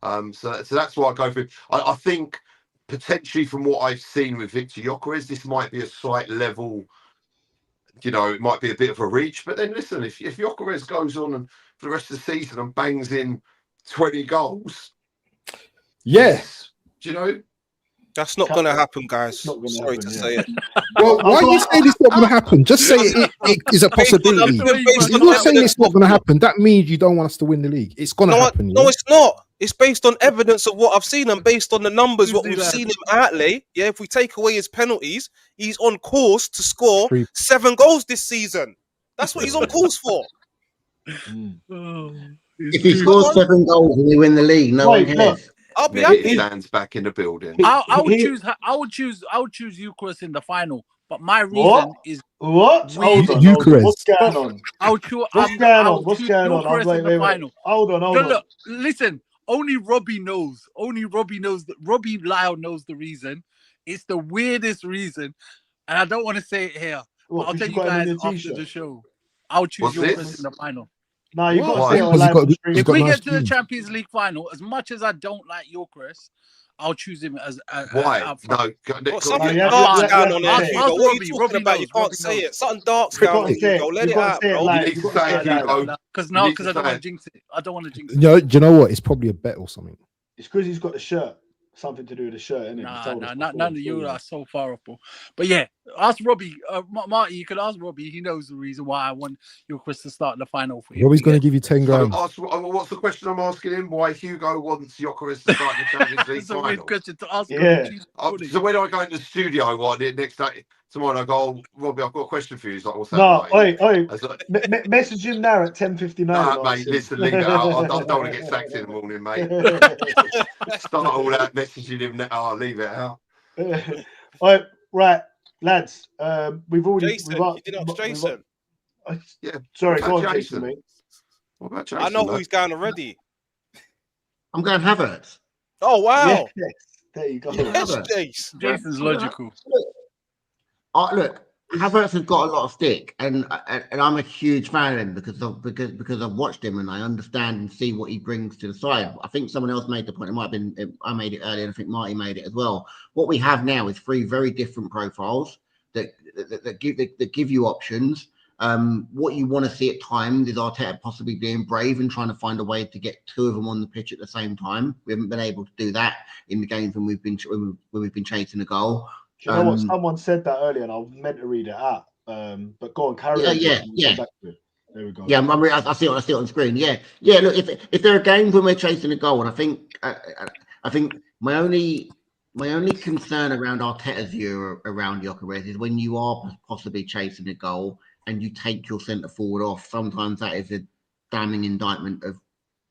So that's why I go for him. I think potentially from what I've seen with Victor Gyökeres, this might be a slight level. It might be a bit of a reach. But then listen, if Gyökeres goes on and for the rest of the season and bangs in 20 goals, yes, That's not going to happen, guys. Sorry to say it. Well, why are you saying it's not going to happen? Just say it is a possibility. If you're saying it's not going to happen, that means you don't want us to win the league. It's going to happen. No, it's not. It's based on evidence of what I've seen and based on the numbers, what we've seen him outlay. Yeah, if we take away his penalties, he's on course to score 7 goals this season. That's what he's on course for. If he scores 7 goals and we win the league, no one cares. I'll be happy. Stands back in the building. I would choose Eucharist in the final, but my reason is what? Hold on, Eucharist. What's going on? What's going on? Wait. Hold on. Look, listen. Only Robbie knows. Robbie Lyle knows the reason. It's the weirdest reason, and I don't want to say it here. But I'll tell you guys after the show. I'll choose Eucharist in the final. No, you've got to say it. If we get to the Champions League final, as much as I don't like Eucharist, I'll choose him as why? No, something dark's going on there, Hugo. What are you talking about? You can't say it. Something dark's going on, Hugo. Let it out, bro. You need to say it, Hugo. Because I don't want to jinx it. I don't want to jinx it. Do you know what? It's probably a bet or something. It's because he's got the shirt. Something to do with the shirt, isn't it? None of you are so far off. But yeah, ask Robbie. Marty, you could ask Robbie. He knows the reason why I want Eucharist to start the final for you. Robbie's going to give you 10 grand. What's the question I'm asking him? Why Hugo wants Eucharist to start the Champions League final? That's a weird question to ask. Yeah. So when I go in the studio, next day tomorrow, I go, Robbie, I've got a question for you. He's like, what's that? Message him now at 10:59. Nah, mate, listen, leave it out. I don't want to get sacked in the morning, mate. Start all that messaging him now. I'll leave it out. Right, lads. We've already. Jason, you did not Jason. Yeah. Sorry, go on, Jason. Mate. What about Jason? I know who he's going already. I'm going Havertz. Oh wow! Yes. There you go. Yes, Jason's logical. Look, Havertz has got a lot of stick, and I'm a huge fan of him because I've watched him and I understand and see what he brings to the side. I think someone else made the point. It might have been I made it earlier, and I think Marty made it as well. What we have now is 3 very different profiles that give you options. What you want to see at times is Arteta possibly being brave and trying to find a way to get 2 of them on the pitch at the same time. We haven't been able to do that in the games when we've been chasing a goal. Do you know what? Someone said that earlier, and I meant to read it out. But go on, carry on. Yeah. There we go. Yeah, I see it on screen. Yeah. Look, if there are games when we're chasing a goal, and I think my only concern around Arteta's view around Gyökeres is when you are possibly chasing a goal and you take your centre forward off. Sometimes that is a damning indictment of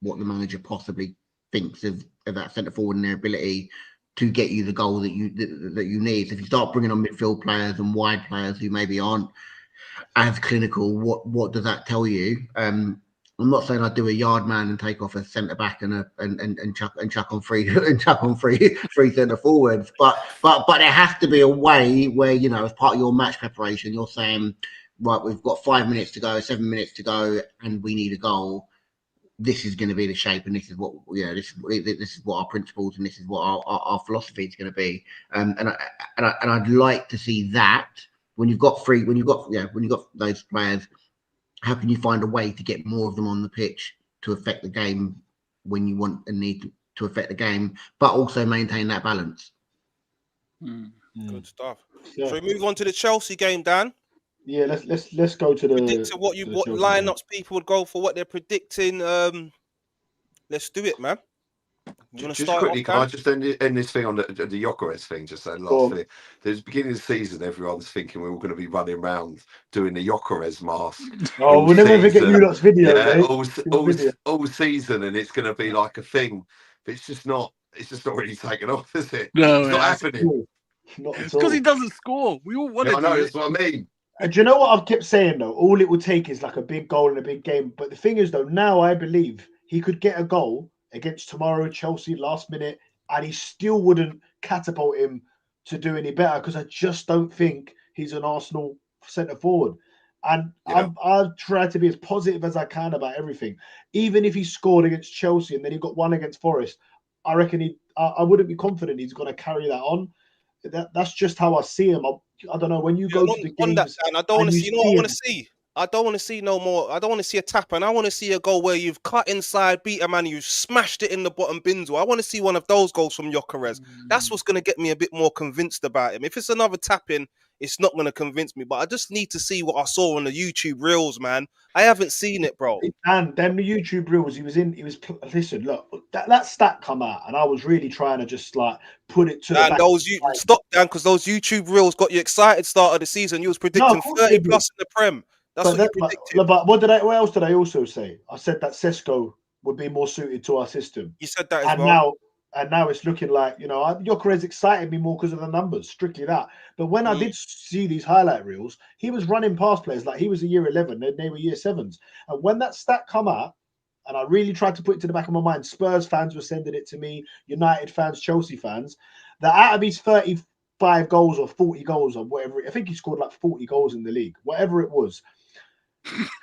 what the manager possibly thinks of that centre forward and their ability to get you the goal that you need. So if you start bringing on midfield players and wide players who maybe aren't as clinical, what does that tell you? I'm not saying I do a yard man and take off a centre back and chuck on three centre forwards, but there has to be a way where, you know, as part of your match preparation, you're saying, right, we've got 5 minutes to go, 7 minutes to go, and we need a goal. This is going to be the shape, and this is what this is what our principles and this is what our philosophy is going to be. And I'd like to see that when you've got those players, how can you find a way to get more of them on the pitch to affect the game when you want and need to affect the game, but also maintain that balance. Good stuff. Yeah. Shall we move on to the Chelsea game, Dan? Yeah, let's go to the predict what lineups people would go for, what they're predicting. Let's do it, man. Just quickly, can I just end this thing on the Gyökeres thing? Just saying last thing. There's beginning of the season, everyone's thinking we're all going to be running around doing the Gyökeres mask. Oh, we'll never forget you lot's video. All season, and it's going to be like a thing. But it's just not really taken off, is it? No, it's not happening. Not because he doesn't score. We all want to. I know, that's what I mean. And do you know what I've kept saying though? All it would take is like a big goal in a big game. But the thing is though, now I believe he could get a goal against tomorrow Chelsea last minute, and he still wouldn't catapult him to do any better because I just don't think he's an Arsenal centre forward. And I'll try to be as positive as I can about everything. Even if he scored against Chelsea and then he got one against Forest, I reckon I wouldn't be confident he's going to carry that on. That's just how I see him. I don't know, when you go to the games, I don't want to see. You know what I want to see? I don't want to see no more. I don't want to see a tap, and I want to see a goal where you've cut inside, beat a man, you've smashed it in the bottom bins. I want to see one of those goals from Gyökeres. That's what's going to get me a bit more convinced about him. If it's another tapping, it's not going to convince me. But I just need to see what I saw on the YouTube reels, man. I haven't seen it, bro. And then the YouTube reels, listen, look, that stat come out, and I was really trying to just like put it to the back. Stop, Dan, because those YouTube reels got you excited start of the season. You was predicting 30 plus in the Prem. That's what you predicted. But what else did I also say? I said that Sesko would be more suited to our system. You said that as well. Now it's looking like, Gyökeres excited me more because of the numbers, strictly that. But when I did see these highlight reels, he was running past players like he was a year 11 and they were year 7s. And when that stat come out, and I really tried to put it to the back of my mind, Spurs fans were sending it to me, United fans, Chelsea fans, that out of his 35 goals or 40 goals or whatever, I think he scored like 40 goals in the league, whatever it was.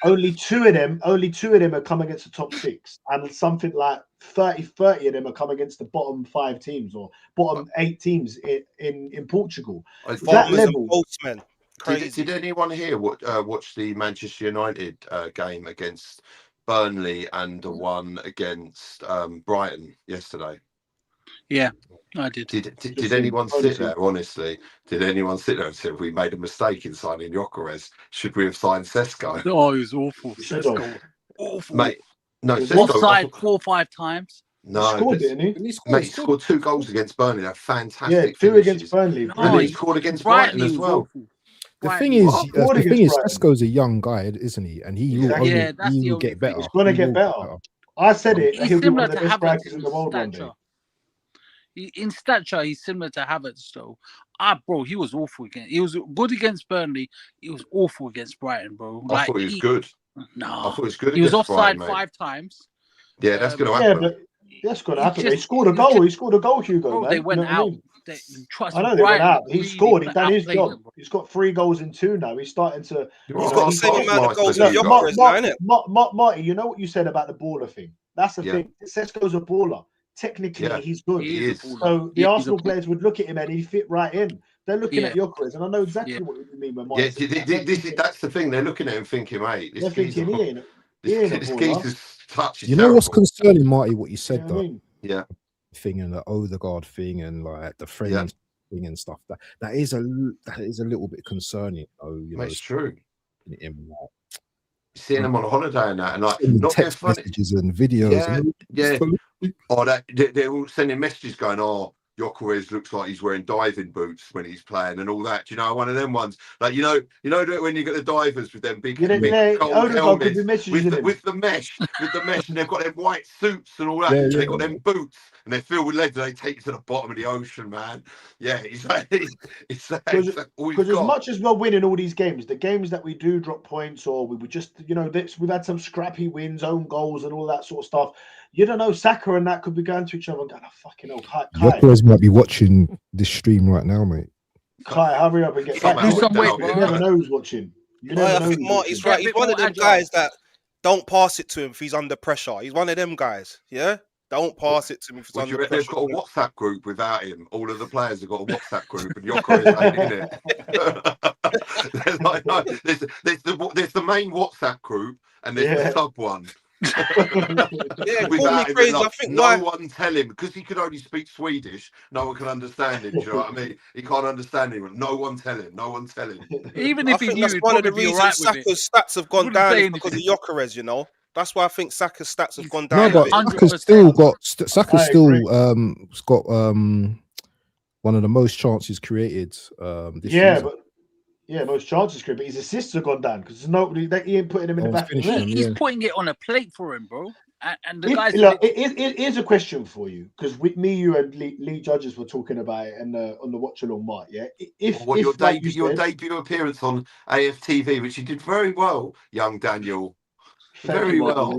Only two of them have come against the top 6, and something like 30 of them have come against the bottom 5 teams or bottom 8 teams in Portugal. That level, Portsmouth. Did anyone here watch the Manchester United game against Burnley and the one against Brighton yesterday? Yeah, I did. Did anyone sit there, honestly? Did anyone sit there and say, we made a mistake in signing Gyökeres? Should we have signed Sesko? Oh, he was awful. Sesko, awful. Mate, no, Sesko offside 4 or 5 times. No, he scored, didn't he? He scored 2 goals against Burnley. They're fantastic. Yeah, 2 against Burnley. And he scored against Brighton as well. The thing is, Sesko's a young guy, isn't he? And he will get better. He's going to get better. I said it. He'll be one of the best strikers in the world one day. In stature, he's similar to Havertz, though. Bro, he was awful again. He was good against Burnley. He was awful against Brighton, bro. I thought he was good. No, I thought he was good. He was offside Brighton, 5 times. Yeah, that's going to happen. Yeah, but that's going to happen. He scored a goal. He scored a goal, Hugo. Bro, man. they went out. I know they went out. He scored. He's done his job. He's got 3 goals in 2 now. He's starting to. He's got the same amount of goals as Gyökeres now, isn't it? Marty, you know what you said about the baller thing? That's the thing. Sesko's a baller. Technically, he's good. He is. So the Arsenal players would look at him and he'd fit right in. They're looking at Gyökeres, and I know exactly what you mean when Marty that's the thing. They're looking at him thinking, mate, they're thinking he ain't this geezer's touch is You know what's concerning, Marty, what you said, though? I mean? Yeah. Thing and the Odegaard thing and like the friends thing and stuff. That is a little bit concerning, though. You know, it's true. Seeing them on a holiday and that, and like not text messages and videos. They're all sending messages going, Gyökeres looks like he's wearing diving boots when he's playing and all that. Do you know, one of them ones, like you know when you get the divers with them big cold helmets with the mesh, and they've got them white suits and all that. They've got them boots and they're filled with lead. And they take you to the bottom of the ocean, man. Yeah, it's because as much as we're winning all these games, the games that we do drop points or we would just, we've had some scrappy wins, own goals, and all that sort of stuff. You don't know, Saka and that could be going to each other and going, fucking hell, Kai. Gyökeres might be watching this stream right now, mate. Kai, hurry up and get back. You never know who's watching. I think Marty's right. He's one of them guys that don't pass it to him if he's under pressure. He's one of them guys, yeah? Don't pass it to him if he's under pressure. They've got a WhatsApp group without him. All of the players have got a WhatsApp group and Gyökeres ain't in it. There's the main WhatsApp group and there's the sub one. Call me crazy. I think no one tell him because he could only speak Swedish. No one can understand him. Do you know what I mean? He can't understand him. No one tell him. Even if he knew, that's one of the reasons Saka's stats have gone down because of Gyökeres. You know, that's why I think Saka's stats have gone down. No, but Saka's still got one of the most chances created this season. Most chances created, but his assists have gone down because there's nobody that he ain't putting him in the back. He's putting it on a plate for him, bro. And the guys. Here's a question for you because with me, you and Lee Judges were talking about it on the watch along, Mark. Yeah, your debut appearance on AFTV, which you did very well, young Daniel. Very well.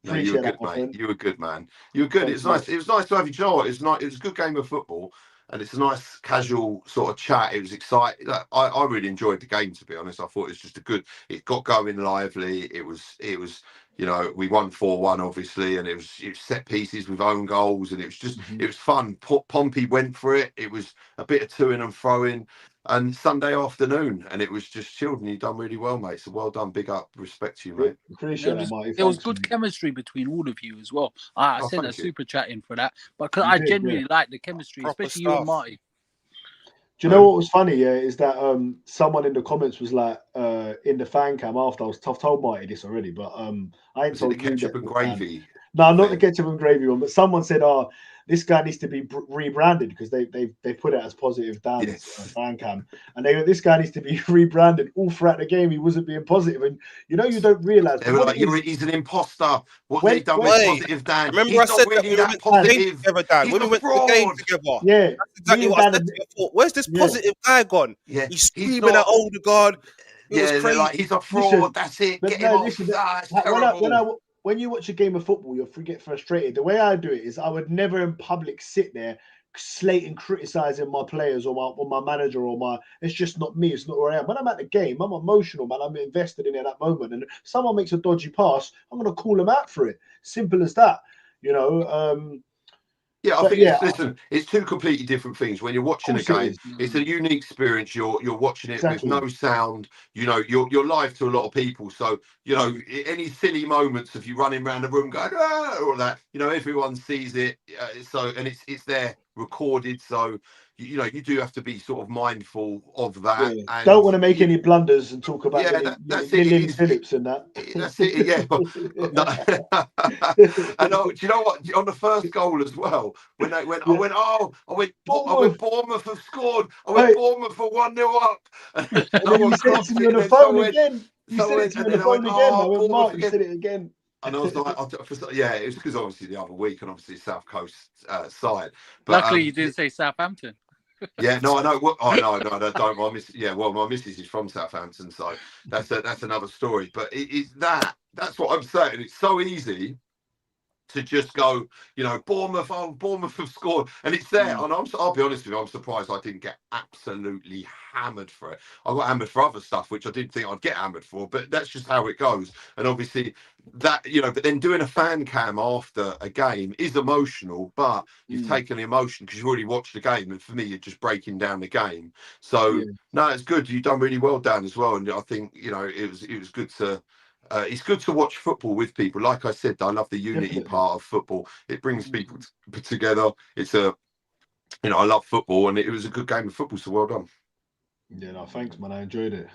No, you were good, mate. You were good, man. You were good. It's nice. It was nice to have you. It was nice. It was a good game of football. And it's a nice casual sort of chat. It was exciting. I really enjoyed the game, to be honest. I thought it was just it got going lively. It was, we won 4-1, obviously, and it was set pieces with own goals, and it was just, it was fun. Pompey went for it. It was a bit of to-in and fro-in. and Sunday afternoon, and it was just chilled, and you've done really well, mate. So well done, big up, respect to you, mate. Appreciate that, Marty. There was good chemistry between all of you as well. I sent a super chat in for that, but because I genuinely like the chemistry, especially you and Marty. Do you know what was funny? Yeah, is that someone in the comments was like, in the fan cam after, I've told Marty this already, but I ain't told the ketchup and gravy. No, not the ketchup and gravy one, but someone said, this guy needs to be rebranded because they put it as positive Dan's fan cam, and this guy needs to be rebranded. All throughout the game, he wasn't being positive, and you don't realize. They were like, he's an imposter. What they done with positive Dan? Remember, he's I said not really that positive. Together, Dan. He's when we went fraud. to the game together. Yeah, that's exactly what I said to you. I thought, where's this positive guy gone? Yeah, he's screaming at Odegaard. They're like, he's a fraud. Listen, that's it. Get him off. That's terrible. When you watch a game of football, you'll get frustrated. The way I do it is I would never in public sit there slating, criticizing my players or my manager it's just not me. It's not where I am. When I'm at the game, I'm emotional, man. I'm invested in it at that moment. And if someone makes a dodgy pass, I'm going to call them out for it. Simple as that. Yeah, I think listen, it's two completely different things. When you're watching a game, it's a unique experience. You're watching it with no sound. You're live to a lot of people. So, any silly moments of you running around the room going, or that, everyone sees it. And it's there recorded. So, you do have to be sort of mindful of that. Yeah. And don't want to make any blunders and talk about Lillian Phillips and that. That's it, yeah. And do you know what? On the first goal as well, when I went Bournemouth have scored. Bournemouth for 1-0 up. And then you said it to me on the phone again. You said it to me on the phone again. I went, Mark, you said it again. And I was like, it was because obviously the other week and obviously South Coast side. But luckily, you didn't say Southampton. Yeah, no, I know. No, don't. My missus is from Southampton, so that's another story. But that's what I'm saying. It's so easy to just go, Bournemouth have scored, and it's there. And I'll be honest with you, I'm surprised I didn't get absolutely hammered for it. I got hammered for other stuff, which I didn't think I'd get hammered for, but that's just how it goes. And obviously that, but then doing a fan cam after a game is emotional, but you've taken the emotion because you've already watched the game. And for me, you're just breaking down the game. So no, it's good. You've done really well, Dan, as well. And I think, it was good to, it's good to watch football with people. Like I said, I love the unity part of football. It brings people together. It's I love football, and it was a good game of football. So well done. Yeah, no, thanks, man. I enjoyed it.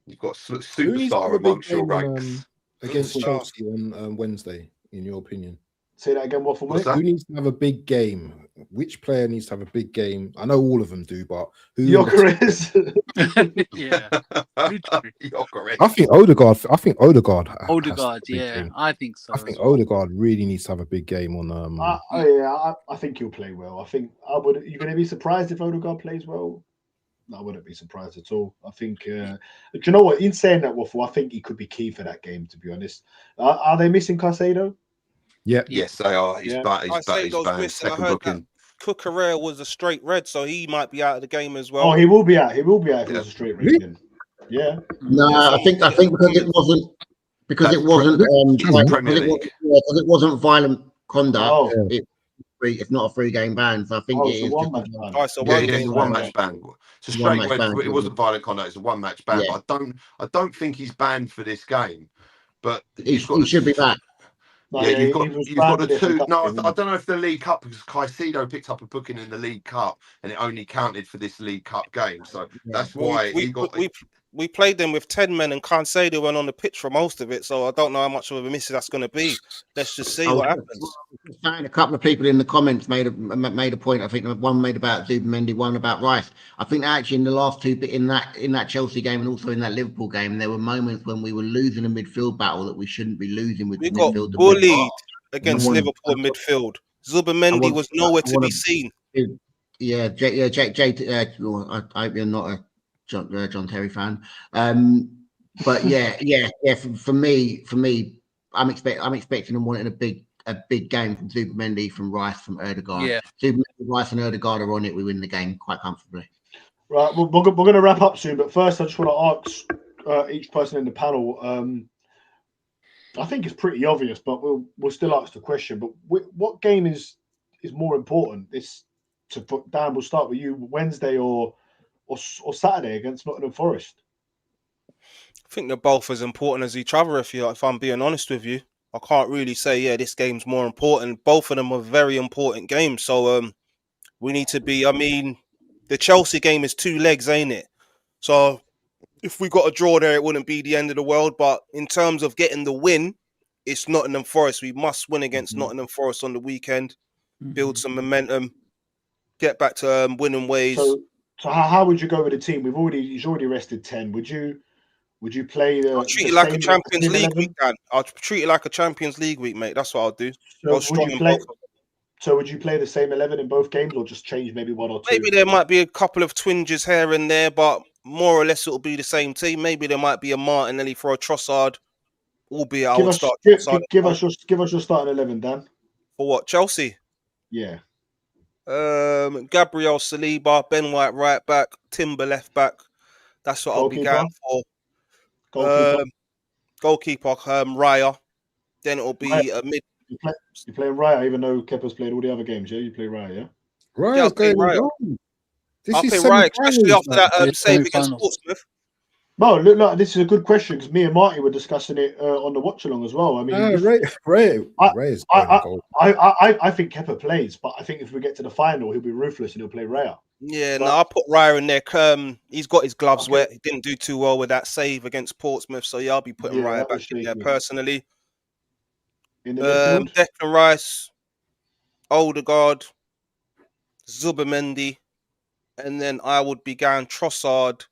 You've got a superstar amongst your ranks. Against Chelsea on Wednesday, in your opinion? Say that again, Waffle. Who needs to have a big game? Which player needs to have a big game? I know all of them do, but who? Gyökeres. Yeah. Gyökeres. I think Odegaard. Odegaard, yeah, I think so. I think Odegaard really needs to have a big game on. I think he'll play well. I think You're going to be surprised if Odegaard plays well. No, I wouldn't be surprised at all. I think, do you know what? In saying that, Waffle, I think he could be key for that game, to be honest. Are they missing Caicedo? Yeah. Yes, they are. He's banned. Missing. I heard that Cucurella was a straight red, so he might be out of the game as well. Oh, he will be out. He will be out if it was a straight red. Really? Yeah. No, I think because it wasn't violent conduct. Oh. It's not a 3-game ban, so I think it is one match ban. It's a one-match ban. It's a straight red. It wasn't violent conduct. It's a one-match ban. Yeah. But I don't think he's banned for this game. But he should be back. You've got the two. No, I don't know if the League Cup, because Caicedo picked up a booking in the League Cup and it only counted for this League Cup game. So that's why we played them with 10 men and Caicedo went on the pitch for most of it. So I don't know how much of a miss that's going to be. Let's just see what happens. A couple of people in the comments made a point. I think one made about Zubimendi, one about Rice. I think actually in the last two, in that Chelsea game and also in that Liverpool game, there were moments when we were losing a midfield battle that we shouldn't be losing with. We got bullied against Liverpool midfield. Zubimendi was nowhere to be seen. Yeah, I hope you're not a John Terry fan. But yeah. For me, I'm expecting and wanting a big game from Zubimendi, from Rice, from Ødegaard. Yeah. Zubimendi, Rice, and Ødegaard are on it. We win the game quite comfortably. Right, we're going to wrap up soon, but first I just want to ask each person in the panel. I think it's pretty obvious, but we'll still ask the question. But what game is more important? Dan, we'll start with you. Wednesday or or Saturday against Nottingham Forest? I think they're both as important as each other. If I'm being honest with you, I can't really say this game's more important. Both of them are very important games. So we need to be. I mean, the Chelsea game is 2 legs, ain't it? So if we got a draw there, it wouldn't be the end of the world. But in terms of getting the win, it's Nottingham Forest. We must win against Nottingham Forest on the weekend. Build some momentum. Get back to winning ways. So how would you go with the team? He's already rested 10. Would you play the? I'll treat the it like same, a Champions League 11? week, Dan. I'll treat it like a Champions League week, mate. That's what I'll do. So Go strong in both of them. So would you play the same 11 in both games, or just change maybe one or two? Maybe there might be a couple of twinges here and there, but more or less it'll be the same team. Maybe there might be a Martinelli for a Trossard, albeit I would start Trossard. Give us your starting 11, Dan. For what? Chelsea? Yeah. Gabriel Saliba, Ben White right back, Timber left back. That's what I'll be going for. Goalkeeper, Raya. Then it'll be a mid. You're playing Raya, even though Kepa's played all the other games, yeah? You play Raya, yeah? Raya's going Raya. I'll play Raya, especially after that save against Portsmouth. No, look, this is a good question because me and Marty were discussing it on the watch along as well. I mean, I think Kepa plays, but I think if we get to the final, he'll be ruthless and he'll play Raya. Yeah, I'll put Raya in there. He's got his gloves wet. He didn't do too well with that save against Portsmouth, so I'll be putting Raya back in there personally. In the midfield? Declan Rice, Odegaard, Zubimendi, and then I would be going Trossard,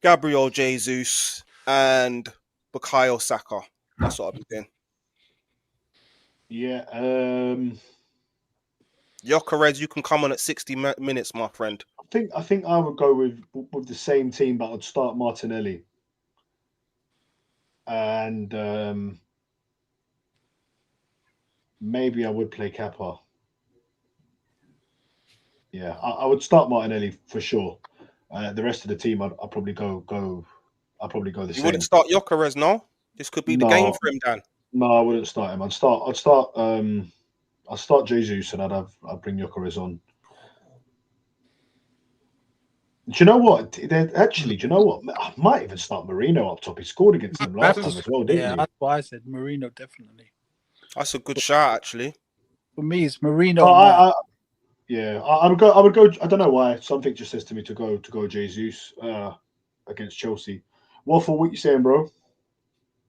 Gabriel Jesus, and Bukayo Saka. That's what I'll be doing. Yeah. Gyökeres, you can come on at 60 minutes, my friend. I think I would go with the same team, but I'd start Martinelli. And maybe I would play Kepa. Yeah, I would start Martinelli for sure. The rest of the team, I'd probably go. I'd probably go the same. You wouldn't start Gyökeres, no? This could be the game for him, Dan. No, I wouldn't start him. I'd start Jesus, and I'd bring Gyökeres on. Do you know what? Do you know what? I might even start Marino up top. He scored against them last time as well, didn't he? That's why I said Marino, definitely. That's a good shot, actually. For me, it's Marino. I would go. I don't know why. Something just says to me to go Jesus against Chelsea. Waffle, what you saying, bro?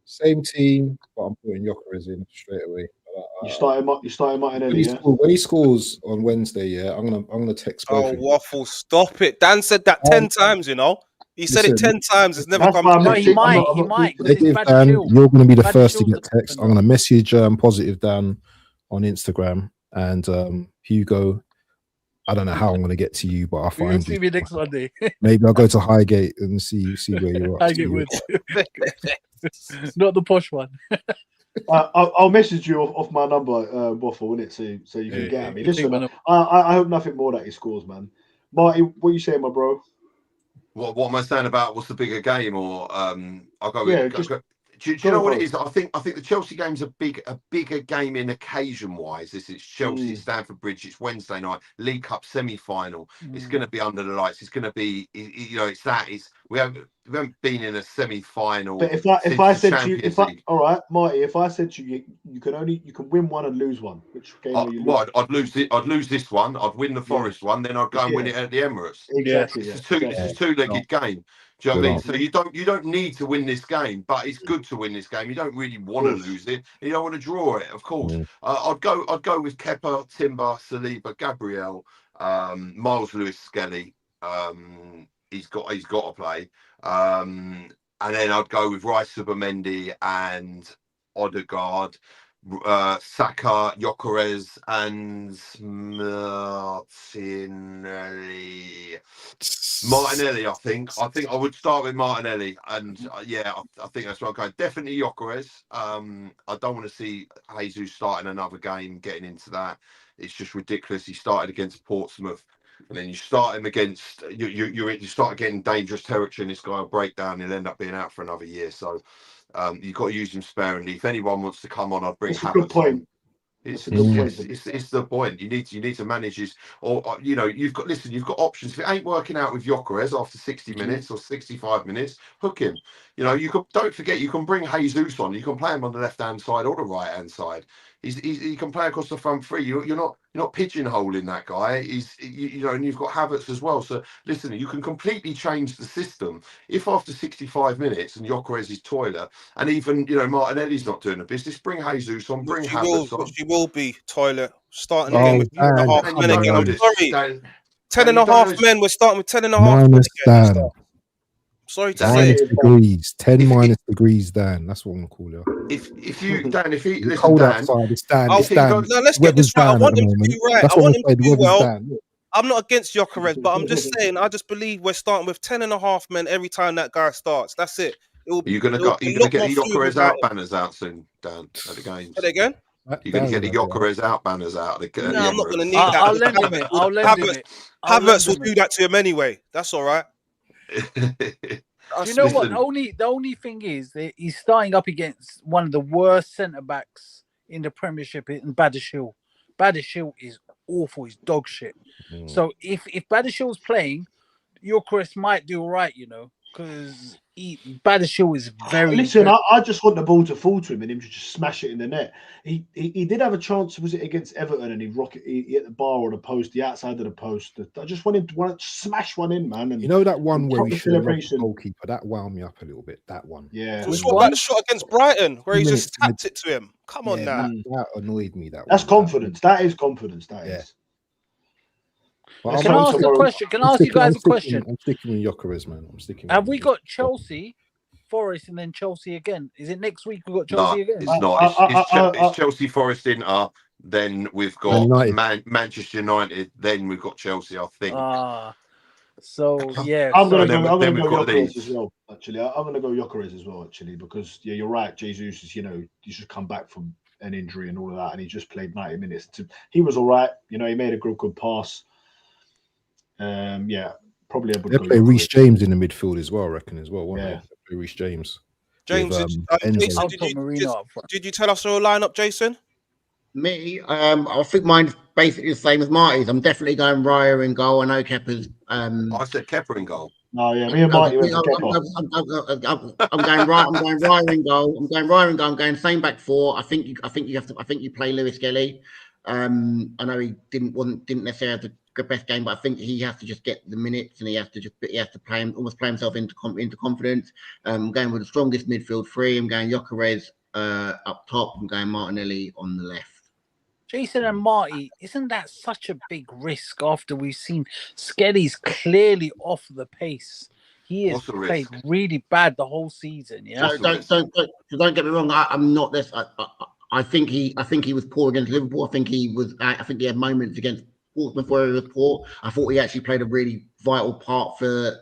Same team, but I'm putting Gyökeres in straight away. You starting Martinelli, yeah? When he scores on Wednesday, yeah, I'm gonna text both. Oh, Waffle, stop it! Dan said that 10 times. You know, he said it 10 times. It's never come. He might. Dan, you're gonna be the first to get text. I'm gonna message Positive Dan on Instagram, and Hugo. I don't know how I'm going to get to you, but I'll find you. See me next Monday. Maybe I'll go to Highgate and see where you're at. Highgate would. Not the posh one. I'll message you off my number, Waffle, wouldn't it? So you can get at me. Listen, I hope nothing more that he scores, man. Marty, what are you saying, my bro? What am I saying about what's the bigger game? Or I'll go with. Do you know what it is? I think the Chelsea game's a bigger game in occasion wise. This is Chelsea, Stamford Bridge. It's Wednesday night, League Cup semi-final. It's going to be under the lights. It's going to be, we haven't been in a semi-final. But if I said to you, all right, Marty, if I said to you, you can win one and lose one. Which game are you? Well, I'd lose this one. I'd win the Forest one. Then I'd go and win it at the Emirates. Exactly. It's a two-legged game. Do you know what I mean? So you don't need to win this game, but it's good to win this game. You don't really want to lose it. You don't want to draw it, of course. I'd go with Kepa, Timber, Saliba, Gabriel, Miles Lewis, Skelly. He's got to play. And then I'd go with Rice, Zubimendi, and Odegaard, Saka, Gyökeres, and Martinelli. I think I would start with Martinelli, and I think that's what I'm going. Definitely Gyökeres. I don't want to see Jesus starting another game, getting into that. It's just ridiculous. He started against Portsmouth, and then you start him against you start getting dangerous territory, and this guy will break down. He'll end up being out for another year. So you've got to use him sparingly. If anyone wants to come on, I'd bring Havertz on. It's That's a good point. it's the point. You need to manage his, or you've got options. If it ain't working out with Gyökeres after 60 minutes or 65 minutes, hook him. Don't forget you can bring Jesus on. You can play him on the left hand side or the right hand side. He can play across the front three. You're not pigeonholing that guy. And you've got Havertz as well. So listen, you can completely change the system. If after 65 minutes and Gyökeres is toilet, and even Martinelli's not doing the business, bring Jesus on, bring Havertz on. Which he will be toilet starting again with 10.5 men again. I'm sorry, Dan, 10.5 men. We're starting with 10.5 men minus again. Dan. Sorry to Minus say, degrees. 10 minus degrees, Dan. That's what I'm gonna call you. If you Dan, It's cold outside. It's Dan. It's Dan. no, let's get this right. I want him to do right. That's I want him to the do weather's well. Dan. Look. I'm not against Gyökeres, but I'm just saying, I just believe we're starting with 10.5 men every time that guy starts. That's it. You're gonna get the Gyökeres out banners out soon, Dan, at the games. Say that again. You're going to get the Gyökeres out banners out. No, I'm not going to need that. I'll lend him it. Havertz will do that to him anyway. That's all right. You know what? The only thing is that he's starting up against one of the worst centre backs in the Premiership in Badiashile. Badiashile is awful. He's dog shit. So if Badiashile's playing, Gyökeres might do all right, because Badiashile is very. Listen, I just want the ball to fall to him and him to just smash it in the net. He did have a chance. Was it against Everton? And he hit the bar or the post, the outside of the post. I just want him to smash one in, man. And that one where he should have robbed the goalkeeper. That wound me up a little bit. That one. Yeah. What about the shot against Brighton where he just tapped it to him? Come on now. That annoyed me. That's confidence. That is confidence. That is. Can I ask a question? Can I ask you guys a question? I'm sticking with Gyökeres, man. Have we got Chelsea, Forest, and then Chelsea again? Is it next week we've got Chelsea again? It's not. It's Chelsea, Forest, Inter. Then we've got Manchester United. Then we've got Chelsea, I think. So yeah. I'm going to go Gyökeres as well, actually. I'm going to go Gyökeres as well, actually, because you're right. Jesus is, he's just come back from an injury and all of that, and he just played 90 minutes. He was all right. He made a good pass. Probably able to play Reece James in the midfield as well, I reckon, as well. Play Reece James. James, Jason, did you tell us your lineup, Jason? Me, I think mine's basically the same as Marty's. I'm definitely going Raya in goal. I know Kepa's. I said Kepa in goal. Oh yeah, me and Marty went for Kepa. I'm going right. I'm going Raya in goal. I'm going same back four. I think you play Lewis Kelly. I know he didn't necessarily have the best game, but I think he has to just get the minutes and he has to play himself into confidence. I'm going with the strongest midfield three. I'm going Gyökeres up top. I'm going Martinelli on the left. Jason and Marty, isn't that such a big risk after we've seen Skelly's clearly off the pace? He has played really bad the whole season. Yeah. So don't get me wrong. I'm not this. I think he was poor against Liverpool. I think he had moments against Portsmouth where he was poor. I thought he actually played a really vital part for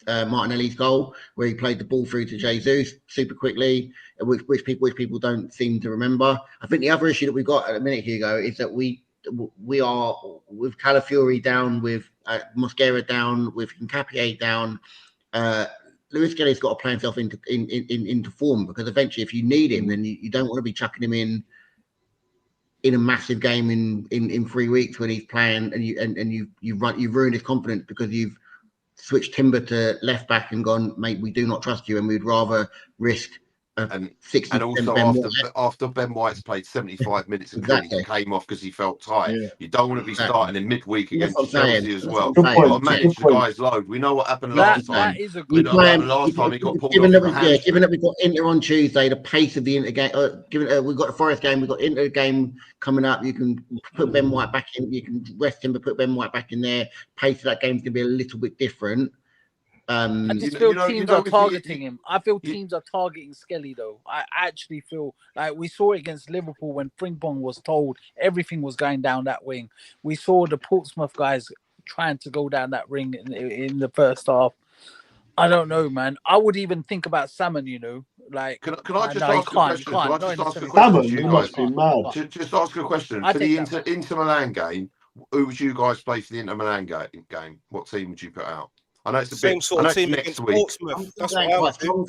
Martinelli's goal, where he played the ball through to Jesus super quickly, which people don't seem to remember. I think the other issue that we've got a minute ago is that we are with Calafiori down, with Mosquera down, with Nketiah down. Lewis Kelly's got to play himself into form, because eventually, if you need him, then you don't want to be chucking him in a massive game in 3 weeks when he's playing, and you've ruined his confidence because you've switched Timber to left back and gone, mate, we do not trust you, and we'd rather risk and also after Ben White's played 75 minutes and came off because he felt tired. You don't want to be starting in midweek against Chelsea as well. You've got to manage the guy's load. We know what happened last time. Last time he got pulled given that we've got Inter on Tuesday, the pace of the Inter game, we've got the Forest game, we've got Inter game coming up. You can put Ben White back in, you can rest him, but put Ben White back in there. Pace of that game is going to be a little bit different. I just feel teams are targeting him. I feel teams are targeting Skelly, though. I actually feel like we saw it against Liverpool when Frimpong was told everything was going down that wing. We saw the Portsmouth guys trying to go down that ring in the first half. I don't know, man. I would even think about Salmon, like. Can I just ask a question? Just ask a question. For the Inter Milan game, who would you guys play for the Inter Milan game? What team would you put out? I know it's the same sort of team next against week. Portsmouth. That's what I would do.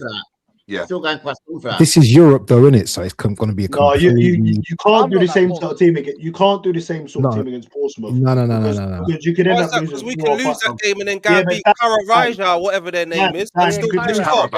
Yeah. Still going quite strong for that. This is Europe, though, isn't it? So it's going to be a No, completely... you can't do the same sort of team again. You can't do the same sort of team against Portsmouth. No. Because you could end up losing. Because we can lose that game and then go and beat but Carabao, whatever their name is, and still finish top.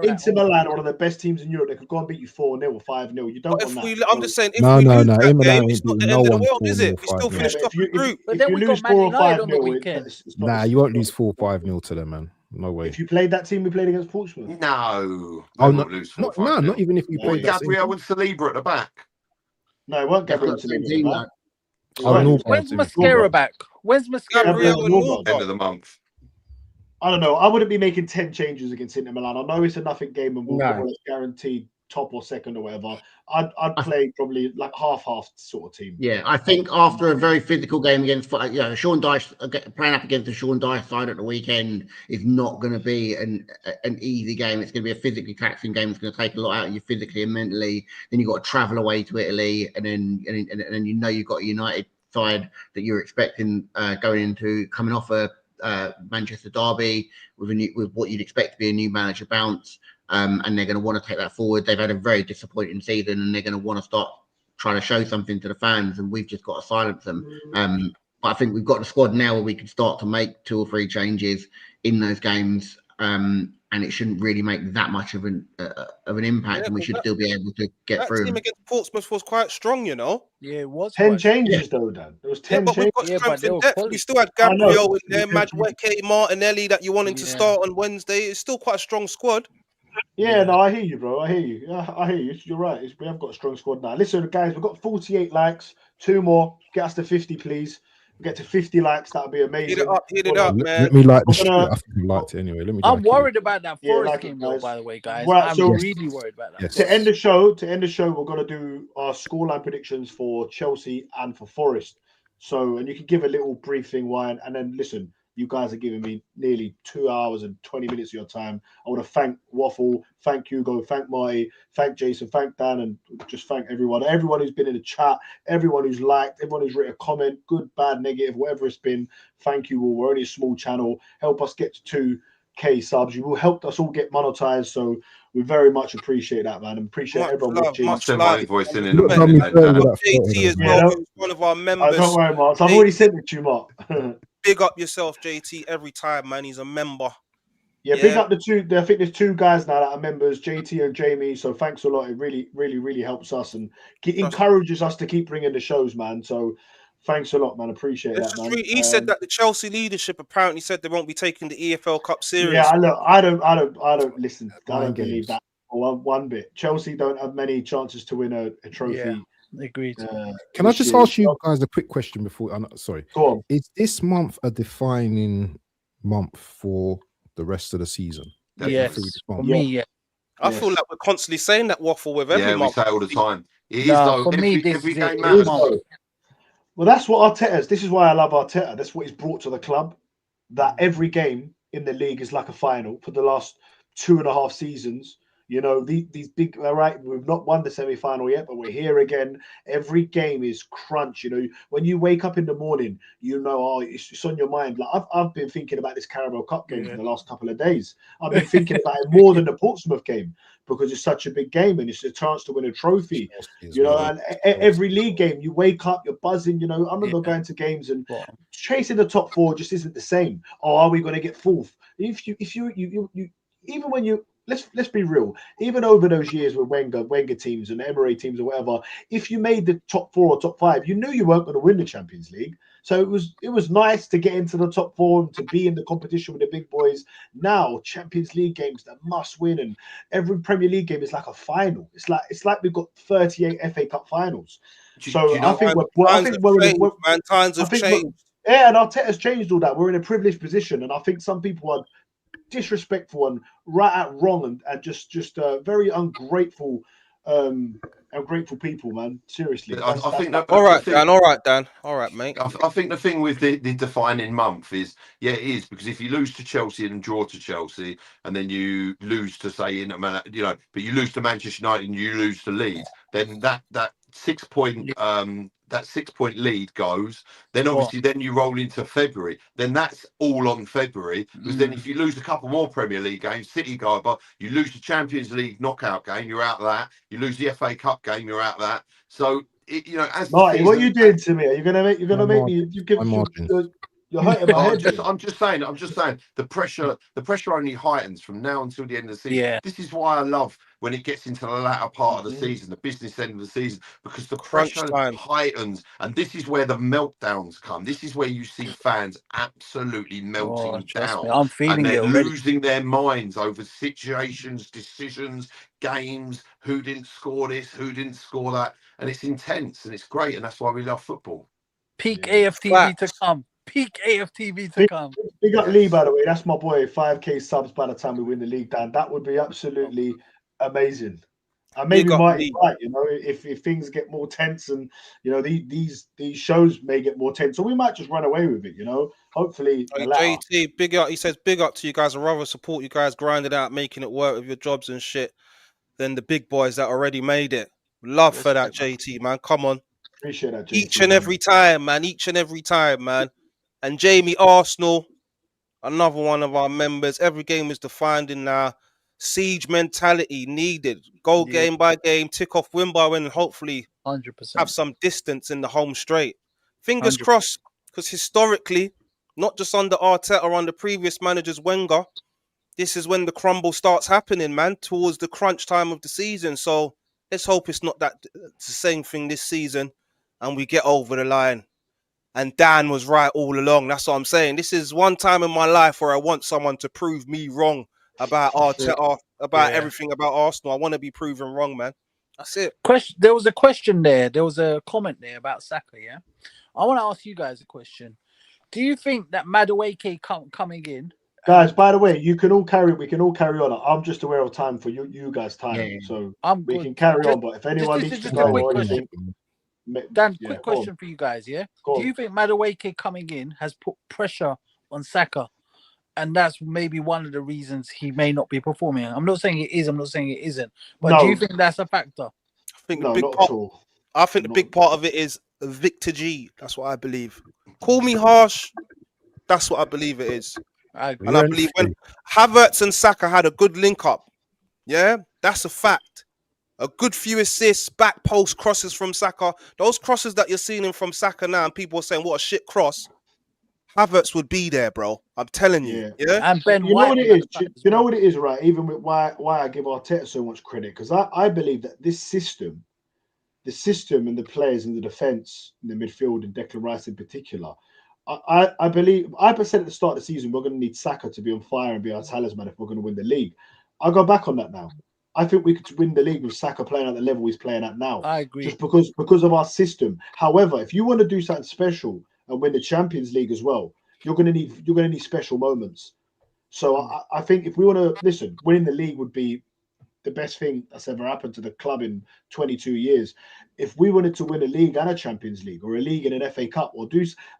Inter Milan are one of the best teams in Europe. They could go and beat you 4-0 or 5-0. You don't want that. I'm just saying, if we lose that game, it's not the end of the world, is it? We still 4-0, finish top of the group. But then we got Man United on the weekend. Nah, you won't lose 4-5-0 to them, man. No way. If you played that team we played against Portsmouth. No. Not even if we played that Gabriel and Saliba at the back. No, it weren't Gabriel and Saliba. When's Mascara back? When's Mascara back? End of the month. I don't know. I wouldn't be making 10 changes against Inter Milan. I know it's a nothing game and we'll guaranteed top or second or whatever. I'd play probably like half sort of team. Yeah, I think after a very physical game against, Sean Dyche, playing up against the Sean Dyche side at the weekend is not going to be an easy game. It's going to be a physically taxing game. It's going to take a lot out of you physically and mentally. Then you've got to travel away to Italy, and then you've got a United side that you're expecting coming off a Manchester derby with what you'd expect to be a new manager bounce. And they're going to want to take that forward. They've had a very disappointing season, and they're going to want to start trying to show something to the fans, and we've just got to silence them. But I think we've got the squad now where we can start to make 2 or 3 changes in those games, and it shouldn't really make that much of an impact, and we should still be able to get through. That team against Portsmouth was quite strong, you know. Yeah, it was 10 changes though, Dan. There was 10 changes. But we've got strength in depth. We still had Gabriel in there, Katie Martinelli that you wanted to start on Wednesday. It's still quite a strong squad. Yeah, no, I hear you, bro. I hear you. I hear you. You're right. We have got a strong squad now. Listen, guys, we've got 48 likes. 2 more. Get us to 50, please. Get to 50 likes. That'd be amazing. Hit it up, man. Let me like the shit. I think I liked it anyway. I'm worried about that Forest game, though, by the way, guys. Right, I'm really worried about that. Yes. To end the show, we're going to do our scoreline predictions for Chelsea and for Forest. So, and you can give a little briefing why, and then listen. You guys are giving me nearly 2 hours and 20 minutes of your time. I want to thank Waffle, thank Hugo, thank Marty, thank Jason, thank Dan, and just thank everyone who's been in the chat, everyone who's liked, everyone who's written a comment, good, bad, negative, whatever it's been. Thank you all. We're only a small channel. Help us get to 2K subs. You will help us all get monetized. So we very much appreciate that, man. And appreciate everyone watching. Voice in JT as well, who's one of our members. Don't worry, Mark. I've already sent it to you, Mark. Big up yourself, JT, every time, man. He's a member. Yeah, big up the 2. I think there's 2 guys now that are members, JT and Jamie. So thanks a lot. It really, really, really helps us and encourages us to keep bringing the shows, man. So thanks a lot, man. Appreciate that, man. He said that the Chelsea leadership apparently said they won't be taking the EFL Cup series. Yeah, look, I don't listen. I don't believe that one bit. Chelsea don't have many chances to win a trophy. Yeah. Agreed. Can I just ask you guys a quick question before? Sorry. Go on. Is this month a defining month for the rest of the season? Yes. For me, yeah. I feel like we're constantly saying that, Waffle, with every month. We say it all the time. It is for me, every game matters. Well, that's what Arteta's. This is why I love Arteta. That's what he's brought to the club. That every game in the league is like a final for the last 2.5 seasons. You know, these big, all right, we've not won the semi-final yet, but we're here again. Every game is crunch. You know, when you wake up in the morning, you know, it's on your mind. Like I've been thinking about this Carabao Cup game for the last couple of days. I've been thinking about it more than the Portsmouth game because it's such a big game and it's a chance to win a trophy. You know, and every league game, you wake up, you're buzzing. You know, I remember going to games and chasing the top 4 just isn't the same. Oh, are we going to get 4th? If you even when you Let's be real. Even over those years with Wenger teams and Emery teams or whatever, if you made the top 4 or top 5, you knew you weren't going to win the Champions League. So it was nice to get into the top 4 and to be in the competition with the big boys. Now Champions League games that must win, and every Premier League game is like a final. It's like we've got 38 FA Cup finals. So I think times have changed. Yeah, and Arteta's changed all that. We're in a privileged position, and I think some people are disrespectful and right out wrong and just very ungrateful people, man. Seriously. I think that, all right, Dan. All right, mate. I think the thing with the defining month is, it is, because if you lose to Chelsea and draw to Chelsea, and then you lose to say but you lose to Manchester United and you lose to Leeds, then that 6 point that 6-point lead goes, then obviously then you roll into February. Then that's all on February. Because then if you lose a couple more Premier League games, City go above, you lose the Champions League knockout game, you're out of that. You lose the FA Cup game, you're out of that. So as the Marty, season, what are you doing to me? Are you gonna make me? You're hurting my head. I'm just saying. The pressure only heightens from now until the end of the season. Yeah. This is why I love when it gets into the latter part of the season, the business end of the season, because the pressure heightens, and this is where the meltdowns come. This is where you see fans absolutely melting down. I'm feeling and they're it already. losing their minds over situations, decisions, games. Who didn't score this? Who didn't score that? And it's intense and it's great, and that's why we love football. Peak AFTV to come. Peak AFTV to come. Big up Lee, by the way. That's my boy. 5K subs by the time we win the league, Dan. That would be absolutely amazing. And maybe Marty's right, if things get more tense and these shows may get more tense, so we might just run away with it, hopefully. JT, big up. He says big up to you guys. I'd rather support you guys grinding out, making it work with your jobs and shit than the big boys that already made it. Love for that, JT, man. Come on. Appreciate that, JT. Each and every time, man. And Jamie Arsenal, another one of our members. Every game is defined in now. Siege mentality needed. Go game by game, tick off win by win, and hopefully 100% have some distance in the home straight. Fingers crossed, because historically, not just under Arteta or under previous managers, Wenger, this is when the crumble starts happening, man, towards the crunch time of the season. So let's hope it's not it's the same thing this season and we get over the line. And Dan was right all along. That's what I'm saying. This is one time in my life where I want someone to prove me wrong about Arteta, about everything about Arsenal. I want to be proven wrong, man. That's it. There was a question there. There was a comment there about Saka, yeah? I want to ask you guys a question. Do you think that Madueke coming in... Guys, by the way, we can all carry on. I'm just aware of time for you guys' time. So we can carry on. But if anyone needs to go or anything... Dan, quick question for you guys, yeah? Do you think Madueke coming in has put pressure on Saka? And that's maybe one of the reasons he may not be performing. I'm not saying it is, I'm not saying it isn't. But do you think that's a factor? I think the big part of it is Victor G. That's what I believe. Call me harsh. That's what I believe it is. I believe when Havertz and Saka had a good link up, that's a fact. A good few assists, back post crosses from Saka. Those crosses that you're seeing from Saka now, and people are saying, what a shit cross. Havertz would be there, bro. I'm telling you. Yeah. And Ben you know what it is? You know what it is, right? Even with why I give Arteta so much credit, because I believe that this system, and the players in the defence, in the midfield, and Declan Rice in particular, I believe, I said at the start of the season, we're going to need Saka to be on fire and be our talisman if we're going to win the league. I'll go back on that now. I think we could win the league with Saka playing at the level he's playing at now. I agree. Just because of our system. However, if you want to do something special and win the Champions League as well, you're going to need special moments. So I think if we want to winning the league would be the best thing that's ever happened to the club in 22 years. If we wanted to win a league and a Champions League, or a league and an FA Cup,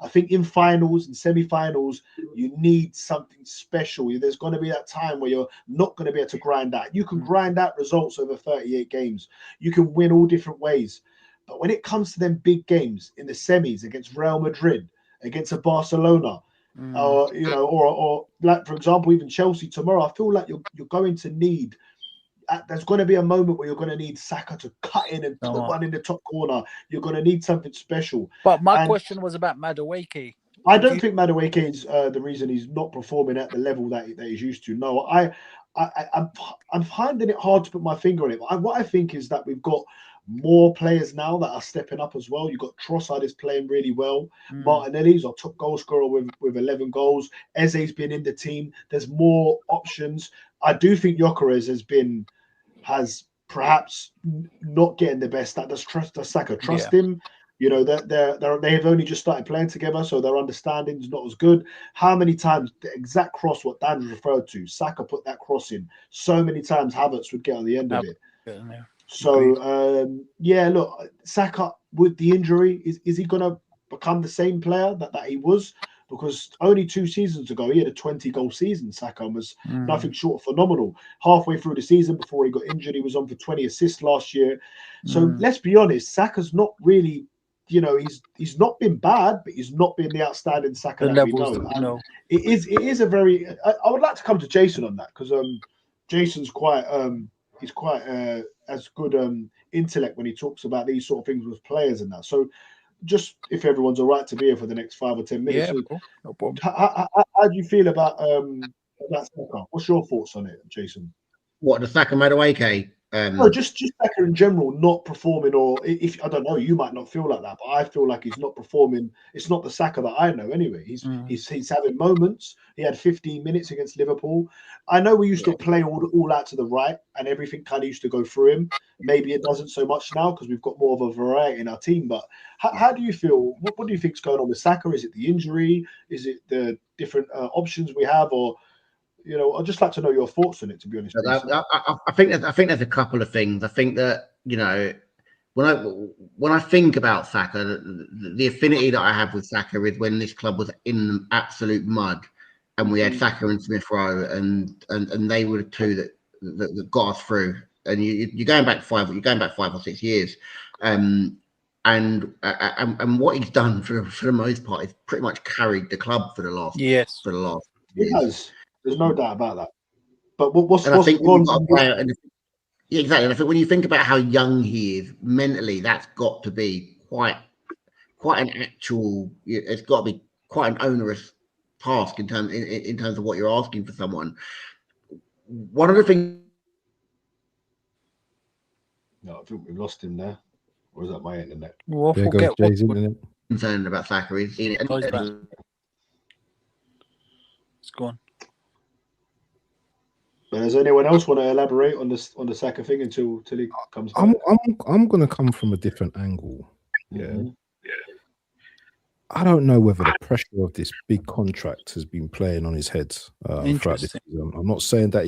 I think in finals and semi-finals, you need something special. There's going to be that time where you're not going to be able to grind that. You can grind out results over 38 games. You can win all different ways. But when it comes to them big games in the semis against Real Madrid, against a Barcelona, or like, for example, even Chelsea tomorrow, I feel like you're going to need... There's going to be a moment where you're going to need Saka to cut in and put one in the top corner. You're going to need something special. But my question was about Madueke. I don't think Madueke is the reason he's not performing at the level that he's used to. No, I'm finding it hard to put my finger on it. What I think is that we've got more players now that are stepping up as well. You've got Trossard is playing really well. Martinelli's our top goal scorer with 11 goals. Eze's been in the team. There's more options. I do think Gyökeres has perhaps not getting the best. That does Saka trust him? You know, they've only just started playing together, so their understanding is not as good. How many times the exact cross what Dan referred to, Saka put that cross in so many times, Havertz would get on the end of it. Yeah. So look, Saka with the injury, is he going to become the same player that he was? Because only 2 seasons ago, he had a 20-goal season. Saka was nothing short of phenomenal. Halfway through the season, before he got injured, he was on for 20 assists last year. So let's be honest, Saka's not really he's not been bad, but he's not been the outstanding Saka The that we levels know. that we know. It is a very. I would like to come to Jason on that because Jason's quite as good intellect when he talks about these sort of things with players and that. So just if everyone's all right to be here for the next 5 or 10 minutes, Yeah, cool. No problem. how do you feel about Saka? What's your thoughts on it, Jason? What, the Saka Madueke? No, just Saka in general not performing, or if I don't know, you might not feel like that, but I feel like he's not performing. It's not the Saka that I know anyway. He's having moments. He had 15 minutes against Liverpool. I know we used to play all out to the right, and everything kind of used to go through him. Maybe it doesn't so much now because we've got more of a variety in our team. But how do you feel? What do you think's going on with Saka? Is it the injury? Is it the different options we have, or I'd just like to know your thoughts on it, to be honest. I think there's a couple of things. I think that when I think about Saka, the affinity that I have with Saka is when this club was in absolute mud, and we had Saka and Smith Rowe, and they were the two that got us through. And you're going back 5 or 6 years, and what he's done for the most part is pretty much carried the club for the last years. He has. There's no doubt about that. But what's exactly. gone? Exactly. And I think when you think about how young he is mentally, that's got to be quite an actual. It's got to be quite an onerous task in terms of what you're asking for someone. One of the things. No, I think we've lost him there. Or is that my internet? There goes Jay's internet. Concerned about Saka is it's gone. But does anyone else want to elaborate on the Saka thing until he comes back? I'm going to come from a different angle. Yeah. Mm-hmm. I don't know whether the pressure of this big contract has been playing on his head throughout this season. I'm not saying that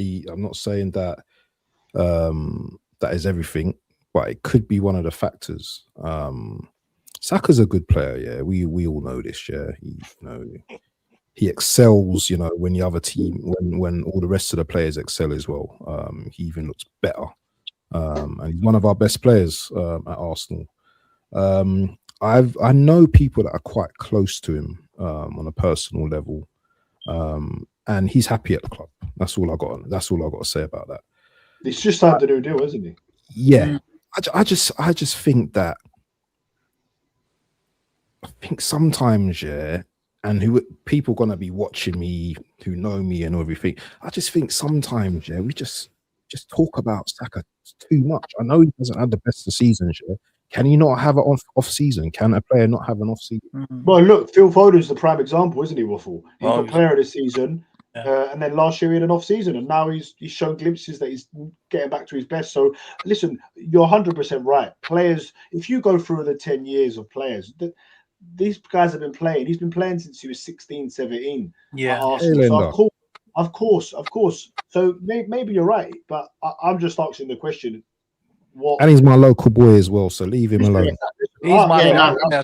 that is everything, but it could be one of the factors. Saka's a good player, yeah. We all know this, yeah. He excels, when the other team, when all the rest of the players excel as well. He even looks better. And he's one of our best players at Arsenal. I know people that are quite close to him on a personal level. And he's happy at the club. That's all I got to say about that. It's just time to do a deal, isn't he? Yeah. I just think that sometimes, yeah, and people gonna be watching me who know me and everything. I just think sometimes, yeah, we just talk about Saka too much. I know he doesn't have the best of seasons, yeah. Can he not have an off season? Can a player not have an off season? Well, look, Phil Foden's the prime example, isn't he, Waffle? He got player of the season, and then last year he had an off season, and now he's shown glimpses that he's getting back to his best. So listen, you're 100% right. Players, if you go through the 10 years of players, these guys have been playing. He's been playing since he was 16, 17 at Arsenal. So of course. So maybe you're right, but I'm just asking the question. And he's my local boy as well, so leave him alone. He's my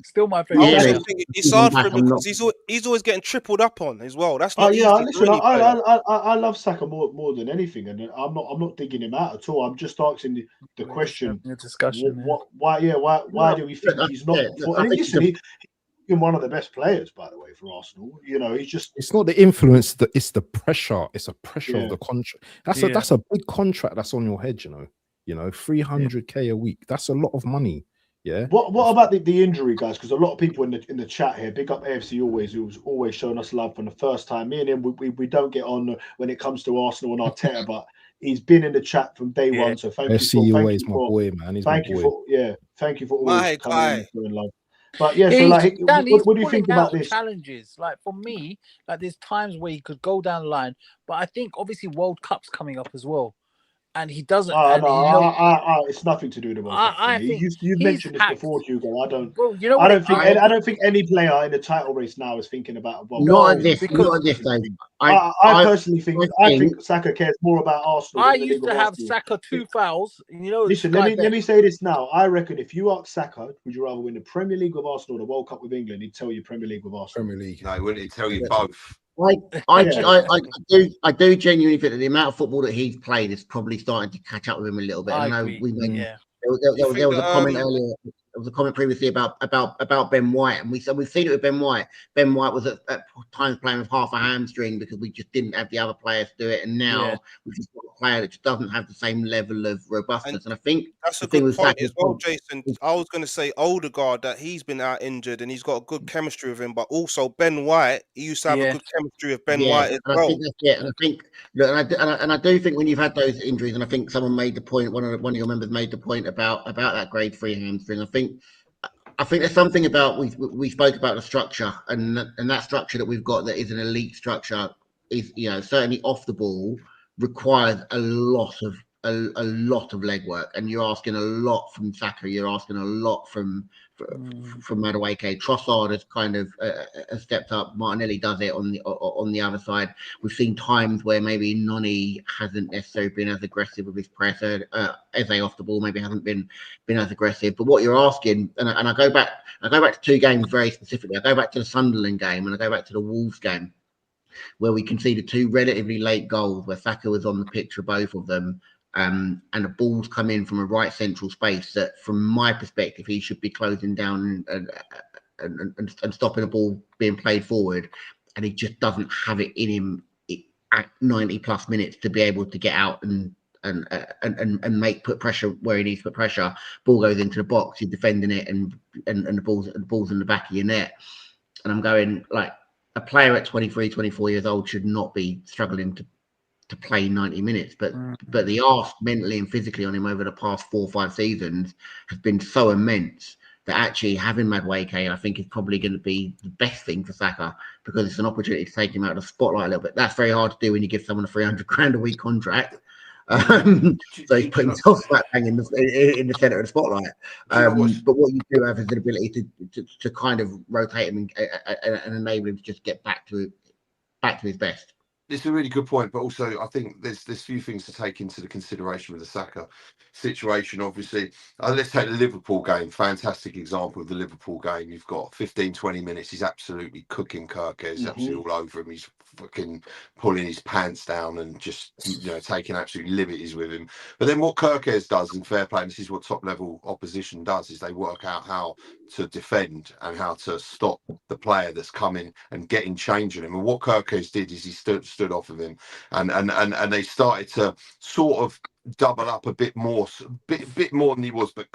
still my favorite. It's hard for him because he's always getting tripled up on as well. That's not easy. Listen, I love Saka more than anything, and I'm not digging him out at all. I'm just asking the question. Discussion. Why do we think he's not? Listen, he's one of the best players, by the way, for Arsenal. He's just. It's not the influence; it's the pressure. It's a pressure of the contract. That's a big contract that's on your head. 300k a week. That's a lot of money. Yeah. What about the injury, guys? Because a lot of people in the chat here, big up AFC always, who's always showing us love from the first time. Me and him, we don't get on when it comes to Arsenal and Arteta, but he's been in the chat from day one. So thank you. Always my boy, man. Thank you for always coming in and love. But yeah, so what do you think about this? Challenges, like for me, like there's times where he could go down the line, but I think obviously World Cup's coming up as well. And he doesn't. It's nothing to do with the World Cup. You've mentioned this before, Hugo. I don't think any player in the title race now is thinking about. Not this time. I personally think Saka cares more about Arsenal. I used to have Saka 2 fouls. Listen, let me say this now. I reckon if you ask Saka, would you rather win the Premier League with Arsenal or the World Cup with England? He'd tell you Premier League with Arsenal. Premier League. No, wouldn't he tell you both? I do genuinely think that the amount of football that he's played is probably starting to catch up with him a little bit. I know there was a comment earlier was a comment previously about Ben White, and we've seen it with Ben White. Ben White was at times playing with half a hamstring because we just didn't have the other players to do it, and now we've just got a player that just doesn't have the same level of robustness. And I think that's a good point as well, Jason. I was going to say Odegaard, that he's been out injured and he's got a good chemistry with him, but also Ben White, he used to have a good chemistry with Ben White as well. I think that's it. And I think, look, and I do think when you've had those injuries, and I think someone made the point, one of your members made the point about that grade 3 hamstring. I think there's something about we spoke about the structure, and that structure that we've got that is an elite structure is, you know, certainly off the ball requires a lot of legwork, and you're asking a lot from Saka. You're asking a lot from Madueke. Trossard has kind of stepped up. Martinelli does it on the other side. We've seen times where maybe Noni hasn't necessarily been as aggressive with his press. Eze off the ball maybe hasn't been as aggressive. But what you're asking, and I go back to 2 games very specifically. I go back to the Sunderland game, and I go back to the Wolves game, where we conceded 2 relatively late goals, where Saka was on the pitch for both of them. And the balls come in from a right central space that, from my perspective, he should be closing down and stopping the ball being played forward, and he just doesn't have it in him at 90 plus minutes to be able to get out and put pressure where he needs to put pressure. Ball goes into the box, you're defending it, and the ball's in the back of your net. And I'm going, like, a player at 23, 24 years old should not be struggling to play 90 minutes, but the ask mentally and physically on him over the past 4 or 5 seasons has been so immense that actually having Madueke, I think, is probably going to be the best thing for Saka, because it's an opportunity to take him out of the spotlight a little bit. That's very hard to do when you give someone a 300 grand a week contract. So he's put himself smack bang in the centre of the spotlight. But what you do have is the ability to kind of rotate him and enable him to just get back to his best. It's a really good point, but also I think there's few things to take into the consideration with the Saka situation. Obviously, let's take the Liverpool game. Fantastic example of the Liverpool game. You've got 15-20 minutes. He's absolutely cooking Kirkes. He's absolutely all over him. He's fucking pulling his pants down and just, you know, taking absolute liberties with him. But then what Kirkes does, in fair play, and this is what top level opposition does, is they work out how to defend and how to stop the player that's coming and getting change on him. And what Kirkes did is he stood off of him, and they started to sort of double up a bit more than he was. But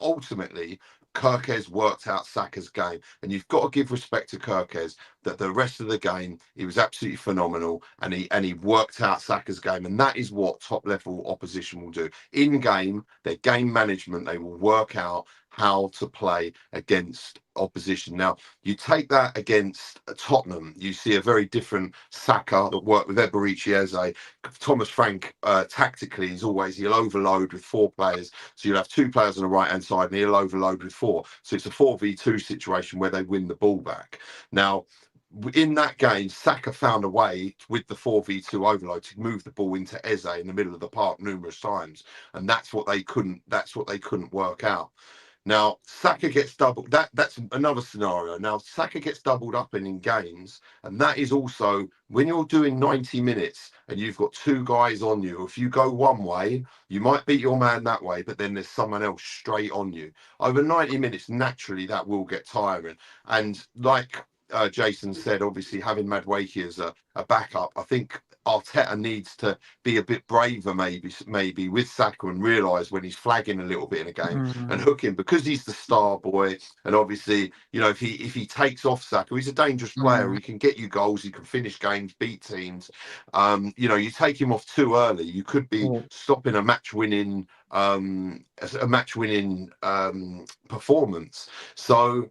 ultimately, Kirkes worked out Saka's game, and you've got to give respect to Kirkes that the rest of the game he was absolutely phenomenal, and he worked out Saka's game, and that is what top level opposition will do in game. Their game management, they will work out how to play against opposition. Now, you take that against Tottenham, you see a very different Saka that worked with Eberechi Eze. Thomas Frank, tactically, he'll overload with 4 players. So you'll have 2 players on the right-hand side, and he'll overload with 4. So it's a 4v2 situation where they win the ball back. Now, in that game, Saka found a way with the 4v2 overload to move the ball into Eze in the middle of the park numerous times, and that's what they couldn't work out. Now, Saka gets doubled. That's another scenario. Now, Saka gets doubled up in games, and that is also when you're doing 90 minutes and you've got 2 guys on you. If you go one way, you might beat your man that way, but then there's someone else straight on you. Over 90 minutes, naturally, that will get tiring. And like Jason said, obviously having Madueke as a backup, I think Arteta needs to be a bit braver maybe with Saka, and realise when he's flagging a little bit in a game and hook him, because he's the star boy. And obviously, you know, if he takes off Saka, he's a dangerous player. He can get you goals, he can finish games, beat teams. You know, you take him off too early, you could be stopping a match-winning performance. So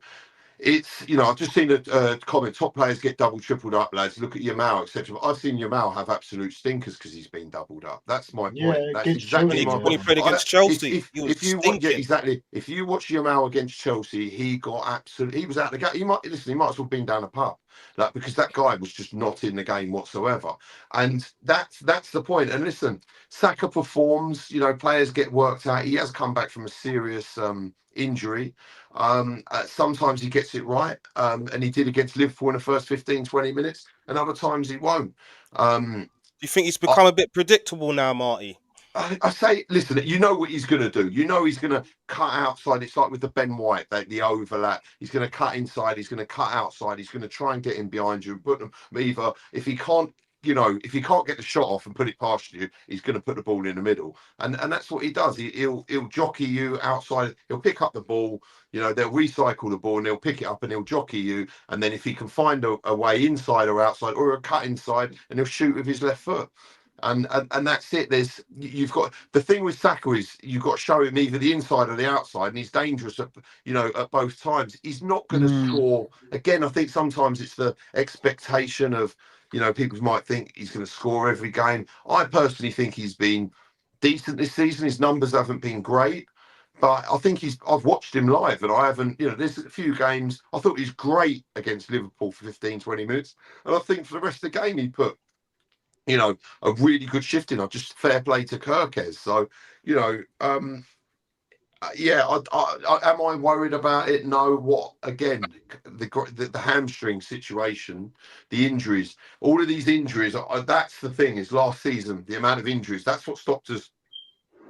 it's, you know, I've just seen a comment, top players get double, tripled up, lads. Look at Yamal, etc. I've seen Yamal have absolute stinkers because he's been doubled up. That's my point. That's exactly my point. When he played against Chelsea, if you watch Yamal against Chelsea, he was out of the game. He might as well have been down a pub. Like, because that guy was just not in the game whatsoever. And that's the point. And listen, Saka performs, you know, players get worked out. He has come back from a serious injury. Sometimes he gets it right, and he did against Liverpool in the first 15-20 minutes, and other times he won't. Do you think he's become a bit predictable now, Marty? I say, listen, you know what he's going to do. You know he's going to cut outside. It's like with the Ben White, the overlap. He's going to cut inside. He's going to cut outside. He's going to try and get in behind you and put them either. If he can't, if he can't get the shot off and put it past you, he's going to put the ball in the middle. And that's what he does. He'll jockey you outside. He'll pick up the ball. They'll recycle the ball and they'll pick it up and he'll jockey you. And then if he can find a way inside or outside or a cut inside, and he'll shoot with his left foot. And that's it. You've got the thing with Saka is you've got to show him either the inside or the outside, and he's dangerous at both times. He's not going to score again. I think sometimes it's the expectation of people might think he's going to score every game. I personally think he's been decent this season. His numbers haven't been great, but I think I've watched him live and I haven't. There's a few games I thought he's great against Liverpool for 15-20 minutes, and I think for the rest of the game he put a really good shift in. Just fair play to Kirkes. So, am I worried about it? No. What again? The hamstring situation, the injuries, all of these injuries. That's the thing. Is last season the amount of injuries. That's what stopped us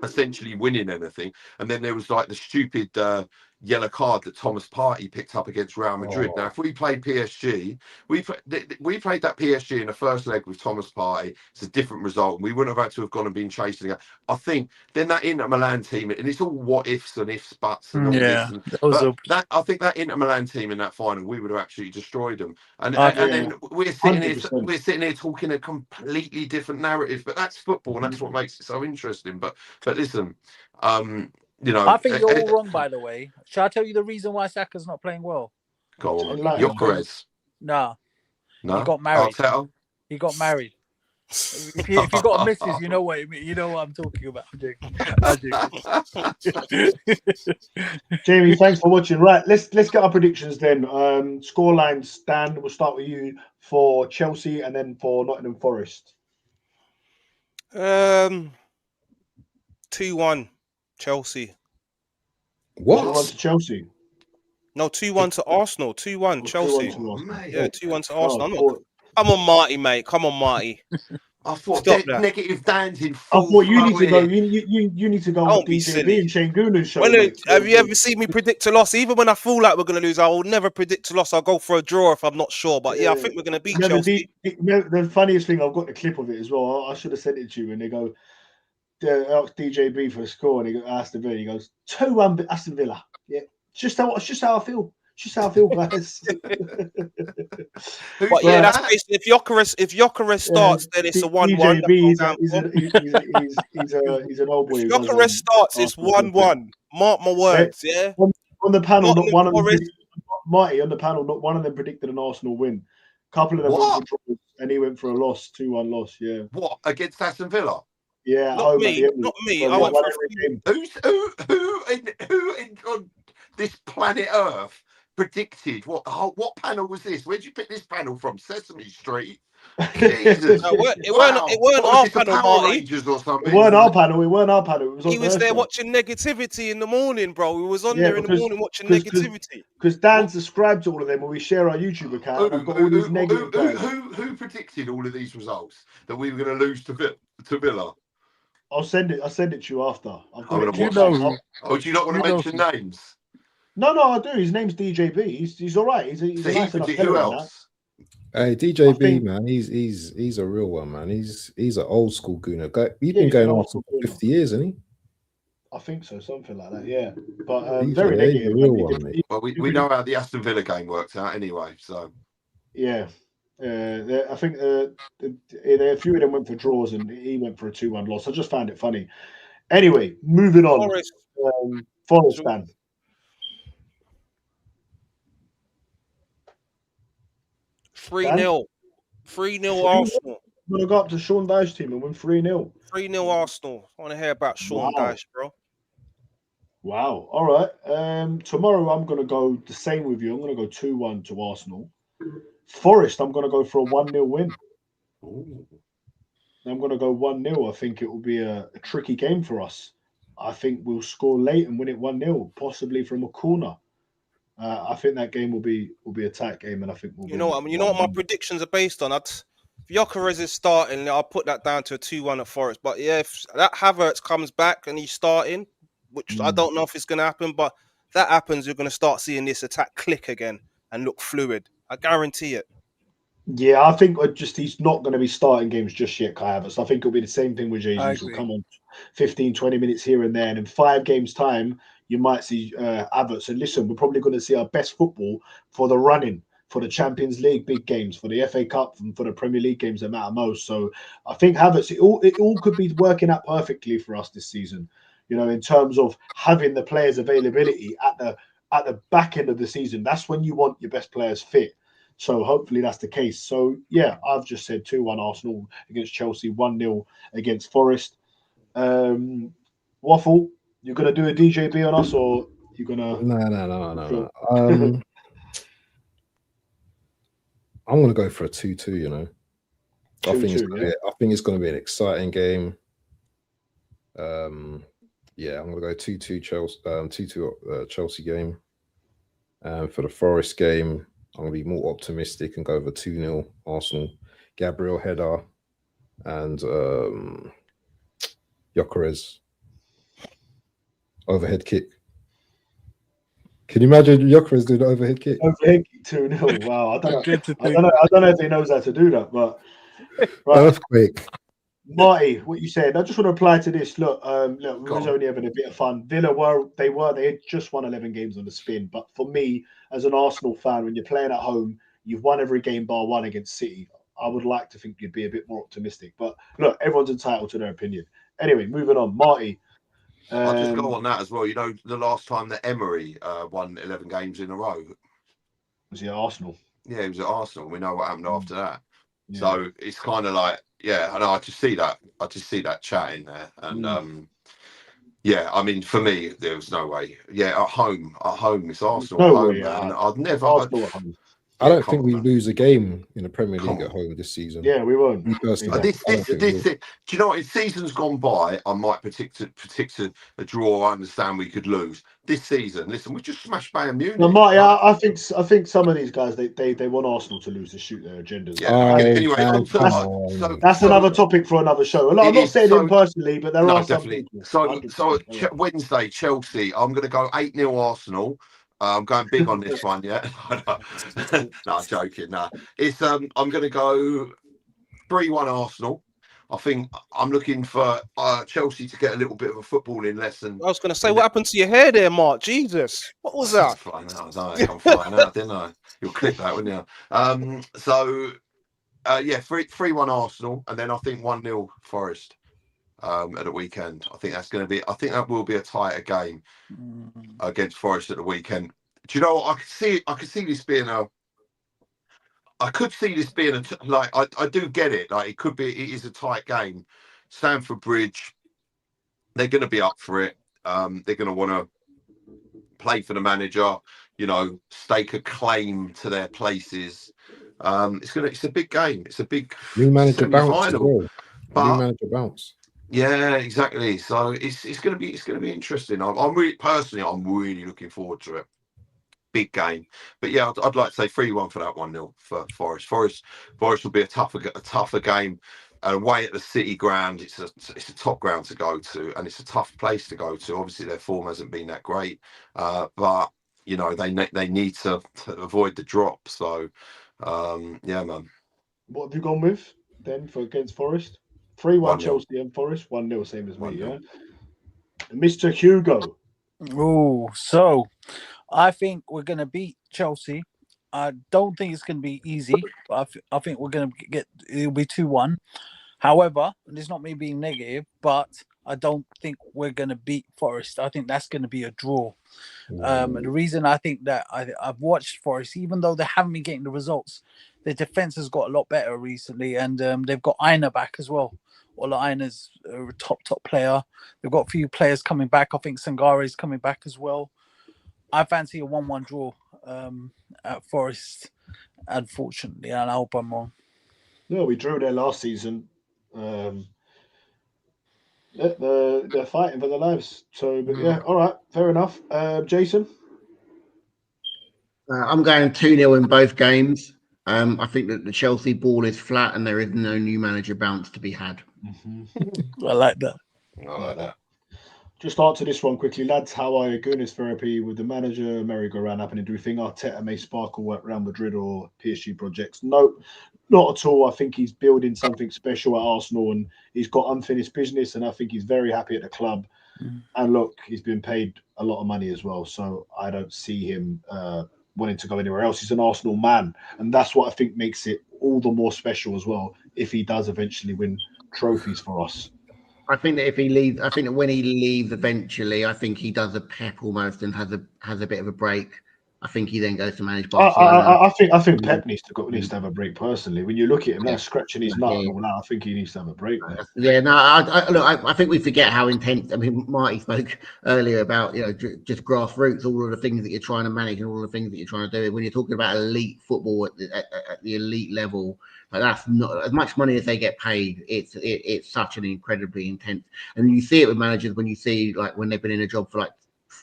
essentially winning anything. And then there was like the stupid yellow card that Thomas Partey picked up against Real Madrid. Now, if we played PSG, we played that PSG in the first leg with Thomas Partey. It's a different result. We wouldn't have had to have gone and been chasing it. I think then that Inter Milan team, and it's all what ifs and ifs, buts and all this. I think that Inter Milan team in that final, we would have actually destroyed them. And then we're sitting here talking a completely different narrative. But that's football, and that's what makes it so interesting. But listen, I think you're all wrong, by the way. Shall I tell you the reason why Saka's not playing well? Go on. Gyökeres. No. He got married. Arteta. He got married. If you got a missus, you know what I'm talking about. I'm joking. Jamie, thanks for watching. Right, let's get our predictions then. Scoreline, Stan, we'll start with you for Chelsea and then for Nottingham Forest. 2-1 Chelsea. What? 2-1 to Chelsea. No, 2-1 to Arsenal. 2-1 Chelsea. 2-1 to Arsenal. Come on, Marty, mate. Come on, Marty. I thought negative Dan's in full. I thought you need to go. You need to go on DJB and Shane Goonan's show. Have you ever seen me predict a loss? Even when I feel like we're going to lose, I will never predict a loss. I'll go for a draw if I'm not sure. But I think we're going to beat Chelsea. The funniest thing, I've got the clip of it as well. I should have sent it to you. And they go, ask DJB for a score, and he goes, Aston Villa. He goes 2-1 Aston Villa. Yeah, it's just how I feel. Just how I feel, guys. But yeah, that's basically if Gyökeres starts, then it's a 1-1. He's an old boy. If Gyökeres starts, it's 1-1. Mark my words. Yeah. On the panel, not one of them. Marty on the panel, not one of them predicted an Arsenal win. A couple of them went for draws, and he went for a loss, 2-1 loss. Yeah. What against Aston Villa? Yeah, not me. I went for who on this planet Earth predicted what panel was this? Where'd you pick this panel from? Sesame Street. Jesus. No, it weren't our panel, Marty. It weren't our panel. It was he was there watching negativity in the morning, bro. He was on there in the morning watching negativity. Because Dan subscribed to all of them, and we share our YouTube account. I've got all these negative guys. Who predicted all of these results that we were going to lose to Villa? I'll send it to you after. Do you not want to mention names? No, I do. His name's DJB. He's all right. He's nice enough. Who else? Hey, DJB, man, he's a real one, man. He's an old school gooner. He's been going on for 50 years, hasn't he? I think so, something like that. Yeah, but very negative. Real one, mate. Well, we know how the Aston Villa game worked out anyway. So yeah, I think a few of them went for draws, and he went for a 2-1 loss. I just found it funny. Anyway, moving on. Forest fan. 3-0. 3-0 Arsenal. I'm going to go up to Sean Dyche team and win 3-0. 3-0 Arsenal. I want to hear about Sean Dyche, bro. Wow. All right. Tomorrow I'm going to go the same with you. I'm going to go 2-1 to Arsenal. Forest, I'm going to go for a 1-0 win. Ooh. I'm going to go 1-0. I think it will be a tricky game for us. I think we'll score late and win it 1-0, possibly from a corner. I think that game will be a tight game, and I think we'll. You know what my predictions are based on. If Gyökeres is starting, I'll put that down to a 2-1 at Forest. But yeah, if that Havertz comes back and he's starting, which I don't know if it's going to happen, but if that happens, you're going to start seeing this attack click again and look fluid. I guarantee it. Yeah, I think he's not going to be starting games just yet, Kai Havertz. I think it'll be the same thing with Jesus. He'll come on 15, 20 minutes here and there. And in 5 games' time, you might see Havertz. And listen, we're probably going to see our best football for the running, for the Champions League big games, for the FA Cup, and for the Premier League games that matter most. So I think Havertz, it all could be working out perfectly for us this season, you know, in terms of having the players' availability at the back end of the season. That's when you want your best players fit. So hopefully that's the case. So yeah, I've just said 2-1 Arsenal against Chelsea, 1-0 against Forest. Waffle, you're gonna do a DJB on us, or you're gonna? No. I'm gonna go for a 2-2. You know, I think it's gonna be an exciting game. Yeah, I'm gonna go 2-2 Chelsea. 2-2 Chelsea game. For the Forest game, I'm going to be more optimistic and go over 2-0 Arsenal. Gabriel header and Gyökeres overhead kick. Can you imagine Gyökeres doing an overhead kick? Overhead kick 2-0. Wow, I don't know if he knows how to do that, but right. Earthquake. Marty, what you said, I just want to reply to this. Look, we was only having a bit of fun. Villa they had just won 11 games on the spin. But for me, as an Arsenal fan, when you're playing at home, you've won every game bar 1 against City. I would like to think you'd be a bit more optimistic. But look, everyone's entitled to their opinion. Anyway, moving on. Marty. I'll just go on that as well. You know, the last time that Emery won 11 games in a row. Was he at Arsenal? Yeah, he was at Arsenal. We know what happened after that. Yeah. So it's kind of like, yeah, I know. I just see that chat in there, and yeah, I mean, for me, there was no way. Yeah, at home, it's Arsenal at home, man. I'd never. Arsenal at home. I don't think we lose a game in the Premier League at home this season. Yeah, we won't. Do you know what? If season's gone by, I might predict a draw. I understand we could lose this season. Listen, we just smashed Bayern Munich. No, Marty, I think some of these guys they want Arsenal to lose to shoot their agendas. Yeah. Anyway, that's another topic for another show. I'm not saying him personally, but there are definitely. some people. So Wednesday, Chelsea. I'm going to go 8-0 Arsenal. I'm going big on this one, yeah. No, I'm joking. No, it's I'm going to go 3-1 Arsenal. I think I'm looking for Chelsea to get a little bit of a footballing lesson. I was going to say, what happened to your hair there, Mark? Jesus, what was that? I'm flying out, didn't I? You'll clip that, wouldn't you? So, yeah, 3-1 Arsenal, and then I think 1-0 Forest. At the weekend, I think that will be a tighter game against Forest at the weekend. Do you know what? I could see this being like I do get it. Like it is a tight game. Stamford Bridge, they're going to be up for it. They're going to want to play for the manager. Stake a claim to their places. It's a big game. It's a big new manager bounce as well. New manager bounce. Yeah, exactly. So it's going to be interesting. I'm really looking forward to it. Big game, but yeah, I'd like to say 3-1 for that 1-0 for Forest. Forest will be a tougher game. Away at the City ground, it's a top ground to go to, and it's a tough place to go to. Obviously, their form hasn't been that great, but they need to avoid the drop. So, yeah, man. What have you gone with then against Forest? 3-1 Chelsea and Forest, 1-0, same as me, yeah? Mr. Hugo. Oh, so I think we're going to beat Chelsea. I don't think it's going to be easy, but I think we're going to it'll be 2-1. However, and it's not me being negative, but I don't think we're going to beat Forest. I think that's going to be a draw. The reason I think that I've watched Forest, even though they haven't been getting the results, their defense has got a lot better recently, and they've got Aina back as well. Ola Aina's a top player. They've got a few players coming back. I think Sangare is coming back as well. I fancy a 1-1 draw at Forest, unfortunately, and I hope I'm wrong. No, we drew there last season. They're fighting for their lives. So, but yeah, all right, fair enough. Jason? I'm going 2-0 in both games. I think that the Chelsea ball is flat and there is no new manager bounce to be had. I like that. I like that. Just answer this one quickly, lads. How are you? Goodness therapy with the manager merry-go-round happening. Do we think Arteta may sparkle at Real Madrid or PSG projects? No, not at all. I think he's building something special at Arsenal, and he's got unfinished business, and I think he's very happy at the club. And look, he's been paid a lot of money as well, so I don't see him wanting to go anywhere else. He's an Arsenal man, and that's what I think makes it all the more special as well if he does eventually win trophies for us. I think that if he leaves, I think that when he leaves eventually, I think he does a Pep almost and has a bit of a break. I think he then goes to manage Barcelona. I think Pep needs to have a break personally. When you look at him now, scratching his nut and all that, I think he needs to have a break. Man. Yeah, no, I think we forget how intense. I mean, Marty spoke earlier about just grassroots, all of the things that you're trying to manage and all the things that you're trying to do. When you're talking about elite football at the elite level, like that's not as much money as they get paid. It's such an incredibly intense, and you see it with managers when you see like when they've been in a job for like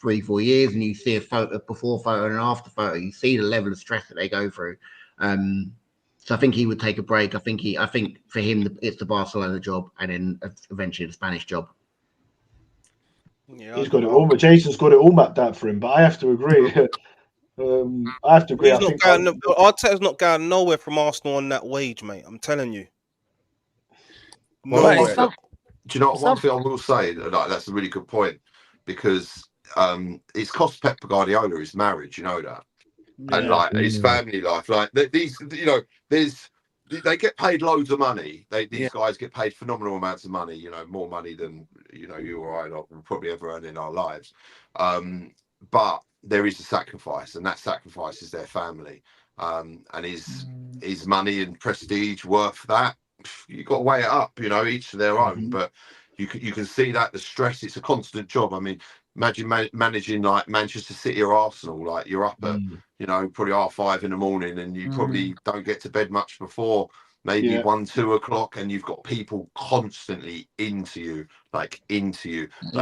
3-4 years and you see a photo, before photo and an after photo, you see the level of stress that they go through. So I think he would take a break. I think for him it's the Barcelona job and then eventually the Spanish job. Yeah, he's got it all. Jason's got it all mapped out for him, but I have to agree. Arteta's not going nowhere from Arsenal on that wage, mate. I'm telling you. Nowhere. Do you know one thing I will say? Like, that's a really good point because it's cost Pep Guardiola his marriage, you know that, and like his family life. Like these, they get paid loads of money. These guys get paid phenomenal amounts of money. More money than you or I will probably ever earn in our lives. But there is a sacrifice, and that sacrifice is their family. And is money and prestige worth that? You got to weigh it up. Each to their own. But you can see that the stress. It's a constant job. I mean, imagine managing like Manchester City or Arsenal. Like you're up at probably 5:30 in the morning, and you probably don't get to bed much before maybe 1-2 o'clock, and you've got people constantly into you. Like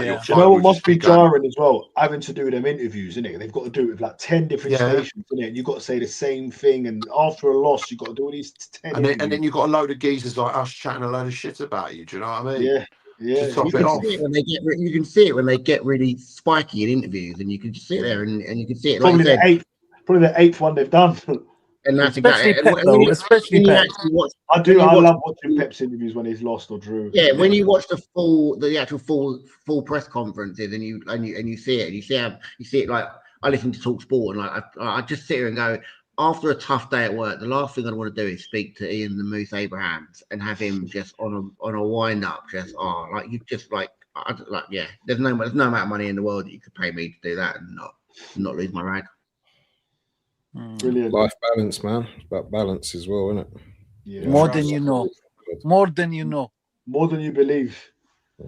your phone what must be jarring as well? Having to do them interviews, isn't it? They've got to do it with like 10 different stations, isn't it? And you've got to say the same thing. And after a loss, you've got to do all these 10 and then you've got a load of geezers like us chatting a load of shit about you. Do you know what I mean? Yeah. You can see it when they get really spiky in interviews, and you can just sit there and you can see it. Probably the eighth one they've done. And that's especially exactly Pep, though. Especially Pep. I love watching Pep's interviews when he's lost or drew. Yeah, when you watch the actual full press conferences, and you see it, and you see it like I listen to Talk Sport, and like I just sit here and go. After a tough day at work, the last thing I want to do is speak to Ian the Moose Abrahams and have him just on a wind up, there's no amount of money in the world that you could pay me to do that and not lose my rag. Brilliant. Life balance, man. It's about balance as well, isn't it? Yeah. More than you know. More than you know. More than you believe.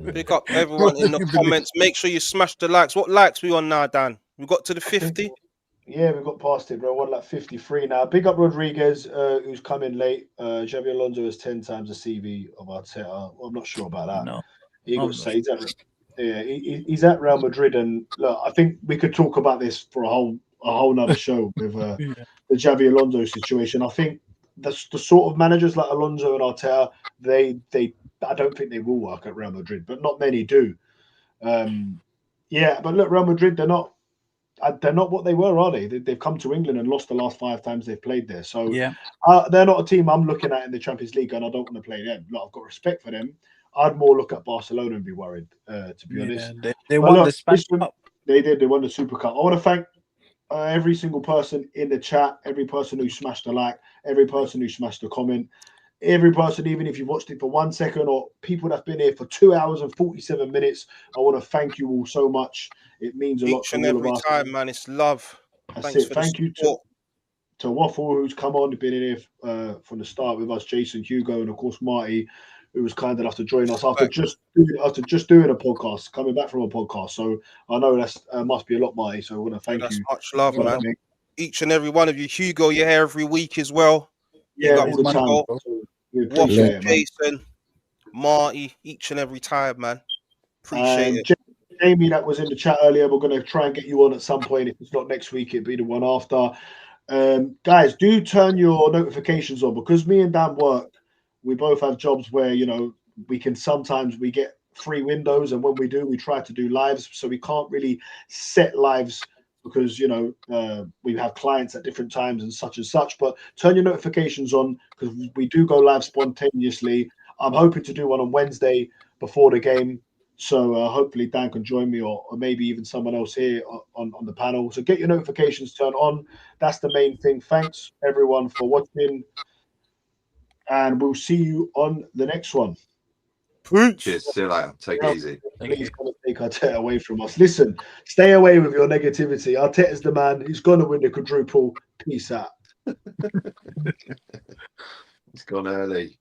Pick up everyone in the comments. Make sure you smash the likes. What likes we on now, Dan? We got to the 50. Yeah, we got past it, bro. We're like 53 now. Big up Rodriguez, who's coming late. Xabi Alonso has 10 times the CV of Arteta. Well, I'm not sure about that. No, he's at Real Madrid, and look, I think we could talk about this for a whole nother show with the Xabi Alonso situation. I think that's the sort of managers like Alonso and Arteta. I don't think they will work at Real Madrid, but not many do. But look, Real Madrid, they're not what they were, are they? They've come to England and lost the last 5 times they've played there. So they're not a team I'm looking at in the Champions League, and I don't want to play them. Look, I've got respect for them. I'd more look at Barcelona and be worried, to be honest. They won the Spanish Cup. They did. They won the Super Cup. I want to thank every single person in the chat, every person who smashed a like, every person who smashed a comment, every person, even if you watched it for 1 second, or people that've been here for 2 hours and 47 minutes. I want to thank you all so much. It means a lot to all of us. Every time, man. It's love. Thank you to Waffle, who's come on, been in here from the start with us, Jason, Hugo, and of course Marty, who was kind enough to join us after just doing a podcast, coming back from a podcast. So I know that's must be a lot, Marty. So I want to thank you. Much love, man. Each and every one of you. Hugo, you're here every week as well. Yeah, all the time. Waffle, Jason, Marty, each and every time, man. Appreciate it. Jamie, that was in the chat earlier. We're going to try and get you on at some point. If it's not next week, it'll be the one after. Guys, do turn your notifications on, because me and Dan work. We both have jobs where, we can sometimes we get free windows, and when we do, we try to do lives. So we can't really set lives because we have clients at different times and such. But turn your notifications on, because we do go live spontaneously. I'm hoping to do one on Wednesday before the game. So hopefully Dan can join me, or maybe even someone else here on the panel. So get your notifications turned on. That's the main thing. Thanks everyone for watching, and we'll see you on the next one. Cheers. See you later. Take it easy. Please come and take Arteta away from us. Listen, stay away with your negativity. Arteta's the man. He's going to win the quadruple. Peace out. It's gone early.